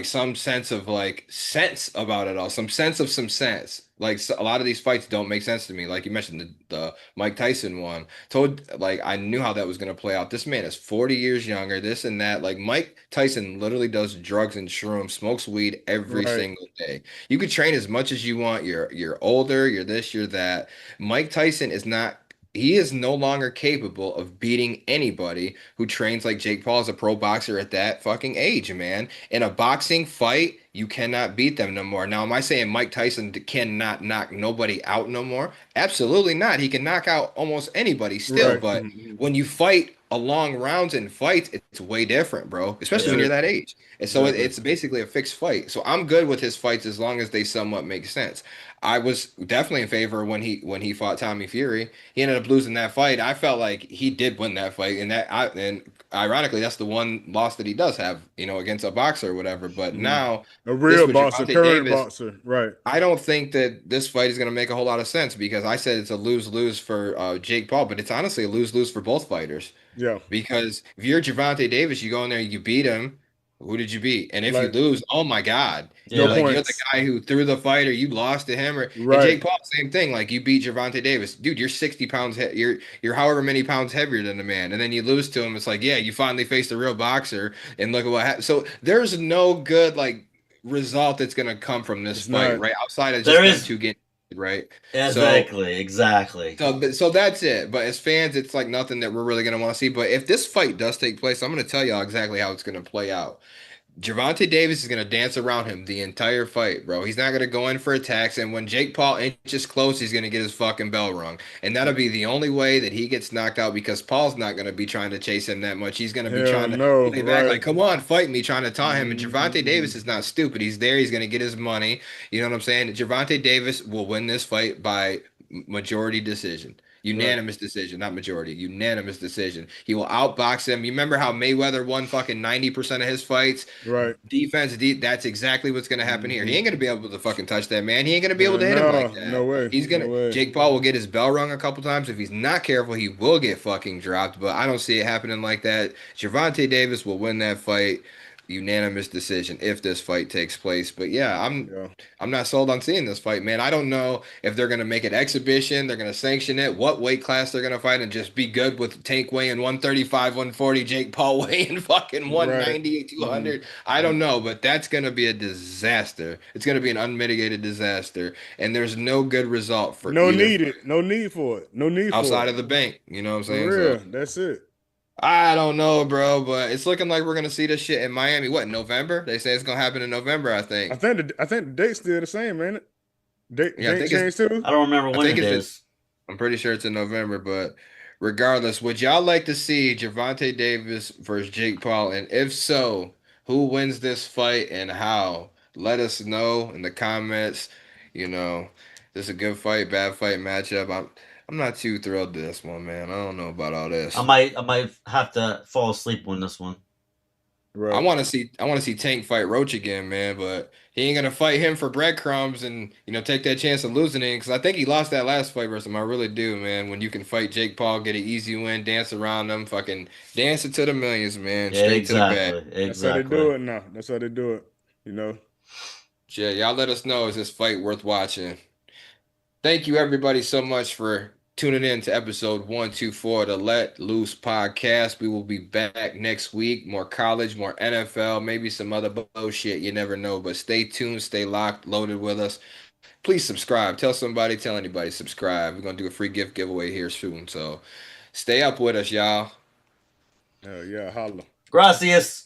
some sense of like sense about it all, some sense of some sense. Like a lot of these fights don't make sense to me. Like you mentioned the Mike Tyson one. Told like I knew how that was gonna play out. This man is 40 years younger, this and that. Like Mike Tyson literally does drugs and shrooms, smokes weed every Right, single day. You could train as much as you want. You're older, you're this, you're that. Mike Tyson is not he is no longer capable of beating anybody who trains like Jake Paul as a pro boxer at that fucking age, man. In a boxing fight, you cannot beat them no more. Now, am I saying Mike Tyson cannot knock nobody out no more? Absolutely not. He can knock out almost anybody still, right. but when you fight a long rounds in fights, it's way different, bro. That's Especially when Yeah. you're it. that age. And so Exactly. it's basically a fixed fight. So I'm good with his fights as long as they somewhat make sense. I was definitely in favor when he fought Tommy Fury. He ended up losing that fight. I felt like he did win that fight, and ironically, that's the one loss that he does have, against a boxer or whatever. But Mhm. now A this real with boxer, Gervonta current Davis, boxer. Right. I don't think that this fight is going to make a whole lot of sense because I said it's a lose-lose for Jake Paul, but it's honestly a lose-lose for both fighters. Yeah. Because if you're Gervonta Davis, you go in there, you beat him. Who did you beat? And if you Like, lose, oh my God. no Yeah. Like you're the points. guy who threw the fight or you lost to him and Right. Jake Paul, same thing. Like you beat Gervonta Davis. Dude, you're 60 pounds you're however many pounds heavier than the man. And then you lose to him. It's like, yeah, you finally faced a real boxer and look at what happened. So there's no good like result that's gonna come from this It's fight, not. right? Outside of There just them is two getting right. So exactly. so that's it. But as fans, it's like nothing that we're really gonna want to see. But if this fight does take place, I'm gonna tell y'all exactly how it's gonna play out. Gervonta Davis is gonna dance around him the entire fight, bro. He's not gonna go in for attacks, and when Jake Paul inches close, he's gonna get his fucking bell rung, and that'll be the only way that he gets knocked out because Paul's not gonna be trying to chase him that much. He's gonna be Hell trying to no. play back Right. like, "Come on, fight me," trying to taunt him. And Gervonta Davis Mhm. is not stupid. He's there. He's gonna get his money. You know what I'm saying? Gervonta Davis will win this fight by majority decision. Right. Unanimous decision, not majority. Unanimous decision. He will outbox him. You remember how Mayweather won fucking 90% of his fights? Right. Defense, that's exactly what's going to happen here. He Hmm. ain't going to be able to fucking touch that man. He ain't going to be able Hell to hit him like no. that. No way. He's going No to, way. Jake Paul will get his bell rung a couple times. If he's not careful, he will get fucking dropped, but I don't see it happening like that. Gervonta Davis will win that fight. Unanimous decision if this fight takes place. But yeah, Yeah. I'm not sold on seeing this fight, man. I don't know if they're gonna make it exhibition, they're gonna sanction it, what weight class they're gonna fight, and just be good with Tank weighing 135, 140, Jake Paul weighing fucking Right. 190, Hmm. 200. I don't know, but that's gonna be a disaster. It's gonna be an unmitigated disaster, and there's no good result for No either need it. No need for it. No need for outside it. of the bank. You know what I'm For saying? So real. That's it. I don't know, bro, but it's looking like we're gonna see this shit in Miami. What, November? They say it's gonna happen in November, I I think. think the date's still the same, ain't it? Yeah, I Date think it's changed too? I don't remember I when think it it's in is. I'm pretty sure it's in November, but regardless, would y'all like to see Gervonta Davis versus Jake Paul? And if so, who wins this fight and how? Let us know in the comments. You know, this is a good fight, bad fight matchup. I'm not too thrilled to this one, man. I don't know about all this. I might have to fall asleep on this one. Right. I want to see Tank fight Roach again, man, but he ain't gonna fight him for breadcrumbs and take that chance of losing it because I think he lost that last fight versus him. I really do, man. When you can fight Jake Paul, get an easy win, dance around him, fucking dance it to the millions, man, straight to the bag. Exactly. That's how they do Exactly. it now. That's how they do it. You know. Yeah, y'all let us know, is this fight worth watching? Thank you everybody so much for tuning in to episode 124 of the Let Loose podcast. We will be back next week. More college, more NFL, maybe some other bullshit. You never know. But stay tuned, stay locked, loaded with us. Please subscribe. Tell somebody, tell anybody, subscribe. We're gonna do a free gift giveaway here soon. So stay up with us, y'all. Yeah, holla. Gracias.